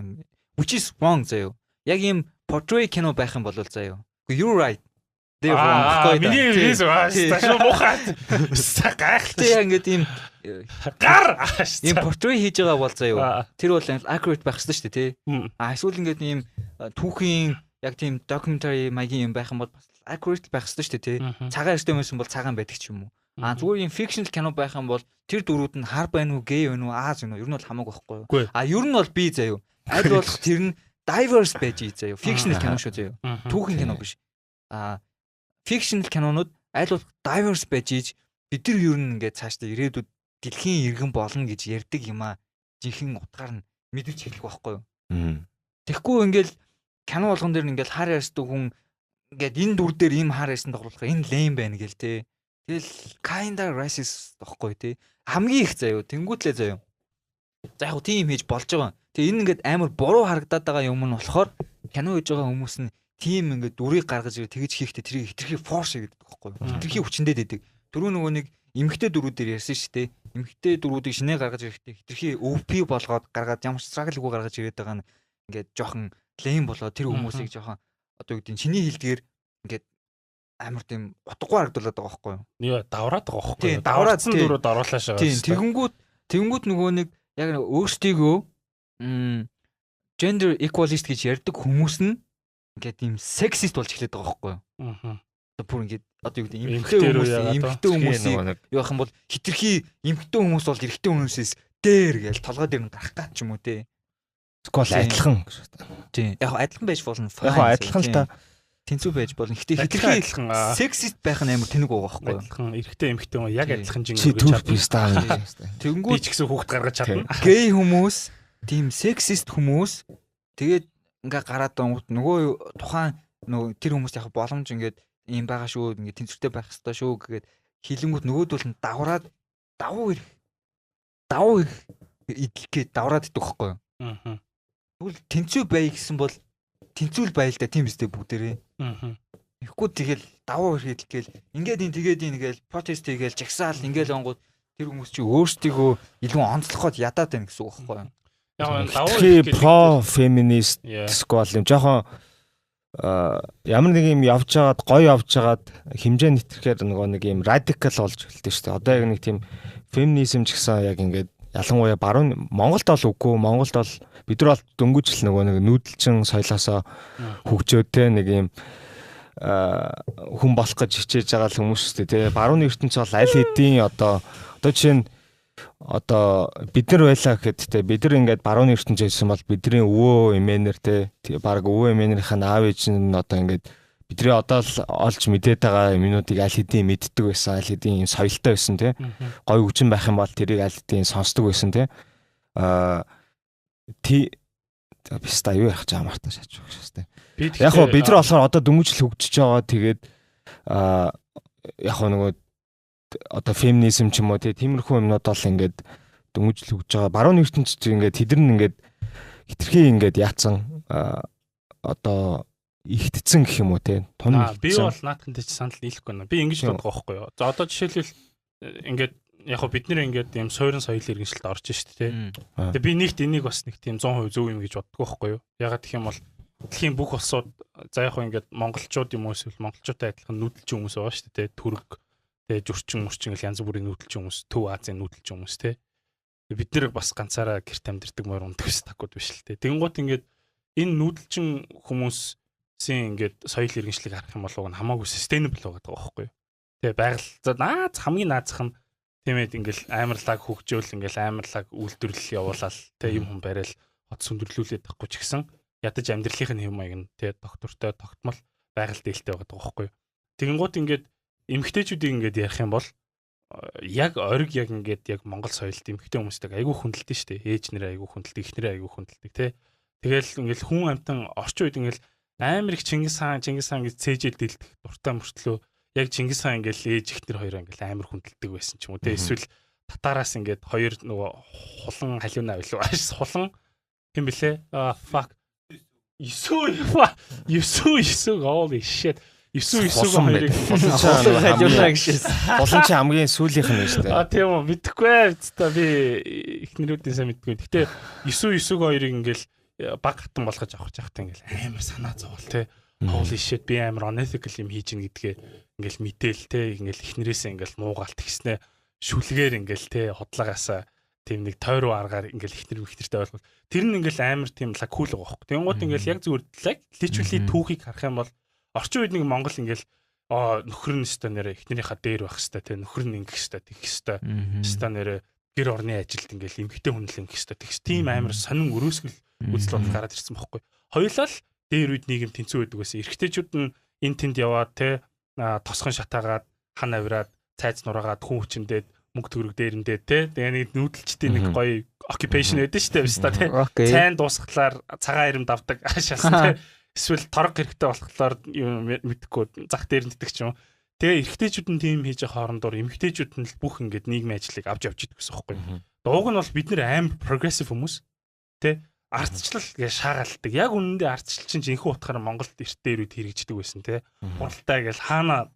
which is wrong заяа. Яг ийм portrait кино байх юм бол заяа. You're right. Миний виз шүү мухаад. Гайхалтай ингээд ийм гар ийм portrait хийж байгаа бол заяа. Тэр бол accurate байх хэрэгтэй шүү дээ тий. Эсвэл ингээд ийм түүхийн яг тийм documentary маягийн юм байх юм бол бас accurate байх хэрэгтэй шүү дээ тий. Цагаан эрттэй юмсэн бол цагаан байдаг ч юм уу. Зүгээр юм fictional кино байх юм бол тэр дөрүүд нь хар байна уу, гей байна уу, Аз байна уу? Ер нь бол хамаагүй байхгүй юу? Ер нь бол би заяа. Аль болох тэр нь diverse байж заяа. Fictional кино шүү заяа. Түүхийн кино биш. Fictional кинонууд аль болох diverse байж бид нар ер нь ингээд цаашдаа ирээдүйд дэлхийн иргэн болно гэж ярьдаг юм аа. Жинхэнэ утгаар нь мэдэрч хэлэх байхгүй юу? Тэгэхгүй ингээл кино болгон дээр ингээл хар ярьсдаг хүн ингээд энэ дүр дээр ийм хар ярьсан тоглох энэ lame байна гээл те. Тэгэл kinda racist тохгүй те. Хамгийн их заяа тэнгүүтлээ заяа. За яг тийм хийж болж байгаа. Тэгээ энэ ингээд амар буруу харагдаад байгаа юм нь болохоор кино хийж байгаа хүмүүс нь тийм ингээд дүрийг гаргаж ирээ тэгж хийхдээ тэрийг хитрхи форс хийдэг байхгүй юу? Хитрхи хүчнээд байдаг. Түрүү нөгөө нэг эмгэгтэй дөрүүдээр ярьсан шүү дээ. Эмгэгтэй дөрүүдийг шинэ гаргаж ирэхдээ хитрхи OP болгоод гаргаад ямар ч struggle-гүй гаргаж ирээд байгаа нь ингээд жоохон lame болоод тэр хүмүүсийг жоохон одоо юу гэдэг чиний хэлдгээр ингээд амар тийм утгагүй харагдуулаад байгаа байхгүй юу? Нөө давраад байгаа байхгүй юу? Давраадсан дөрөд оруулаа шагаа. Тийм тэгэнгүүт нөгөө нэг яг өөрсдийгөө gender equalist гэж ярьдаг хүмүүс нь ингээд тийм sexist болж эхлэдэг байгаа байхгүй юу? Одоо бүр ингээд одоо юу гэдэг эмэгтэй хүмүүсийг юу гэх юм бол хитрхи эмэгтэй хүмүүс бол эрэгтэй хүмүүсээс дээр гэж толгой дээр нь гарах гад ч юм уу те. Скол адилхан. Тийм. Яг адилхан байж болно. Яг адилхан л та тэнцүү байж болно. Гэтэ хитрхи адилхан sexist байх нь амар тэнэг байгаа байхгүй юу? Адилхан эрэгтэй эмэгтэй хүн яг адилхан жин гэж чадна. Тэнгүү би ч гэсэн хүүхд гаргаж чадна. Гей хүмүүс, тийм sexist хүмүүс тэгээд ингээ гараад нөгөө тухайн нөгөө тэр хүмүүст яг боломж ингээд юм байгаа шүү ингээд тэнцвэртэй байх хэрэгтэй шүү гэгээд хилэнгүүт нөгөөдөл нь давраад давуу идэлгээд давраад идэх байхгүй юу? Тэгвэл тэнцүү бай гэсэн бол тэнцүүл байл да тийм үстэй бүгдээрээ. Ихгүй тэгэл давуу идэлгээл ингээд гээл протест хийгээл жагсаал ингээл онгууд тэр хүмүүс чи өөрсдийгөө илүү онцлоход ядаад байна гэсэн үг байхгүй юу? Яг давуу про феминист сквал юм жоохон ямар нэг юм явж байгаад гоё явж байгаад хэмжээ нэтгэхээр нөгөө нэг юм радикал болж эхэлдэг шүү дээ. Одоо яг нэг тийм феминизм ч гэсэн яг ингээд ялангуяа баруун Монголд бол үгүй. Монголд бол бид нар бол дөнгөжл нөгөө нэг нүүдэлчин соёлоосоо хөгжөөд те нэг юм хүн болох гэж хичээж байгаа хүмүүс шүү дээ. Тэ барууны ертөнц бол аль хэдийн одоо жишээ нь одоо бид нар байлаа гэхэд те бид нар ингээд барууны ертөнцөөс ирсэн бол бидний өвөө эмээнэр те баг өвөө эмээнэрийн аав ээж нь одоо ингээд бидний одоо л олж мэдээд байгаа юмнуудыг аль хэдийн мэддэг байсан, аль хэдийн соёлтой байсан те гой хүчин байх юм бол тэрийг аль хэдийн сонсдог байсан те биста юу яах гэж амартай шаач байгаа шүү дээ. Яг гоо бид нар болохоор одоо дөнгөжл хөгжиж байгаа тэгээд яг гоо нөгөө одоо феминизм ч юм уу тиймэрхүү юмнууд бол ингээд дөнгөжл хөгжиж байгаа. Барууны ертөнцид ингээд тэдэр нь ингээд хитрхи ингээд яатсан одоо ихтцэн гэх юм уу те тун би бол наадхан тийч санал нийлэхгүй байна. Би ингэж боддог байхгүй юу. За одоо жишээлбэл ингээд яг хөө бид нэр ингээд юм суурин соёлын иргэншилд орж шүү дээ. Тэгээ би нэгт энийг бас нэг тийм 100% зөв юм гэж боддог байхгүй юу. Ягаад гэх юм бол дэлхийн бүх улсууд за яг хөө ингээд монголчууд юм уу эсвэл монголчуудтай адилхан нүүдэлчин хүмүүс байгаа шүү дээ. Түрэг Тэгээ зурчин мөрчин янз бүрийн нүүдэлчин хүмүүс, Төв Азийн нүүдэлчин хүмүүс те. Бид нэр бас ганцаараа гэрт амьдэрдэг мөр ундаг стакууд биш л те. Тэгэнгუთ ингээд энэ нүүдэлчин хүмүүсийн ингээд соёл иргэншлиг харах юм бол уг нь хамаагүй sustainable байгаа байхгүй юу. Тэгээ байгаль хамгийн наазах нь тиймээд ингээл амарлаг хөгжөөл ингээл амарлаг үйлдвэрлэл явуулаад те юм хүн барайл хот сүндэрлүүлээд байхгүй ч гэсэн ядаж амьдралын хэм маяг нь те доктортой тогтмол байгаль дээлтэй байгаа байхгүй юу. Тэгэнгუთ ингээд эмгтээчүүдийг ингээд ярих юм бол яг ориг яг ингээд яг Монгол соёлд эмгтээ хүмүүстэй айгүй хүндэлдэг шүү дээ. Ээж нэрээ айгүй хүндэлдэг, их нэрээ айгүй хүндэлдэг те. Тэгэл ингээл хүн амтан орчин үед ингээл амар их Чингис хаан гэж цээжэл дэлдэх дуртай мөртлөө яг Чингис хаан ингээл ээж ихнэр хоёроо ингээл амар хүндэлдэг байсан ч юм уу те. Эсвэл татараас ингээд хоёр нөгөө хулан халиунаа байлуу хулан юм блэ fuck 9 holy shit 9 хоёрыг хулан чи хамгийн сүүлийнх нь шүү дээ. Тийм үү мэдэхгүй та би ихнэрүүдийн сайн мэдгүй. Гэтэ 9 хоёрыг ингээл баг хатан болгож авах жахтай ингээл амар санаа зовол те. Holy shit би амар unethical юм хийж ийн гэдгээ ингээл мэдээл те. Ингээл ихнэрээсээ ингээл муугаалт гиснэ шүлгээр ингээл те хотлогаасаа тийм нэг тойруу аргаар ингээл ихнэртэй ойлгол. Тэр нь ингээл амар тийм кул байгаа байхгүй. Тэнгууд ингээл яг зүгээр literally түүхийг харах юм бол орчин үед нэг Монгол ингээл нөхөр нь өстө нэрэ ихнэрийнхаа дээр байх хэвээр те нөхөр нь ингэх хэвээр тэгэх хэвээр өстө нэрэ гэр орны ажилд ингээл эмгтэй хүнлэн ингэх хэвээр тэгс тийм амар сонин өрөөсгөл үзэл бодол гараад ирсэн байхгүй. Хоёулаа л дээр үед нийгэм тэнцүү байдаг байсан. Эрэгтэйчүүд нь энэ тэнд яваад те тосхон шатаагаад хан авираад цайз нураагаад хүн хүчиндээд мөнгө төгрөг дээрэндээ те тэгээ нэг нүүдэлчдийн нэг гоё occupation байдаг шүү дээ баста те цайн дуусахлаар цагаан ирэм давдаг шалсан те эсвэл торог хэрэгтэй болохоор мэдхгүй зах дээр нэтдэг ч юм. Тэгээ эрэгтэйчүүд нь тийм хийж байгаа хоорондоор эмэгтэйчүүд нь л бүх ингээд нийгмийн ажлыг авч явж идэх гэсэн үг байхгүй. Дууг нь бол бид нэр амар progressive хүмүүс те ардчлал гэж шаагаалдаг. Яг үнэндээ ардчлал чинь жинхэнэ утгаараа Монголд эрт дээр үед хэрэгждэг байсан те. Хуралтай гэж хаана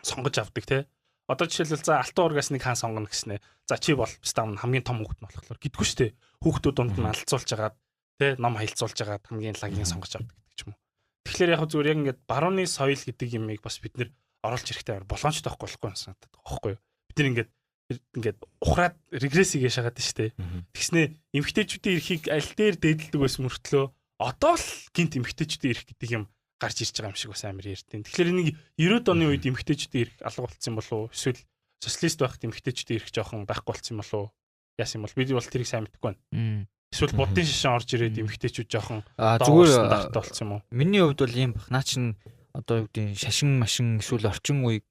сонгож авдаг те. Одоо жишээлбэл за алтан ургаас нэг хаан сонгоно гэснэ. За чи бол стам хамгийн том хүүхэд нь болохоор гэдэггүй шүү дээ. Хүүхдүүд дунд нь алцуулж агаад те ном хаялцуулж агаад хамгийн лагийн сонгож авдаг гэдэг ч юм уу. Тэгэхээр яг зүгээр яг ингээд барууны соёл гэдэг юмыг бас бид нэр оруулж ирэхтэй амар болгоомжтой байхгүй санагдаад байгаа байхгүй юу. Бид нэр ингээд ухраад регрессийг яшаагаад байна шүү дээ. Тэгснэ эмгтээчүүдийн эрхийг аль дээр дээдэлдэг байсан мөртлөө одоо л гинт эмгтээчүүдийн эрх гэдэг юм гарч ирж байгаа юм шиг бас амар ярьдیں۔ Тэгэхээр энийг 90-ад оны үед эмгтээчүүдийн эрх алга болцсон болов уу? Эсвэл социалист байхад эмгтээчүүдийн эрх жоохон байхгүй болцсон болов уу? Яасан бол бид бол тэрийг сайн мэдэхгүй байна. Эсвэл буддын шишин орж ирээд эмгтээчүүд жоохон зүгээр болцсон юм уу? Миний хувьд бол ийм бах. Наа чин одоо юу гэдэг шашин машин эсвэл орчин үеиг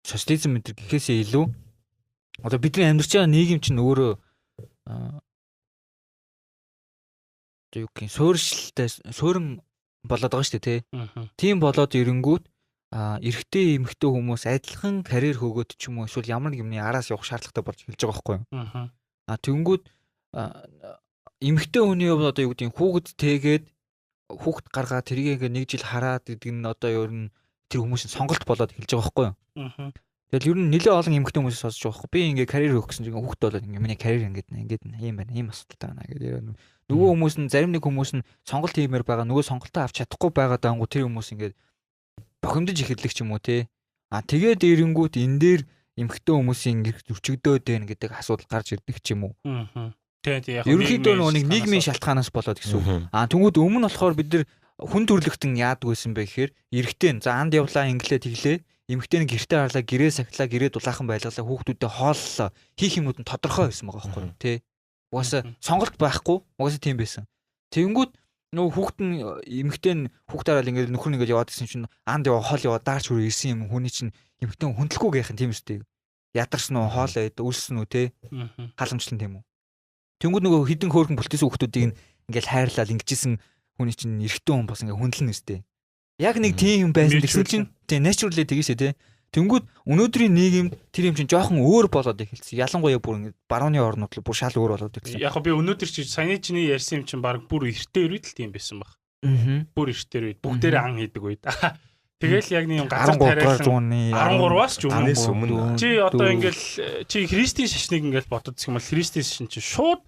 социализм мэдэр гэхээсээ илүү одоо бидний амьдарч байгаа нийгэм чинь өөрөө юу гэх суурин болоод байгаа шүү дээ тий. Тийм болоод ирэнгүүт эрэгтэй эмэгтэй хүмүүс адилхан карьер хөөгөөд ч юм уу эсвэл ямар нэг юмны араас явах шаардлагатай болж эхэлж байгаа байхгүй юу. Тэгэнгүүт эмэгтэй хүний хувьд одоо юу гэдэг хүүхэд тэгээд хүүхэд гаргаад тэрийг нэг жил хараад гэдэг нь одоо ер нь тэр хүмүүсийн сонголт болоод эхэлж байгаа байхгүй юу. Тэгэл ер нь нэлээд олон эмэгтэй хүмүүс сонсож байгаа байхгүй. Би ингээ карьер хөөгсөн чинь хүүхэд болоод ингээ миний карьер ингээд ийм байна. Ийм асуудалтай байна гэдэг. Нөгөө хүмүүс нь зарим нэг хүмүүс нь сонголт хиймээр байгаа. Нөгөө сонголтоо авч чадахгүй байгаа даангу тэр хүмүүс ингээд бохимдож эхэлдэг ч юм уу те. Тэгээд эренгүүт энэ дээр эмэгтэй хүмүүсийн зөрчигдөөд байна гэдэг асуудал гарч ирдэг ч юм уу. Тэгээд яг ерөнхийдөө нэг нийгмийн шалтгаанаас болоод гэсэн үг. Тэнгүүд өмнө болохоор бид нар хүн төрлөختөн яадаг байсан бэ гэхээр эрэгтэй за анд явлаа инглээ тэглээ. Эмэгтэй нэг гэртээ харлаа, гэрээ сахилаа, гэрээ дулаахан байлгалаа, хүүхдүүдэд хооллоо. Хийх юмуд нь тодорхой байсан байгаа байхгүй юу те. Угаасаа сонголт байхгүй. Угаасаа тийм байсан. Тэгэнгүүт нөгөө хүүхэд нь эмэгтэй нь хүүхдээрээ ингээд нөхөр нэгээд яваад гэсэн чинь анд яваа хоол яваа даарч хүрээ ирсэн юм хүний чинь эмэгтэй хүндлэхгүй гэх юм тийм үстэй. Ядарсан уу хоол үлсэн үү те. Халамжлан тийм үү. Тэнгүүд нөгөө хідэн хөөрхөн бүлтээс хүүхдүүдийг ингээд хайрлал ингэжсэн хүний чинь эрэгтэй хүн бас ингээд хүндлэн үстэй. Яг нэг тийм юм байсан гэсэн чинь тийм naturally тэгээсэ те. Тэнгүүд өнөөдрийн нийгэмд тэр юм чинь жоохон өөр болоод эхэлсэн. Ялангуяа бүр ингэ барууны орнууд л бүр шал өөр болоод эхэлсэн. Яг би өнөөдөр чи саяны чиний ярьсан юм чинь баг бүр эртээр үед л тийм байсан баг. Бүр эртээр үед бүгдээрээ ан хийдэг үед. Тэгэл яг нэг юм газар тариалан 13-аас ч өмнө. Чи одоо ингээл чи христийн шашныг ингээл бодож юм бол христийн шашин чи шууд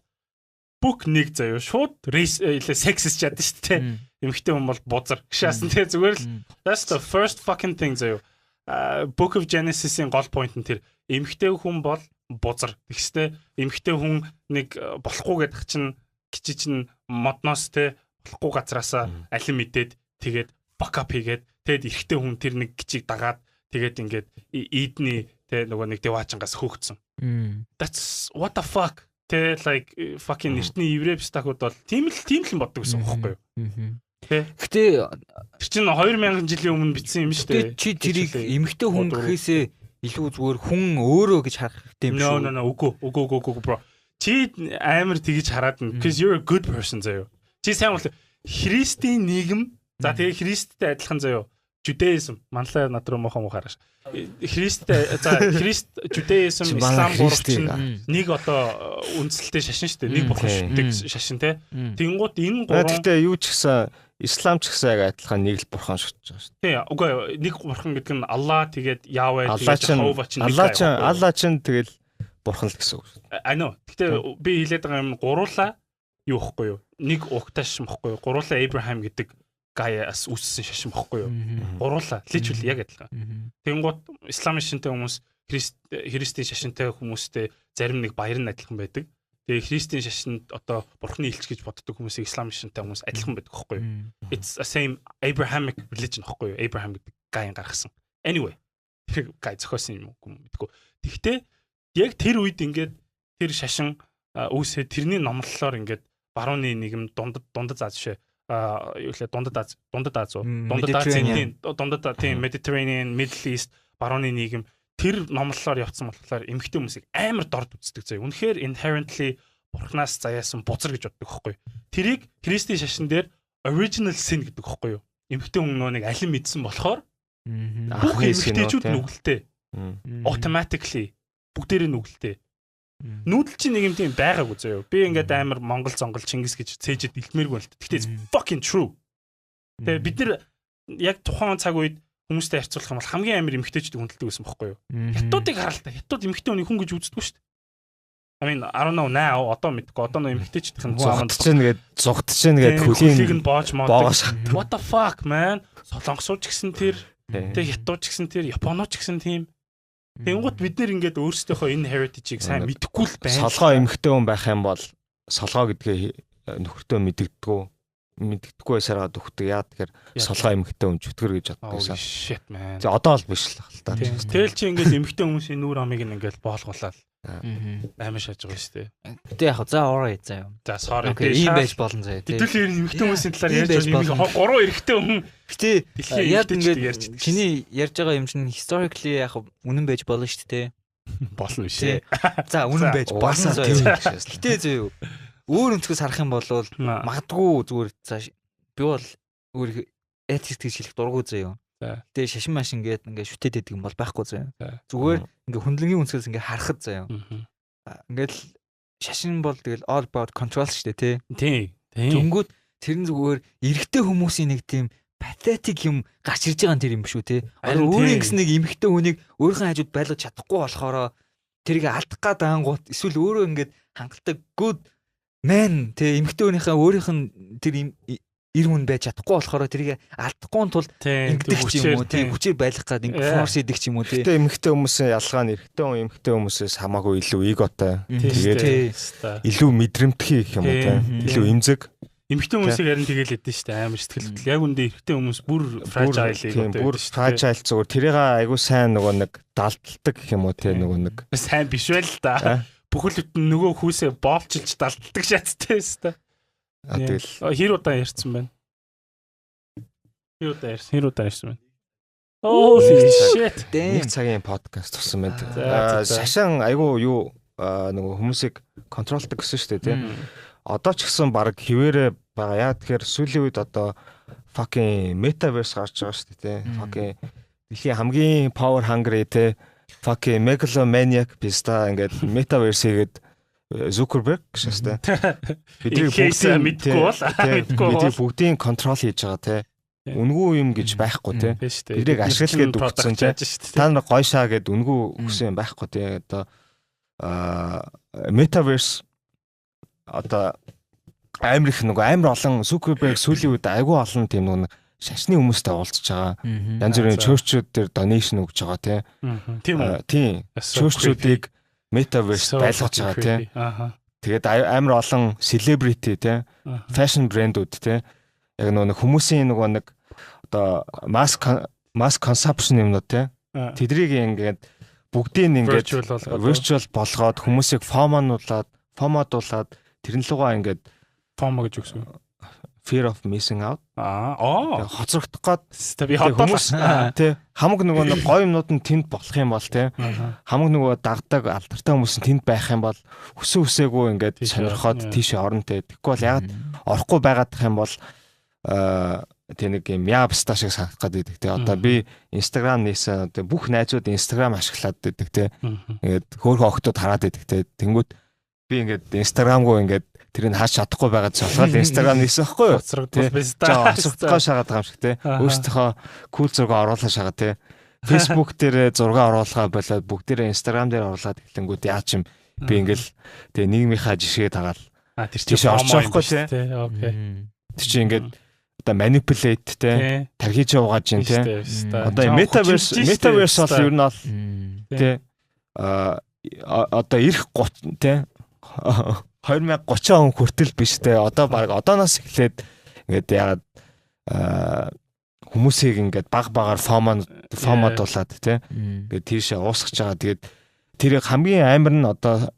бүх нэг заяа шууд сексist чадсан шүү дээ. Эмэгтэй хүн бол бузар гшаасан те зүгээр л that's the first fucking thing заяа. Book of Genesis-ийн гол point нь тэр эмэгтэй хүн бол бузар. Тэгстэй эмэгтэй хүн нэг болохгүй гэдэг чинь гिचчинь модноос те болохгүй газраасаа алин мэдээд тэгээд fuck up хийгээд тэгээд эрэгтэй хүн тэр нэг гिचийг дагаад тэгээд ингээд Эдний те нөгөө нэг деваачангаас хөөгцсөн. That's what the fuck. Тэ like fucking эртний еврей стахууд бол тийм л боддог гэсэн үг байхгүй юу? Гэтэ чинь 2000 жилийн өмнө бичсэн юм шүү дээ. Чи тэрийг эмэгтэй хүн гэхээсээ илүү зүгээр хүн өөрөө гэж харах хэрэгтэй юм шүү. No, үгүй bro. Чи амар тэгж хараад нь because you're a good person заяа. Чи сайн бол Христийн нийгэм за тэгээ Христтэй адилхан заяа. Judaism манлаа над руу мохон хараш. Христ Judaism Ислам гурав чинь нэг одоо үндсэлтэй шашин шүү дээ. Нэг бурхан шүтдэг шашин те. Тэнгууд энэ гурван гэхдээ юу ч гэсэн Ислам ч гэсэн яг адилхан нэг л бурхан шүтж байгаа шүү дээ. Тий, үгүй нэг бурхан гэдэг нь Аллах тэгээд Яве тэгээд Jehovah чинь Аллах чинь тэгэл бурхан л гэсэн үг шүү дээ. I know. Гэтэ би хэлээд байгаа юм гуруула юу ихгүй юу? Нэг угтааш ихгүй юу? Гуруула Abraham гэдэг гаяас үссэн шашин бохгүй юу? Гуруула личвэл яг адилхан. Тэнгууд исламын шашинтай хүмүүс христийн шашинтай хүмүүстэй зарим нэг баяр нь адилхан байдаг. Тэгээ христийн шашинд одоо бурхны элч гэж боддог хүмүүсийг исламын шашинтай хүмүүс адилхан байдаг бохгүй юу? It's a same Abrahamic religion бохгүй юу? Abraham гэдэг гаян гаргасан. Anyway, тэр гай зохиосон юм уу мэдгүй. Тэгвэл яг тэр үед ингээд тэр шашин үүсээ тэрний номлолоор ингээд барууны нийгэм дундад заа жишээ юу лээ дундад Азийн Mediterranean, Middle East барууны нийгэм тэр номлолоор явцсан болохоор эмэгтэй хүмүүсийг амар дорд үздэг заяа. Үнэхээр inherently бурхнаас заяасан бузар гэж боддог байхгүй. Тэрийг христийн шашин дээр original sin гэдэг байхгүй юу? Эмэгтэй хүн нэг алин мэдсэн болохоор бүх эмэгтэйчүүд нүгэлтэй. Automatically бүгдээрээ нүгэлтэй. Нүүдэл чинь нэг юм тийм байгаагүй заяа. Би ингээд амар Монгол зонгол Чингис гэж цээжэд илтмээргүй л. Гэхдээ it's fucking true. Тэгээ бид нар яг тухайн цаг үед хүмүүстэй харьцуулах юм бол хамгийн амар эмэгтэйчүүд хүндэлдэг байсан байхгүй юу? Хятадыг хараа л та. Хятад эмэгтэй хүний хүн гэж үздэг шүү дээ. I mean, I don't know now одоо мэдгүй. Одоо нөө эмэгтэйчдийн зугтж нэгэд хөлийг нь боож моодог. What the fuck man? Солонгосууд ч гэсэн тэр, тэгээ хятадууд ч гэсэн тэр, японууд ч гэсэн тийм. Тэнгууд бид нэр ингээд өөрсдийнхөө энэ heritage-ийг сайн мэдэхгүй л байна. Солгоо эмэгтэй хүн байх юм бол солгоо гэдгээ нөхөртөө мэддэггүй байсараа дөхдөг. Яа тэгэхээр солгоо эмэгтэй хүн чөтгөр гэж боддог байсан. Shit man. Тэгээ одоо л биш л та. Тэгэл чи ингээд эмэгтэй хүмүүсийн нүүр амыг ингээд боолгуулаад амар шааж байгаа шүү дээ. Гэтэ яг за ороо заа юм. За sorry. Ийм байж болно заяа. Хэдүүл эмэгтэй хүмүүсийн талаар ярьж байгаа гурван эрэгтэй хүн. Гэтэ яг ингээд чиний ярьж байгаа юм чинь historically яг үнэн байж болно шүү дээ. Болно шээ. За үнэн байж болсон заяа. Гэтэ зөө өөр өнцгөөс харах юм бол магадгүй зүгээр цааш би бол өөр этик гэж хэлэх дурггүй заяа. Тэгээ шашин маш ингээд шүтээд байдаг юм бол байхгүй заяа. Зүгээр ингээд хүндлэнгийн үнцгээс ингээд харахад заяа. Ингээд шашин бол тэгэл all about control шүү дээ тий. Тэнгүүд тэр нь зүгээр эрэгтэй хүмүүсийн нэг тийм патетик юм гарч ирж байгаа тэр юм биш үү тий. Өөрийн гэсэн нэг эмэгтэй хүнийг өөрийнхөө хажууд байлгаж чадахгүй болохоор тэрийг алдах гад ангууд эсвэл өөрөө ингээд хангалттай good man тий эмэгтэй хүнийхээ өөрийнх нь тэр ир хүн байж чадахгүй болохоор тэрийг алдахгүй тул ингэдэг ч юм уу тийм хүчээр байлгах гад ингэ форс хийдэг ч юм уу тийм. Гэтэ эмэгтэй хүмүүсийн ялгаа нь эрэгтэй хүн эмэгтэй хүмүүсээс хамаагүй илүү эготой. Тэгээд илүү мэдрэмтгий гэх юм уу тийм. Илүү эмзэг. Эмэгтэй хүмүүсийг харин тэгээл хэдэн штэ амар сэтгэл хөдлөл. Яг үндэ эрэгтэй хүмүүс бүр fragile эготой. Бүр fragile зүгээр тэрийг айгуу сайн нөгөө нэг далдалдаг гэх юм уу тийм нөгөө нэг. Сайн биш байл л да. Бүхэл бүтэн нөгөө хүүсээ боолчилж далдалдаг шаттай штэ. Тэгэл хэр удаа ярьсан байна. Хэр удаа ярьсан байна. Holy shit. Нэг цагийн подкаст тусан байна. Шашин айгу юу нөгөө хүмүүсийг контролдог гэсэн шүү дээ тийм. Одоо ч гэсэн баг хിവэрэ байгаа. Яа тэгэхээр сүүлийн үед одоо fucking metaverse гарч байгаа шүү дээ тийм. Fucking дэлхийн хамгийн power hungry тийм. Fucking megalomaniac биста ингээд metaverse хийгээд Zuckerberg гэштэй. Бидний бүгдийн контрол хийж байгаа те. Үнгүү юм гэж байхгүй те. Тэрийг ашиглах гээд өгсөн те. Та нар гойшаа гээд үнгүү өгсөн юм байхгүй те. Одоо metaverse одоо амар их нөгөө амар олон Zuckerberg сүүлийн үед айгүй олон тийм нөгөө шашны хүмүүстэй уулзж байгаа. Янз бүрийн church-ууд дээр donation өгж байгаа тийм үү. Тийм. Church-уудыг metaverse байлгаж байгаа тий. Тэгээд амар олон celebrity тий, fashion brand-ууд тий. Яг нэг хүмүүсийн нэг одоо mass consumption юмнууд тий. Тэдрийг ингээд бүгдийг ингээд virtual болгоод хүмүүсийг форматуулаад тэрэн лугаа ингээд FOMO гэж үгс үү? Fear of missing out. Хоцрогдох гээд би хүмүүс тий хамаг нөгөө нэг гоё юмнууд нь тэнд болох юм бол тий хамаг нөгөө дагдаг алдартай хүмүүс нь тэнд байх юм бол хүсээгүй ингээд сонирхоод тийшээ орно тий. Тэгэхгүй бол ягаад орохгүй байгаадах юм бол тий нэг юм яабста шиг санах гэдэг тий. Одоо би Instagram нээсэн одоо бүх найзууд Instagram ашиглаад байдаг тий. Ингээд хөөхөн октод хараад байдаг тий. Тэнгүүд би ингээд Instagram-гоо ингээд тэрийг хааж чадахгүй байгаад болохоо Instagram нээсэн байхгүй юу? Хоцрогдох шагаад байгаа юм шиг тий. Өөрсдийнхөө кул зураг оруулаа шагаад тий. Facebook дээр зураг оруулгаа болоод бүгдээрээ Instagram дээр оруулаад эхлэнгүүд яа ч юм би ингээл тий нийгмийнхаа жишээ тагаал. Тэр чинь орчихгүй тий. Окей. Тэр чинь ингээд одоо manipulate тий. Тархиж явгааж юм тий. Одоо metaverse бол ер нь бол тий одоо ирэх 30 тий 2030 он хүртэл биш те одоо баг одооноос эхлээд ингээд ягаад хүмүүсийг ингээд баг-багаар форматуулаад те ингээд тийшээ уусгаж байгаа. Тэгээд тэрийг хамгийн амар нь одоо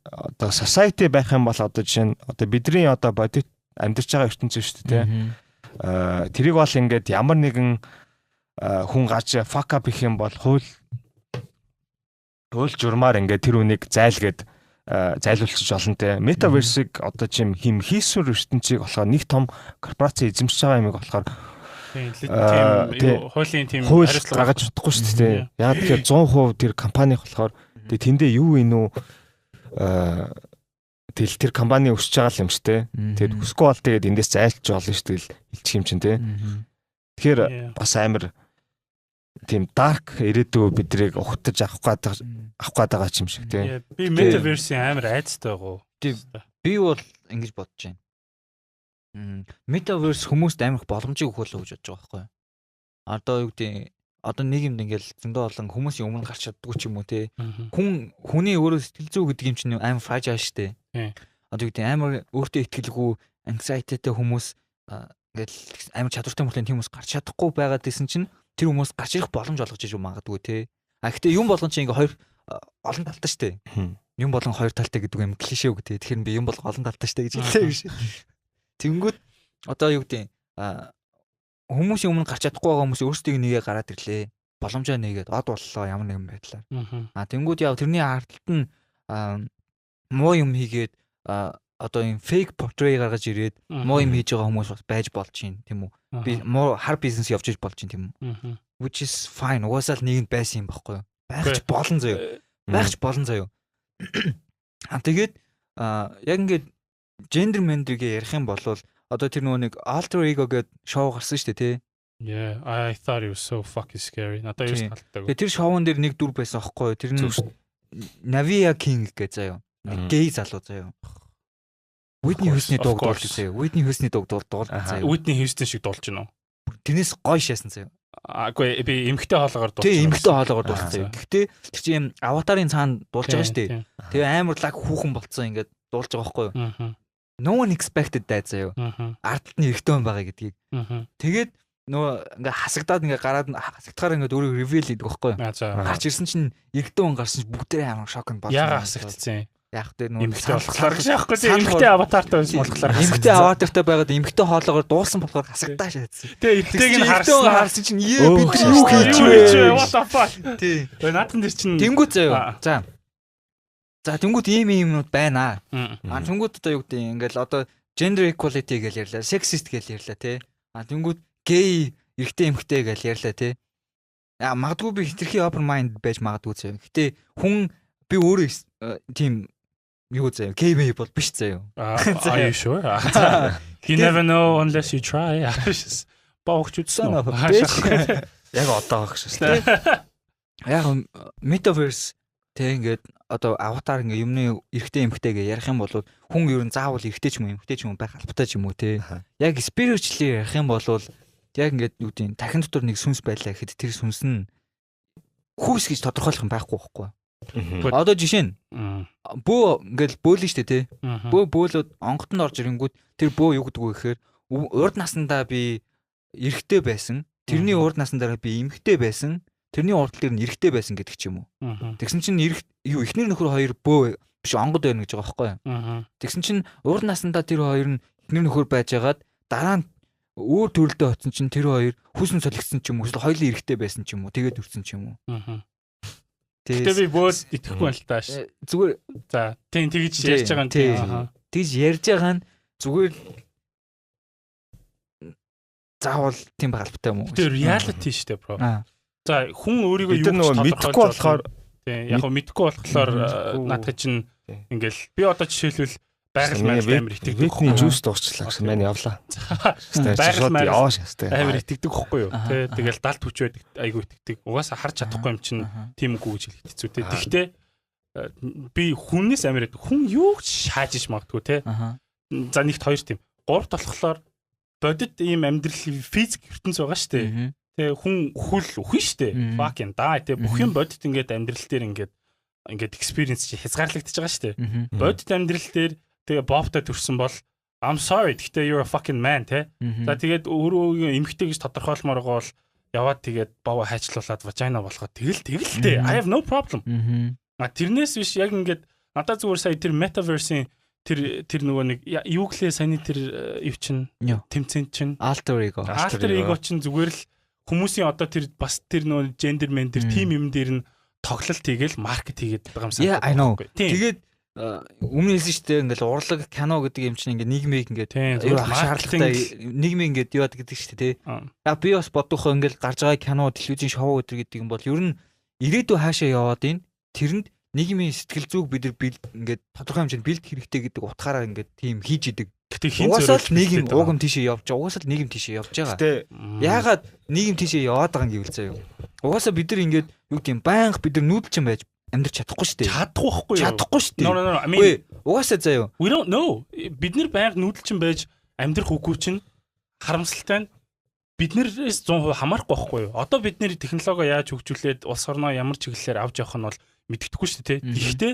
society байх юм бол одоо жишээ нь одоо бидний одоо бодит амьдарч байгаа ертөнцийн шүү дээ те тэрийг бол ингээд ямар нэгэн хүн гарч fuck up их юм бол хууль журмаар ингээд тэр үнийг зайлгээд зайлуулчих болно те. Metaverse-ийг одоо жим хийсвэр ертөнцийг болохоор нэг том корпорац эзэмшиж байгаа юм болохоор тийм хуулийн тийм хариуцлага гаргаж чадахгүй шүү дээ. Яг тэгэхээр 100% тэр компани болохоор тэндээ юу инүү тэр компани өсөж байгаа юм шүү дээ. Тэгээд өсөхгүй бол тэгээд эндээс зайлж болно шүү дээ хэлчих юм чинь те. Тэгэхээр бас амар тийм dark ирээдүй бидрийг ухтаж авах гэдэг юм шиг тийм. Би metaverse-ийн амар айцтай байгаа. Би бол ингэж бодож байна. Metaverse хүмүүст амирх боломжийг өгөх л гэж бодож байгаа байхгүй юу? Одоо юу гэдэг одоо нийгэмд ингээл зөндөө олон хүмүүсийн өмнө гарч чаддгүй ч юм уу те. Хүний өөрөө сэтгэл зүй гэдэг юм чинь амар fragile штэ. Одоо юу гэдэг амар өөртөө итгэлгүй anxiety-тэй хүмүүс ингээл амар чадвартай мөртлөө тийм хүмүүс гарч чадахгүй байгаад исэн чинь тэр хүмүүс гарч ирэх боломж олгож иж магадгүй те. Гэхдээ юм болгон чи ингээ хоёр олон талтай штэ. Юм болгон хоёр талтай гэдэг юм клишэ үг те. Тэгэхээр би юм болгон олон талтай штэ гэж хэллээ биш. Тэнгүүд одоо юу гэдэг хүмүүсийн өмнө гарч чадахгүй байгаа хүмүүс өөрсдийг нэгээ гараад ирлээ. Боломжоо нэгээд од боллоо ямар нэгэн байдлаар. Тэнгүүд яв тэрний ардталт нь муу юм хийгээд одоо юм fake portrait гаргаж ирээд муу юм хийж байгаа хүмүүс бас байж болж чинь тийм үү. Би муу хар бизнес явж иж болж чинь тийм үү. Which is fine. Угаасаа л нэгэнд байсан юм баггүй юу. Байхч болон заяа. Байхч болон заяа. Тэгээд яг ингээд gender menderгээ ярих юм бол одоо тэр нөгөө нэг alter ego гэдэг шоу гарсан шүү дээ тий. Yeah, I thought it was so fucking scary. Надад юу талтайг. Тэр шоун дээр нэг дүр байсан аахгүй юу. Тэр нь Navia King гэж заяа. Гей залуу заяа. Whitney Houston-ы дууг дуулж заяа. Whitney Houston-ы дууг дуулж заяа. Whitney Houston шиг дуулж гинөө. Тэрнээс гоё шаасан заяа. Агүй би эмхтэй хоолоогоор дуулж. Тий, эмхтэй хоолоогоор дуулж заяа. Гэхдээ тэр чинь аватарын цаана дуулж байгаа шүү дээ. Тэгээ амар лаг хүүхэн болцсон ингээд дуулж байгаа байхгүй юу. No one expected that заяа. Ардталт нь эрэгтэй хүн байгаа гэдгийг. Тэгээд нөгөө ингээ хасагдаад ингээ гараад хасагдахаар ингээ өөрөө reveal хийдэг байхгүй юу. Гарч ирсэн чинь эрэгтэй хүн гарсан чинь бүгдээрээ амар шокнд болсон. Яга хасагдсан. Яг тэр нөгөө эмхтэй болохоор гэж яахгүй тийм эмхтэй аватартай байсан болохоор эмхтэй аватартай байгаад эмхтэй хоолоогоор дуулсан болохоор хасагдаа шаадсан. Тэгээ эрэгтэйг нь харсан чинь бид юу хийж вэ? What the fuck? Тий. Наадхан дээр чинь тэнгуү заяа. За тэнгуүт ийм юмнууд байна. Тэнгуүт одоо юу гэдэг ингээл одоо gender equality гэж ярьлаа, sexist гэж ярьлаа тий. Тэнгуүт gay эрэгтэй эмхтэй гэж ярьлаа тий. Магадгүй би хитрхи open mind байж магадгүй заяа. Гэтэ хүн би өөрөө тийм юу заяа gay бол биш заяа. Are you sure? You never know unless you try. Баохч үтсэн. Яг одоо багш шүү. Яг metaverse тэг ингээд одоо аватар ингээ юмны эрэгтэй эмхтэйгээ ярих юм бол хүн ер нь заавал эрэгтэй ч юм уу эмхтэй ч юм уу байх албатай ч юм уу те. Яг spiritually ярих юм бол яг ингээд юу гэдэг дахин дотор нэг сүнс байлаа гэхэд тэр сүнс нь хүүс гэж тодорхойлох юм байхгүй байхгүй. Одоо жишээ нь бөө ингээл бөөлөн штэ тий. Бөөлөд онготонд орж ирэнгүүт тэр бөө юу гэдэг вэ гэхээр урд наснда би эрэгтэй байсан. Тэрний урд насндараа би эмэгтэй байсан. Тэрний урд дээр нь эрэгтэй байсан гэдэг ч юм уу. Тэгсэн чинь эхнэр нөхөр хоёр бөө биш онгод байна гэж байгаа байхгүй. Тэгсэн чинь урд наснда тэр хоёр нь эхнэр нөхөр байжгаад дараа нь өөр төрөлдөө очсон чинь тэр хоёр хүсн солигдсон ч юм уу, эсвэл хоёулаа эрэгтэй байсан ч юм уу, тэгээд өрсөн ч юм уу. Тэгээ би бөөд итгэхгүй байна л тааш. Зүгээр за тийм тэгж ярьж байгаа юм тийм. Тэгж ярьж байгаа нь зүгээр заавал тийм байгальтай юм уу? Тэр reality шүү дээ бро. За хүн өөрийгөө юу гэж мэдэхгүй болохоор тийм яг мэдэхгүй болохоор наадах чинь ингээл би одоо жишээлбэл байгаль маяг амар итгэдэг. Витний жуус дуусчлаа гэсэн маань явлаа. Байгаль маяг явааш хэвээр амар итгэдэг хөхгүй юу? Тэгэл далд хүч байдаг айгу итгэдэг. Угаасаа харж чадахгүй юм чинь тийм үгүй гэж хэлэх хэцүү те. Тэгтээ би хүннээс амар идэг. Хүн юу ч шааж иж магадгүй те. За нэгт хоёр тийм. Гуравт болохоор бодит ийм амьдрал физик ертөнц байгаа шүү дээ. Тэ хүн хүл үхэн шүү дээ. Fucking die тэ бүх юм бодит ингээд амьдрал дээр ингээд experience чи хязгаарлагдчихж байгаа шүү дээ. Бодит амьдрал дээр тэгээ бобтой төрсөн бол I'm sorry гэхдээ you're a fucking man тэ. За тэгээд өөрөө эмгтэй гэж тодорхойлмоор байгаа бол яваад тэгээд бов хайчлуулад vagina болохоо тэгэл тэ. I have no problem. Тэрнээс биш яг ингээд надад зүгээр сая тэр metaverse-ийн тэр нөгөө нэг юу гэлээ саяны тэр юу чин тэмцэн чин alter ego чин зүгээр л хүмүүсийн одоо тэр бас тэр нөгөө gender man тэр team юм дээр нь тоглолт хийгээл маркет хийгээд байгаа юм санагдав. Тэгээд өмнө хэлсэн шүү дээ ингээл урлаг кино гэдэг юм чинь ингээд нийгмийг ингээд шаардлагатай нийгмийг ингээд яваад гэдэг шүү дээ тий. Би бас бодох ингээл гарч байгаа кино телевизийн шоу гэдэг юм бол ер нь ирээдүй хаашаа яваад ийн тэрэнд нийгмийн сэтгэл зүг бид нар ингээд тодорхой хэмжээнд бэлд хэрэгтэй гэдэг утгаараа ингээд тийм хийж идэг. Угаасаа л нийгэм угам тийшээ явж байгаа. Угаасаа л нийгэм тийшээ явж байгаа. Яагаад нийгэм тийшээ яваад байгаа юм гэвэл заяа. Угаасаа бид нар ингээд юу гэм байнга бид нар нүүдэлчин байж амьдрч чадахгүй шүү дээ. Чадахгүй шүү дээ. Угаасаа заяа. We don't know. Бид нар байнга нүүдэлчин байж амьдрах үгүй чинь харамсалтай нь биднээс 100% хамаарахгүй байхгүй юу? Одоо бид нэр технологи яаж хөгжүүлээд улс орноо ямар чиглэлээр авч явах нь бол мэддэхгүй шүү дээ. Тэгэхдээ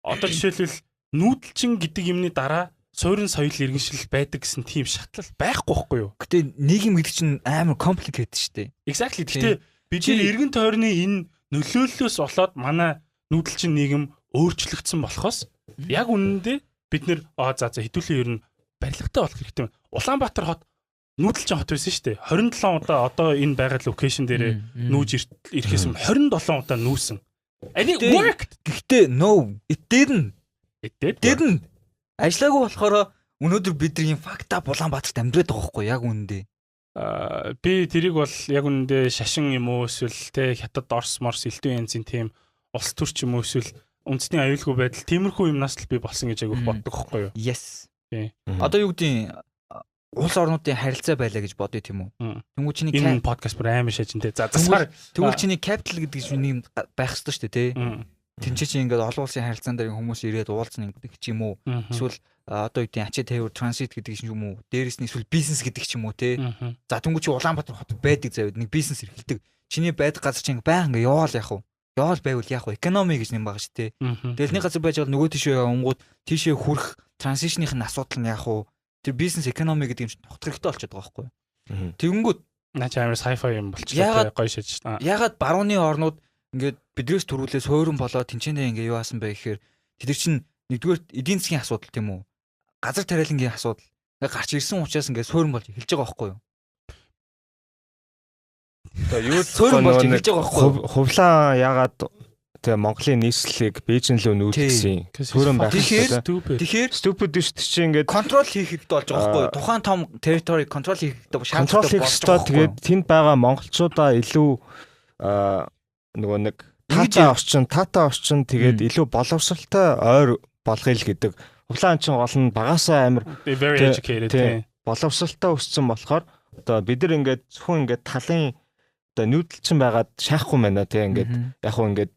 одоо жишээлбэл нүүдэлчин гэдэг юмны дараа суурин соёл иргэншил байдаг гэсэн тийм шатлал байхгүй байхгүй юу? Гэтэ нийгэм гэдэг чинь амар complicated шүү дээ. Exactly. Гэтэ бидний эргэн тойрны энэ нөлөөллөөс болоод манай нүүдэлчин нийгэм өөрчлөгдсөн болохоос яг үнэндээ бид нэр за хэдүүлээ ер нь барилгатай болох хэрэгтэй байна. Улаанбаатар хот нүүдэлчин хот байсан шүү дээ. 27 удаа одоо энэ байгаа локейшн дээр нүүж ирэхээс өмнө 27 удаа нүүсэн. And it worked. Гэхдээ no, it didn't. Ажлаагүй болохоор өнөөдөр бид нар юм факта Улаанбаатарт амьдраад байгаа хгүй яг үнэндээ. Би тэрийг бол яг үнэндээ шашин юм уу эсвэл те хятад Орос морс элдв янзын тийм улс төр ч юм уу эсвэл үндэсний аюулгүй байдал тиймэрхүү юмнаас л би болсон гэж агиух боддог хгүй юу? Yes. Одоо юу гэдэг улс орнуудын харилцаа байлаа гэж бодъё тийм үү? Тэнгүү чиний энэ подкаст бүр амар шажин те. За засгаар тэгвэл чиний capital гэдэг чинь юм байх ёстой шүү дээ те. Тинчээ чи ингээд олон улсын харилцаан дээр хүмүүс ирээд уулзна гэдэг ч юм уу. Эсвэл одоо юу гэдэг ачаа тавир транзит гэдэг ч юм уу. Дээрээс нь эсвэл бизнес гэдэг ч юм уу те. За тэнгүү чи Улаанбаатар хот байдаг завьд нэг бизнес эрхэлдэг. Чиний байдаг газар чинь баян ингээд яваал яах вэ? Яваал байвал яах вэ? Экономи гэж юм байгаа шүү те. Тэгэл нэг газар байж байгаа нөгөө тийшээ явангууд тийшээ хүрэх транзишных нь асуудал нь яах вэ? Тэр бизнес экономи гэдэг юм чинь тогтох хэрэгтэй болчиход байгаа байхгүй юу? Тэгэнгүүт наач амар sci-fi юм болчихлоо гоё шиж. Ягаад барууны орнууд ингээд бидрээс төрүүлээ суурин болоо тэнцэнэ ингээ юу аасан бэ гэхээр тэд чинь нэгдүгээр эдийн засгийн асуудал тийм үү? Газар тариалангийн асуудал ингээ гарч ирсэн учраас ингээ суурин болж эхэлж байгаа байхгүй юу? Тэгээ юу суурин болж эхэлж байгаа байхгүй юу? Хувлаа ягаад тэгээ Монголын нийслэлийг Бээжин лөө нүүдсэн суурин байх хэрэгтэй. Тэгэхээр stupid биш чи ингээд контрол хийх хэрэгтэй болж байгаа байхгүй юу? Тухайн том territory контрол хийх хэрэгтэй шаардлагатай болж байгаа. Тэгээд тэнд байгаа монголчуудаа илүү нөгөө нэг тата орчин тэгээд илүү боловсралтай ойр болгоё л гэдэг. Хувлаан чинь гол нь багасаа амар very educated боловсралтай өссөн болохоор одоо бид нар ингээд зөвхөн ингээд талын одоо нүүдэлчин байгаад шаахгүй байна тий ингээд яг хөө ингээд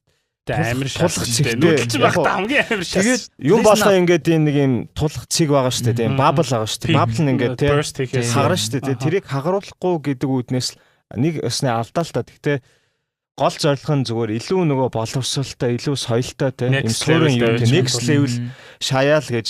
амар тулах цэгтэй нүүдэлчин байх та хамгийн амар шас. Тэгээд юм болоо ингээд нэг юм тулах цэг байгаа шүү дээ. Тийм бабл байгаа шүү дээ. Бабл нь ингээд тийм хагарна шүү дээ. Тэрийг хагаруулахгүй гэдэг үүднээс л нэг өснө алдаалтаа. Гэхдээ гол зорилго нь зүгээр илүү нөгөө боловсралтай, илүү соёлтой тийм юм суурин юм next level шаяал гэж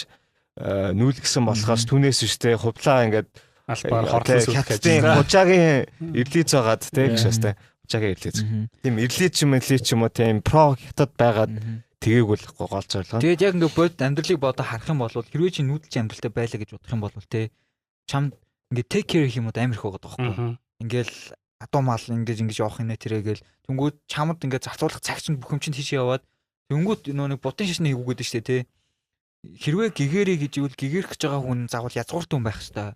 нүүлгсэн болохоос түүнээс шүү дээ. Хувлаа ингээд албаар хорлон сүлэх гэж хужаагийн ирлиз байгаад тийм гэж байна. Хужаагийн ирлиз. Тийм ирлиз юм уу тийм про хятад байгаад тэгээгүй л гол зорилго. Тэгээд яг ингээд бод амьдралыг бодо харах юм бол хэрвээ чи нүүдэлч амьдралтай байлаа гэж бодох юм бол тий чам ингээд take care гэх юм уу амар их байгаа байхгүй. Ингээл адуу мал ингэж явах юм нэ тэрэгэл тэнгүүд чамд ингээд зарцуулах цаг чинь бүх юм чинь тийш яваад тэнгүүд нөө нэг будын шашны хийгүүгээд штэ тий хэрвээ гэгэрээ гэж ивэл гэгэрх гэж байгаа хүн заавал язгуурт хүн байх хэвээр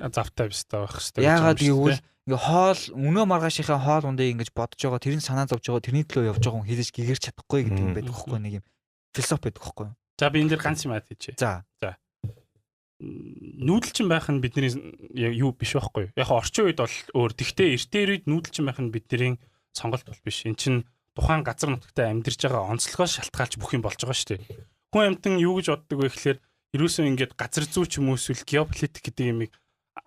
завтай бистаа байх хэвээр. Яагаад гэвэл ингээ хоол өнөө маргаашийнхаа хоол ундыг ингэж бодож байгаа тэрийг санаа зовж байгаа тэрний төлөө явж байгаа хүн хийлэж гэгэрч чадахгүй гэдэг юм байдаг хөхгүй нэг юм философи байдаг хөхгүй. За би энэ дэр ганц юм хийчихье. За. Нүүдэлчин байх нь бидний юу биш байхгүй юу? Яг орчин үед бол өөр. Тэгтээ эртээр үед нүүдэлчин байх нь бидний сонголт бол биш. Эн чинь тухайн газар нутагтаа амьдарч байгаа онцлогоос шалтгаалж бүх юм болж байгаа шүү дээ. Хүн амьтан юу гэж боддог вэ гэхээр ерөөсөө ингээд газар зүй ч юм уу эсвэл геополитик гэдэг юмыг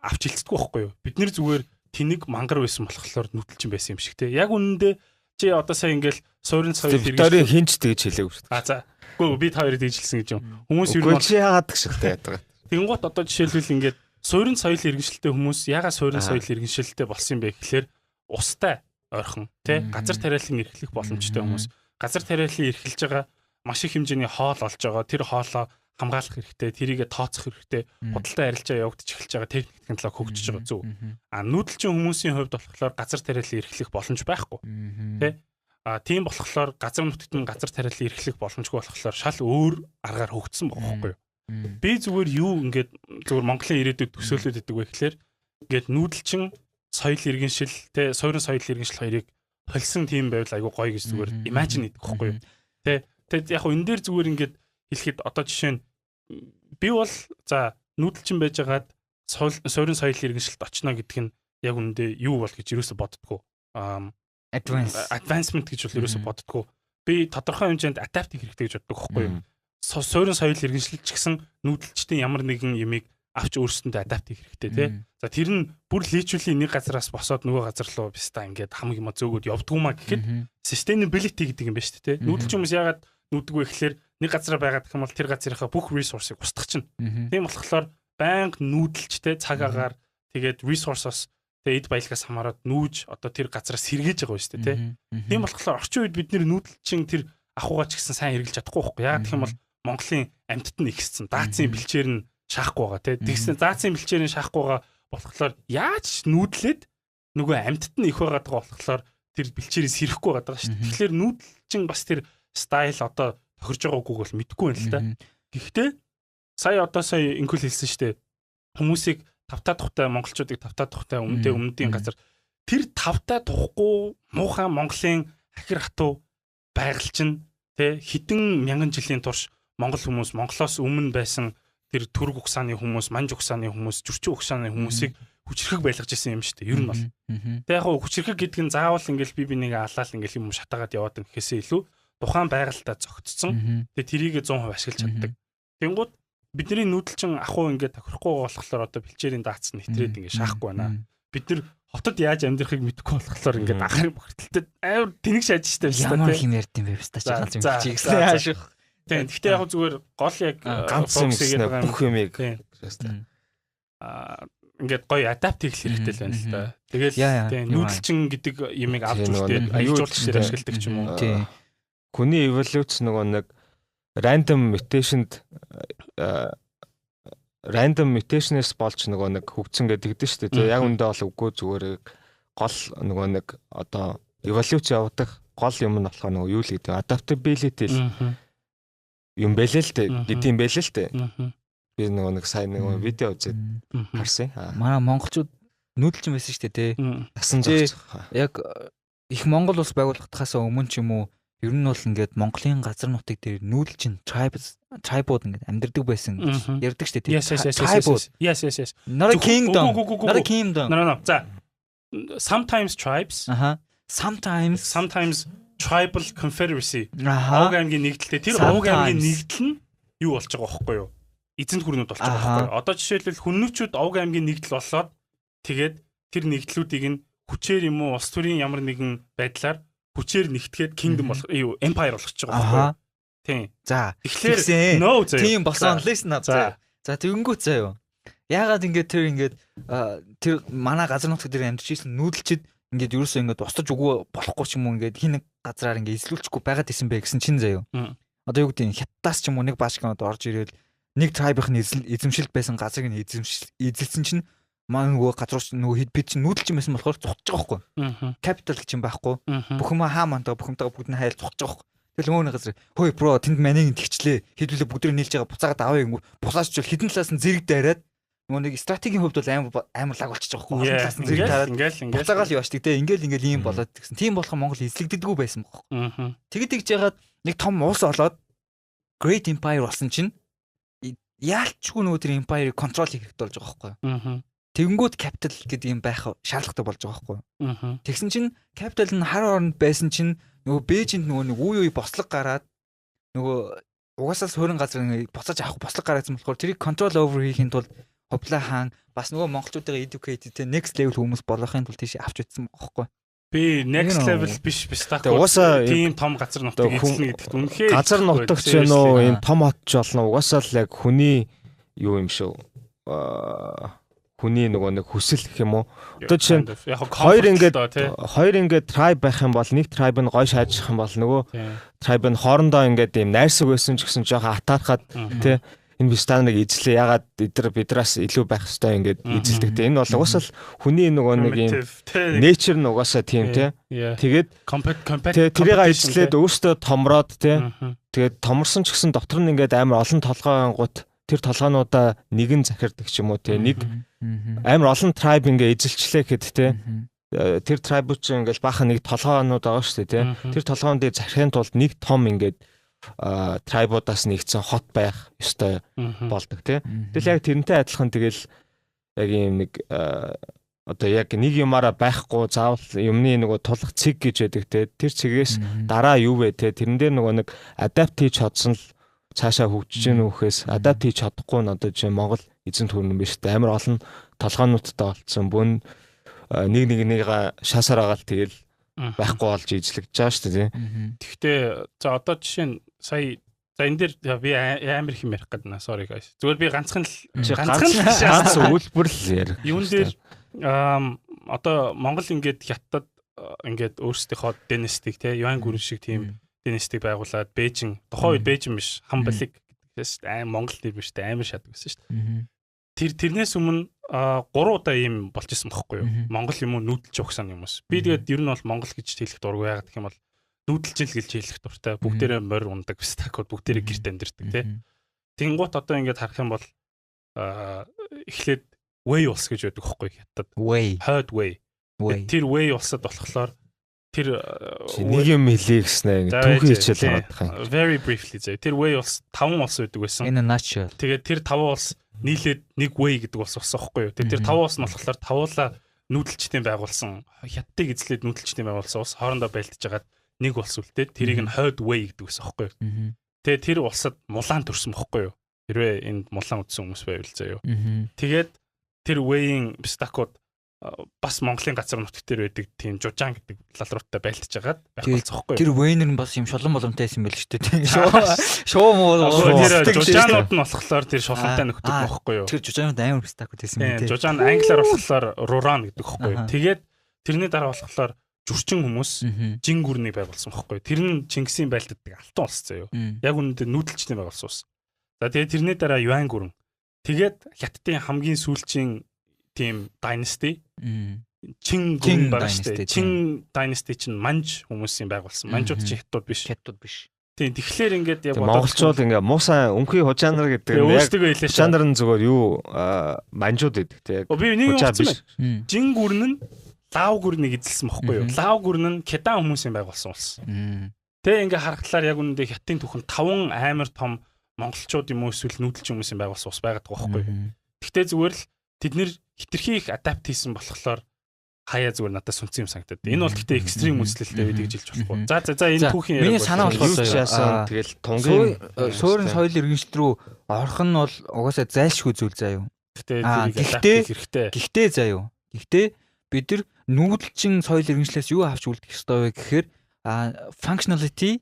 авч хэлцдэггүй байхгүй юу? Бид нэр зүгээр тэнэг мангар байсан болохоор нүүдэлчин байсан юм шиг те. Яг үнэндээ чи одоо сая ингээл суурин соёл хэрэгжүүлэх хинч тэгж хэлээгүй шүү дээ. За. Гэхдээ бид хоёрыг дийжилсэн гэж юм. Хүмүүс юу нь чи яагаад гшилтэй яадаг. Тэнгуут одоо жишээлбэл ингээд суурин соёл иргэншилтэй хүмүүс яагаад суурин соёл иргэншилтэй болсон юм бэ гэхээр устай ойрхон те газар тариалан эрхлэх боломжтой хүмүүс. Газар тариалан эрхэлж байгаа маш их хэмжээний хоол олж байгаа. Тэр хоолоо хамгаалах хэрэгтэй, тэрийгэ тооцох хэрэгтэй, худалдаа арилжаа явагдаж эхэлж байгаа техник технологи хөгжиж байгаа зүг. Нүүдэлчин хүмүүсийн хувьд болохоор газар тариалан эрхлэх боломж байхгүй. Тэ? Тийм болохоор газар нутагт газар тариалан эрхлэх боломжгүй болохоор шал өөр аргаар хөгжсөн байгаа байхгүй юу? Би зүгээр юу ингээд зүгээр Монголын ирээдүйд төсөөлөд идэг вэ гэхээр ингээд нүүдэлчин соёл иргэншил, тэ суурин соёл иргэншил хоёрыг холсон тийм байвал айгүй гоё гэж зүгээр imagine хийдэг байхгүй юу? Тэ? Тэгээд яг энэ дээр зүгээр ингээд хэлэхэд одоо жишээ нь би бол за нүүдэлчин байжгаад суурин соёл иргэншилт очно гэдэг нь яг үүндээ юу бол гэж юусоо боддгоо. Advancement гэж бол юусоо боддгоо. Би тодорхой хэмжээнд адаптив хэрэгтэй гэж боддог байхгүй юу? Суурин соёл иргэншилт ч гэсэн нүүдэлчдийн ямар нэгэн ямиг авч өөрсөндөө адаптив хэрэгтэй тий. За тэр нь бүр личүүлийн нэг газараас босоод нөгөө газар руу бистаа ингээд хамаг юм зөөгөөд явдгуумаа гэхэд sustainability гэдэг юм байна шүү дээ тий. Нүүдэлч хүмүүс яагаад нүүддэг вэ гэхээр нэг газараа байгаад гэх юм бол тэр газрынхаа бүх ресурсыг устгах чинь. Тийм болохоор байнга нүүдэлчтэй цаг агаар тэгээд resource-оос тэгээд эд баялагаас хамаарат нүүж одоо тэр газараас сэргээж байгаа шүү дээ тий. Тийм болохоор орчин үед бид нүүдэлчин тэр ахуйгаа ч гэсэн сайн хэрэгжилж чадахгүй байхгүй. Яагаад гэх юм бол Монголын амьтад нь ихссэн. Даацын бэлчээр нь шаахгүй байгаа тий. Тэгсэн даацын бэлчээр нь шаахгүй байгаа болохоор яаж нүүдлээд нөгөө амьтад нь их байгаад байгаа болохоор тэр бэлчээрээ сэрхгүй байгаа шүү дээ. Тэгэхээр нүүдэлчин бас тэр стайл одоо тохирж байгаагүй бол мэдэхгүй байна л да. Гэхдээ сая инкул хэлсэн шүү дээ. Хүмүүсийг тавтаа тухтай монголчуудыг тавтаа тухтай өмнөдийн газар тэр тавтаа тухгүй муухан Монголын хахир хатуу байгаль чинь тэ хэдэн мянган жилийн турш монгол хүмүүс Монголоос өмнө байсан тэр түрэг угсааны хүмүүс, манж угсааны хүмүүс, жүрчин угсааны хүмүүсийг хүчрхэг байлгаж ирсэн юм шүү дээ. Ер нь бол. Тэ яг хүчрхэг гэдэг нь заавал ингээл би нэг алаал ингээл юм шатаагаад яваад гэхээсээ илүү тухайн байгальтаа зогтцсон. Тэгээ тэрийг 100% ашиглаж чаддаг. Тэнгууд бидний нүүдэлчин ахуй ингээд тохирохгүй болохоор одоо бэлчээрийн даацсан нэтрээд ингээд шаахгүй байна. Бид нар хотод яаж амьдрахыг мэдэхгүй болохоор ингээд анхаар бохирдолтой амар тэнэг шааж штэ байна. Ямар хим ярьд юм бэ бистаа чагаал юм чи гэсэн хааших. Тийм. Гэхдээ яг зүгээр гол яг ганц юм гэсэн бүх юмыг ингээд гоё адаптив хэрэгтэй л байна л да. Тэгэл тийм нүүдэлчин гэдэг юмыг авч үлдээд аюулч дээр ашигладаг ч юм уу. Тийм. Хүний evolution нөгөө нэг random mutation-ээс болж нөгөө нэг хөгжсөн гэдэг шүү дээ. Яг үндэ бол үгүй зүгээр гол нөгөө нэг одоо evolution явуулах гол юм нь болохоор нөгөө юу л гэдэг adaptability юм бэлээ л дээ гэдэг юм бэлээ л дээ. Би нөгөө нэг сайн нэг видео үзээд харсан. Манай монголчууд нүүдэлчин байсан шүү дээ тий. Насан зогсох. Яг их Монгол улс байгуулагдахаас өмнө ч юм уу ер нь бол ингээд Монголын газар нутаг дээр нүүдэлчин трибууд ингээд амьдардаг байсан гэж ярьдаг шүү дээ. Yes. Not a kingdom. Not a kingdom. No. За. Sometimes tribes. Sometimes Tribal Confederacy. Овг аймгийн нэгдэлтэй. Тэр овг аймгийн нэгдэл нь юу болж байгаа байхгүй юу? Эзэнт гүрнүүд болж байгаа байхгүй юу? Одоо жишээлбэл хүннүүчүүд овг аймгийн нэгдэл болоод тэгээд тэр нэгдлүүдийг нь хүчээр юм уу улс төрийн ямар нэгэн байдлаар хүчээр нэгтгээд kingdom болох юу empire болгож байгаа байхгүй юу? Тийм. За. Тэгэхээр тийм болсон listen up. За тэгэнгүүт заяа. Яагаад ингээд тэр манай газар нутаг дээр амьдарч ирсэн нүүдэлчид ингээд ерөөсөө ингээд устж өгөө болохгүй ч юм уу ингээд хин нэг газраар ингээд эзлүүлчихгүй байгаад исэн бэ гэсэн чинь заяа. Одоо юу гэдэг нь хятадаас ч юм уу нэг баашгнууд орж ирээд нэг трибийн эзэмшилд байсан газрыг нь эзэлсэн чинь маань нөгөө газрууч нөгөө бид чинь нүүдэлчин байсан болохоор цухаж байгаа байхгүй. Capital гэж юм байхгүй. Бүх юм хаамантаа бүхэмтэйгээ бүгд нь хайл цухаж байгаа байхгүй. Тэгэл нөгөө нэг газар хөөе бро тэнд манийг тэгчлээ. Хэдүүлээ бүгдрээ нийлж байгаа буцаагаад аваа юм. Бусаач бол хідэн талаас нь зэрэг дайраад нөгөө нэг стратегийн хувьд бол амар лаг болчихж байгаа байхгүй. Талаас нь зэрэг тараад ингээл буцаагаал яваачдаг те. Ингээл ийм болоод тэгсэн. Тийм болох Монгол эзлэгддэггүй байсан байхгүй. Тэгж яагаад нэг том улс олоод Great Empire болсон чинь яалчгүй нөгөө тэр empire контрол хийх хэрэгтэй болж байгаа байхгүй. Тэгэнгүүт capital гэдэг юм байх шаардлагатай болж байгаа байхгүй. Тэгсэн чинь capital нь хар оронд байсан чинь нөгөө Бээжинд нөгөө нэг үе бослог гараад нөгөө угаасаа суурин газар буцааж авах бослог гараадсан болохоор тэрийг control over хийхин тулд Хувлаа хаан бас нөгөө монголчуудаа educated те next level хүмүүс болохын тулд тийш авч утсан байхгүй. Би next level биш таах. Тийм том газар нутгийг эзлэнэ гэдэгт үнэхээр газар нутагч вэ нөө ийм том хотч болно. Угаасаа л яг хүний юу юм шүү. Хүний нөгөө нэг хүсэл гэх юм уу. Одоо жишээ нь хоёр ингээд tribe байх юм бол нэг tribe нь гой шаажих юм бол нөгөө tribe нь хоорондоо ингээд ийм найрсаг байсан ч гэсэн жоохон атаархаад тий энэ бистаныг эзлээ. Ягаад бидраас илүү байх хэвээр ингээд эзэлдэг тий. Энэ бол угаасаа л хүний нөгөө нэг ийм nature нь угаасаа тийм тий. Тэгээд тэрийг эзлээд өөртөө томроод тий. Тэгээд томорсон ч гэсэн дотор нь ингээд амар олон толгой ангууд тэр толгоонуудаа нэгэн захирдаг ч юм уу тий. Нэг амар олон tribe ингээ эзэлчлээ гэхэд те тэр tribe ч ингээл баахан нэг толгоонууд байгаа шүү дээ те тэр толгоонд захирахын тулд нэг том ингээд tribe-удаас нэгдсэн хот байх ёстой болдог те тэгэл яг тэрнтэй адилхан тэгэл яг юм нэг одоо яг нэг юмараа байхгүй заавал юмны нөгөө тулах цэг гэж байдаг те тэр цэгээс дараа юу вэ те тэрэн дээр нөгөө нэг адапт хийж чадсан л цаашаа хөгжиж гэнэ үхээс адапт хийж чадахгүй нь одоо жишээ Монгол эзэнт гүрэн биш те амар олон толгоонуудтай болцсон бүүн нэг шаасаар агаал тэгэл байхгүй болж эзлэгдэж байгаа шүү дээ. Тэгвэл за одоо жишээ нь сая за энэ дээр би амар их юм ярих гэдэг нэ sorry guys. Зүгээр би ганц үйлбэр л ярих. Юун дээр одоо Монгол ингээд хятад ингээд өөрсдийнхөө династиг те Юань гүрэн шиг тийм династиг байгуулад Бээжин тухайн үед Бээжин биш Хамбалиг гэдэгээс Монгол нэр биш те амар шатдаг байсан шүү дээ. Тэрнээс өмнө 3 удаа ийм болж исэн бохгүй юу? Монгол юм уу нүүдэлж өгсөн юмс. Би тэгээд ер нь бол Монгол гэж хэлэх дургүй яагаад гэх юм бол нүүдэлжил гэж хэлэх дуртай. Бүгдээрээ морь ундаг, стакууд бүгдээрээ гэрт амьдэрдэг тий. Тэнгуут одоо ингээд харах юм бол эхлээд way улс гэж байдаг бохгүй хятад. Хойд way. Тэр way улсад болохоор тэр нэг юм хэлээ гэснэ түүхий хичээл байгаа. Very briefly зэ. Тэр way улс 5 улс байдаг байсан. In a nutshell. Тэгээд тэр 5 улс нийлээд нэг way гэдэг улс болсон байхгүй юу. Тэгээд тэр 5 улс нь болохоор тавуулаа нүүдэлчдийн байгуулсан хятадыг эзлээд нүүдэлчдийн байгуулсан улс хоорондоо байлдаж хагаад нэг улс үлдээд тэрийг нь хойд way гэдэг байсан байхгүй юу. Тэгээд тэр улсад мулаан төрсөн байхгүй юу. Хэрвээ энд мулаан үдсэн хүмүүс байвал заяа. Тэгээд тэр way-ийн стакууд бас Монголын газар нутгт дээр байдаг тийм жужаан гэдэг лалруудтай байлтаж хагаад байх болцоохгүй. Тэр вейнер нь бас юм шулан боломжтой байсан байл шүү дээ. Шуу муу жужаанууд нь болохоор тэр шулантай нөхдөг байхгүй юу? Тэр жужаанууд амар стакууд байсан юм тийм. Жужаан англиар болохоор руран гэдэг байхгүй юу? Тэгээд тэрний дараа болохоор жүрчин хүмүүс жин гүрнийг байгуулсан байхгүй юу? Тэр нь Чингисийн байлддаг алтан улс заяа. Яг үнэндээ нүүдэлчний байгуулсан улс. За тэгээд тэрний дараа Юань гүрэн. Тэгээд хятадын хамгийн сүүлчийн тийм dynasty Чин гүрэн байгаа шүү дээ. Чин dynasty чинь манж хүмүүсийн байгуулсан. Манжууд чинь хятад биш. Тийм тэгэхээр ингээд яг монголчууд ингээ муусаа өнхий хужаанар гэдэг нь яг хужаанар нь зүгээр юу манжууд гэдэг тийм. Би нэг юм хэлсэн. Жин гүрэн нь лав гүрнийг эзэлсэн бохгүй юу? Лав гүрэн нь Кедан хүмүүсийн байгуулсан улс. Тэгээ ингээ харахтлаар яг үнэндээ хятадын түүхэнд 5 амар том монголчууд юм уу эсвэл нүүдэлч хүмүүсийн байгуулсан улс байгаад байгаа бохгүй юу? Гэхдээ зүгээр л тэд нэр хитрхи их адапт хийсэн болохоор хаяа зүгээр надад сүнцэн юм санагдаад. Энэ бол гэхдээ экстрим үзлэлтэй байдаг гэж хэлж болохгүй. За энэ түүхийн миний санаа болохоор тэгэл тунгийн суурин соёл иргэншил рүү орох нь бол угаасаа зайлшгүй зүйл заяа. Гэхдээ заяа. Гэхдээ бид нар нүүдэлчин соёл иргэншлээс юу авч үлдэх ёстой вэ гэхээр functionality,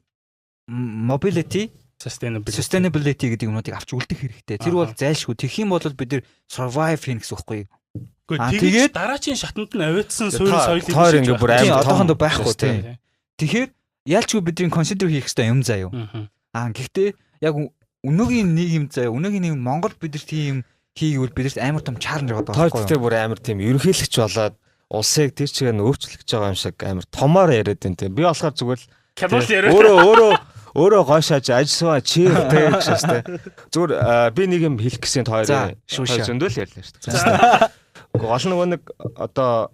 mobility, sustainability гэдэг юмнуудыг авч үлдэх хэрэгтэй. Тэр бол зайлшгүй. Тэгэх юм бол бид нар survive хийн гэсэн үг байхгүй юу? Тэгээд дараачийн шатанд нь авиадсан суурин соёл тоор ингээ бүр амар одоохондоо байхгүй тийм. Тэгэхээр ялчгүй бидний consider хийх хэрэгтэй юм заяа. Гэхдээ яг өнөөгийн нийгэм заяа, өнөөгийн нийгэм Монгол бидэрт тийм хийгвэл бидэрт амар том чаленж байгаа байхгүй юу? Тоо тэгтээ бүр амар тийм ерөнхийлөгч болоод улсыг тэр чигээр нь өөрчлөх гэж байгаа юм шиг амар томоор яриад байна тийм. Би болохоор зүгээр өөрөө гойшааж ажилласаа чи гэдэг шээ. Зүгээр би нэг юм хэлэх гэсэн тойроо зөндөл ярьлаа шүү дээ. Гол нэг одоо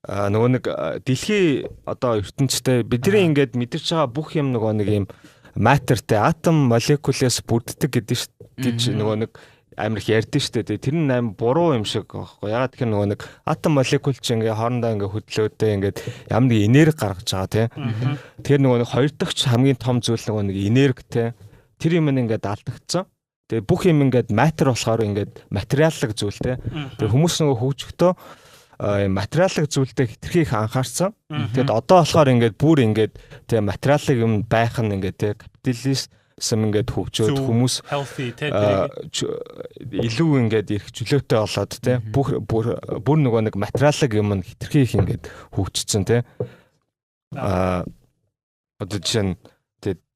нөгөө нэг дэлхийн одоо ертөнцтэй бидний ингээд мэдэрч байгаа бүх юм нэг юм маттертэй атом молекулээс бүрддэг гэж нөгөө нэг амар их ярьдэн штэ. Тэр нь амар буруу юм шиг байхгүй. Ягаад гэхээр нөгөө нэг атом молекул чинь ингээ хоорондоо ингээ хөдлөөдөө ингээд ямар нэг энерги гаргаж байгаа тийм. Тэр нөгөө нэг хоёр дахь хамгийн том зүйл нөгөө нэг энергитэй. Тэр юм ингээд алдагдсан. Тэгээ бүх юм ингээд матер болохоор ингээд материаллык зүйлтэй. Тэгээ хүмүүс нөгөө хөгжөхдөө материаллык зүйлтэй хэтэрхийх анхаарсан. Тэгэд одоо болохоор ингээд бүр ингээд тэгээ материаллык юм байх нь ингээд тэгээ капитализм ингээд хөгжөөд хүмүүс илүү ингээд эрх чөлөөтэй болоод тэгээ бүр нөгөө нэг материаллык юм хэтэрхийх ингээд хөгжсөн тэгээ. Одоо жишээ нь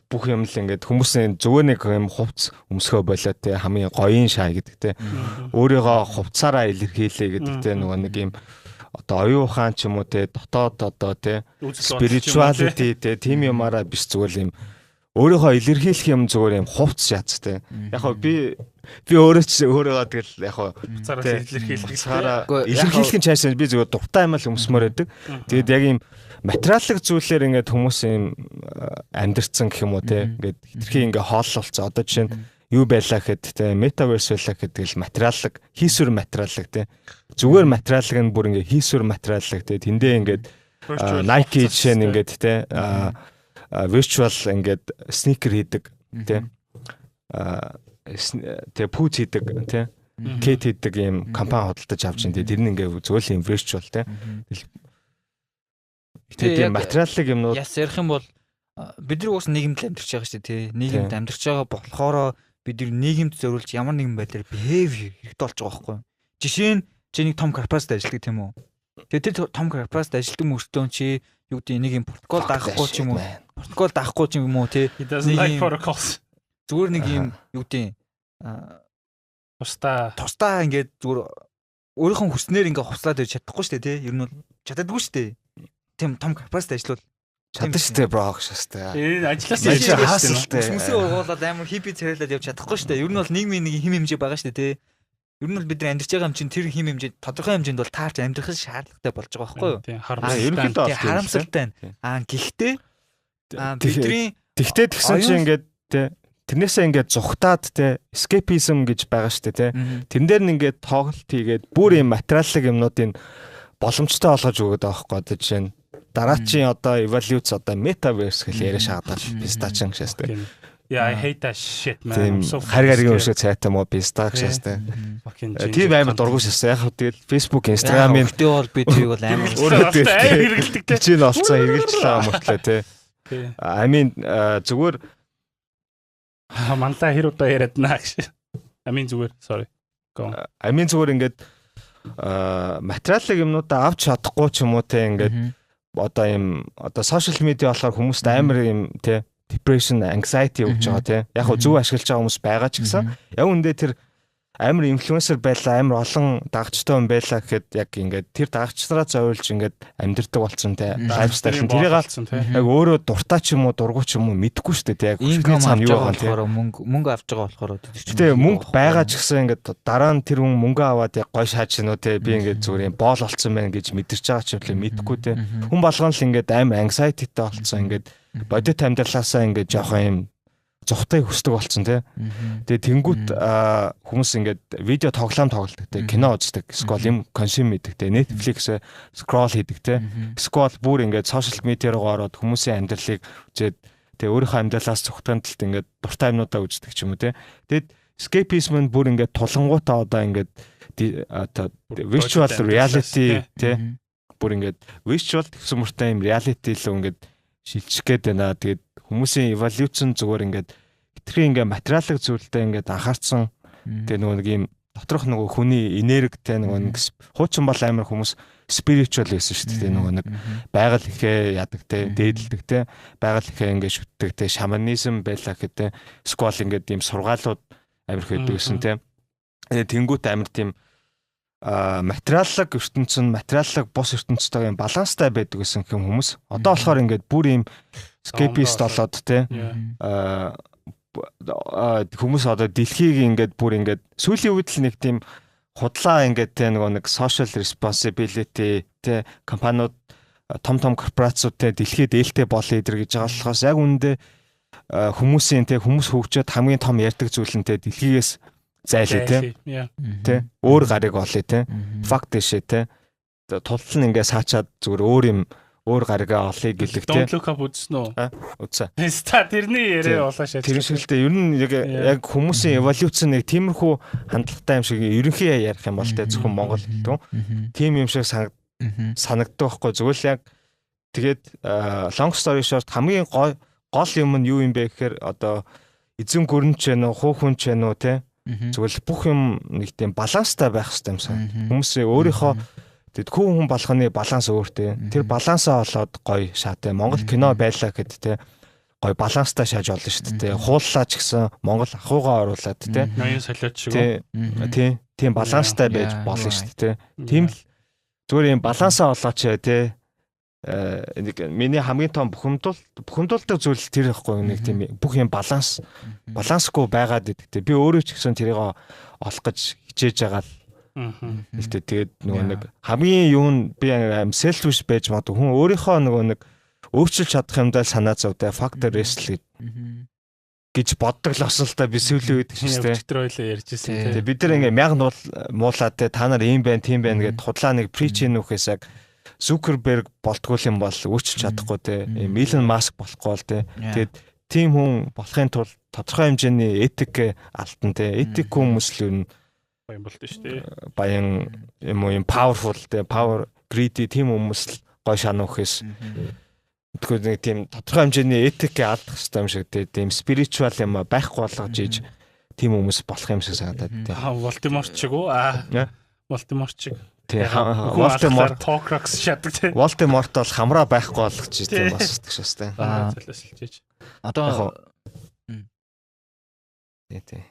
бүх юм л ингээд хүмүүсийн зүгээр нэг юм хувцс өмсгөө болоод те хамгийн гоён шай гэдэг те өөрийгөө хувцаараа илэрхийлээ гэдэг те нөгөө нэг юм одоо оюун ухаан ч юм уу те дотоод одоо те spirituality те тийм юмараа биш зүгээр юм өөрийгөө илэрхийлэх юм зүгээр юм хувцс яц те яг хоо би өөрөөс өөрийгөө тэгэл яг хоо илэрхийлэх нь чаашаа би зүгээр дуртай юм л өмсмөр байдаг. Тэгээд яг юм материаллык зүйлээр ингээд хүмүүс юм амьдэрсэн гэх юм уу те ингээд хитрхи ингээ хооллолцсон. Одоо жишээ нь юу байлаа гэхэд те метаверс байлаа гэдэг л материаллык хийсвэр материаллык те зүгээр материаллык нь бүр ингээ хийсвэр материаллык те тэндээ ингээд Nike жишээ нь ингээд те virtual ингээд sneaker хийдэг те те пүүц хийдэг те кет хийдэг юм компани хөдөлтөж авч ин те тэр нь ингээ зөвл юм virtual те тийм материаллык юмнууд яс ярих юм бол бид нар уус нийгэмд амьдарч байгаа шүү дээ тий. Нийгэмд амьдарч байгаа болохоор бид нар нийгэмд зориулж ямар нэгэн байдлаар behave хэрэгтэй болж байгаа байхгүй юу? Жишээ нь чи нэг том корпорацид ажилладаг тийм үү? Тэгээд тэр том корпорацид ажилладаг мөртөө чи юу гэдэг нэг юм протокол даахгүй ч юм уу? Протокол даахгүй ч юм уу тий. Зүгээр нэг юм юу гэдэг тустаа ингээд зүгээр өөрийнхөө хүснээр ингээд хувцлаад байж чадахгүй шүү дээ тий. Ер нь бол чаддаггүй шүү дээ. Тийм том корпорацид ажиллавал чаддаг шүү дээ бро гэж шээ. Ажилласаа хаасалтай. Хүмүүсээ ургуулад амар хиппи царайлаад явж чадахгүй шүү дээ. Ер нь бол нийгмийн нэг хим хэмжээ байгаа шүү дээ тий. Ер нь бол бид нар амьдарч байгаа юм чинь тэр хим хэмжээ тодорхой хэмжээнд бол таарч амьдрах шаардлагатай болж байгаа байхгүй юу? Тийм харамсалтай. Гэхдээ тэгтээ тэгсэн чинь ингээд тий тэрнээсээ ингээд зүхтаад те escapism гэж байгаа шүү дээ те. Тэрэн дээр нь ингээд тоглолт хийгээд бүр юм материаллык юмнуудыг боломжтой болгож өгöd байгаа байхгүй одоо жишээ нь дараачийн одоо evolute одоо metaverse гэж яриа шаагаад пистачин гэшээс те. Yeah, I hate that shit man. Харгаргийн өшөө цайтай мó пистак гэшээс те. Тийм амар дургуй шээс. Яг тэгэл Facebook, Instagram-ийн video бол би тэрийг бол амар хэрэгэлдэг те. Чи н олцсон хэрэгжилж байгаа мөртлөө те. I mean зүгээр манлаа хэр удаа яриад наа гэж. Зүгээр sorry. Зүгээр ингээд материаллык юмнуудаа авч чадахгүй ч юм уу те ингээд одоо сошиал медиа болохоор хүмүүст амар юм те depression, anxiety өгч байгаа те. Яг хөө зөв ашиглаж байгаа хүмүүс байгаа ч гэсэн яг үндэ тэр амар инфлюенсер байлаа, амар олон дагагчтай хүн байлаа гэхэд яг ингээд тэр дагагчнараа зовиулж ингээд амьдрдаг болсон те. Лайфстайл нь тэрийг алцсан те. Яг өөрөө дуртай ч юм уу, дургуй ч юм уу мэдэхгүй шүү дээ те. Яг инком авч байгаа болохоор мөнгө авч байгаа болохоор тэгээ мөнгө байгаа ч гэсэн ингээд дараа нь тэр хүн мөнгө аваад яг гой шаач гинөө те. Би ингээд зүгээр юм боол олцсон байна гэж мэдэрч байгаа ч юм мэдэхгүй те. Хүн болгон л ингээд амар anxiety-тэй болцсон ингээд бодит амьдралаасаа ингээд жоох юм зүхтыг хүсдэг болсон те. Тэгээ тэнгуут хүмүүс ингээд видео тоглодог те, кино үздэг, скрол юм консюм хийдэг те, Netflix скрол хийдэг те. Скрол бүр ингээд сошиал медиа руу ороод хүмүүсийн амьдралыг үзээд тэгээ өөрийнхөө амьдралаас зүхтаанд талд ингээд дуртай юмнуудаа үздэг ч юм уу те. Тэгээд escapism нь бүр ингээд тулангуудаа одоо ингээд virtual reality те. Бүр ингээд virtual гэсэн мөртэй юм reality л ингээд шилжих гээд байна. Тэгээд хүмүүсийн evolution зүгээр ингээд хитрхи ингээд материалын зүйлтэй ингээд анхаарсан. Тэгээд нөгөө нэг юм доторх нөгөө хүний энергитэй нөгөө нэг хуучин бол амар хүмүүс spiritual байсан шүү дээ. Нөгөө нэг байгаль ихээ ядаг те, дээдэлдэг те, байгаль ихээ ингээд шүтдэг те, шаманизм байлаа гэдэг те. Скол ингээд ийм сургаалууд амар их байдаг гэсэн те. Тэнгүүт амар тийм материаллаг ертөнцийн материаллаг бус ертөнцтэйгээ баланстай байдаг гэсэн хүмүүс. Одоо болохоор ингээд бүр ийм escapist болоод те хүмүүс одоо дэлхийг ингээд бүр ингээд сүүлийн үед л нэг тийм худлаа ингээд те нэг social responsibility те компаниуд том корпорациуд те дэлхийд ээлтэй болъё идэр гэж байгаа болохоос яг үүндээ хүмүүсийн те хүмүүс хөгжөөд хамгийн том ярьдаг зүйл нь те дэлхийгээс зайлээ те өөр гарыг олъё те факт дэшээ те тултал нь ингээ саачаад зүгээр өөр гаригаа олъё гэлэг те Don't look up үзсэн үү? үзсэн. Ста тэрний яриа улаашаа. Тэр шилдэ ер нь яг хүмүүсийн эволюцийн нэг тиймэрхүү хандлагатай юм шиг ерөнхий ярих юм бол те зөвхөн Монгол хэлтэн тийм юм шиг санагддаг байхгүй зүгээр л яг тэгээд long story short хамгийн гол юм нь юу юм бэ гэхээр одоо эзэн гүрэн ч вэ нөө хуухун ч вэ нөө те зүгээр л бүх юм нэг тийм баланстай байх хэрэгтэй юмсан. Хүмүүсээ өөрийнхөө тэгэд хүн болгоны баланс өөртэй. Тэр балансаа олоод гоё шаатай. Монгол кино байлаа гэд те гоё баланстай шааж олно шүү дээ. Хууллаа ч гэсэн Монгол ахуйгаа оруулаад те. Ноён солиод шиг. Тийм баланстай байж болно шүү дээ. Тийм л зүгээр юм балансаа олооч те. Нэг миний хамгийн том бухимдуулдаг зүйл тэр ихгүй нэг тийм бүх юм балансгүй байгаад идэгтэй. Би өөрөө ч гэсэн тэрийг олох гэж хичээж байгаа л. Тэгээд нөгөө нэг хамгийн юу нь би selfish байж магадгүй хүн өөрийнхөө нөгөө нэг өөрчилж чадах юмдаа санаа зовдоо factor wrestle гэж боддог л осолтой би сүүлийн үед шүү дээ. Өчтөр ойлоо ярьжсэн. Тэгээд бид нар ингээ мягн муулаад те та нар ийм байна тийм байна гэд худлаа нэг preach нөхөөс яг Zuckerberg болтгол юм бол өөрчилж чадахгүй те. Elon Musk болохгүй бол те. Тэгээд тийм хүн болохын тулд тодорхой хэмжээний этик алтан те. Этик хүмүүс л баян болт шүү дээ. Баян юм уу powerful те. Power greedy тийм хүмүүс л гой шанахээс. Тэгэхээр нэг тийм тодорхой хэмжээний этик алдах хэрэгтэй юм шиг те. Тийм spiritual юм байхгүй болгож ийж тийм хүмүүс болох юм шиг санагдаад те. Voldemort ч гоо Voldemort ч Voldemort Talkrox шатдаг те. Voldemort бол хамраа байхгүй болгож тийм бас тэгшээс те. Солиосолж. Одоо тий.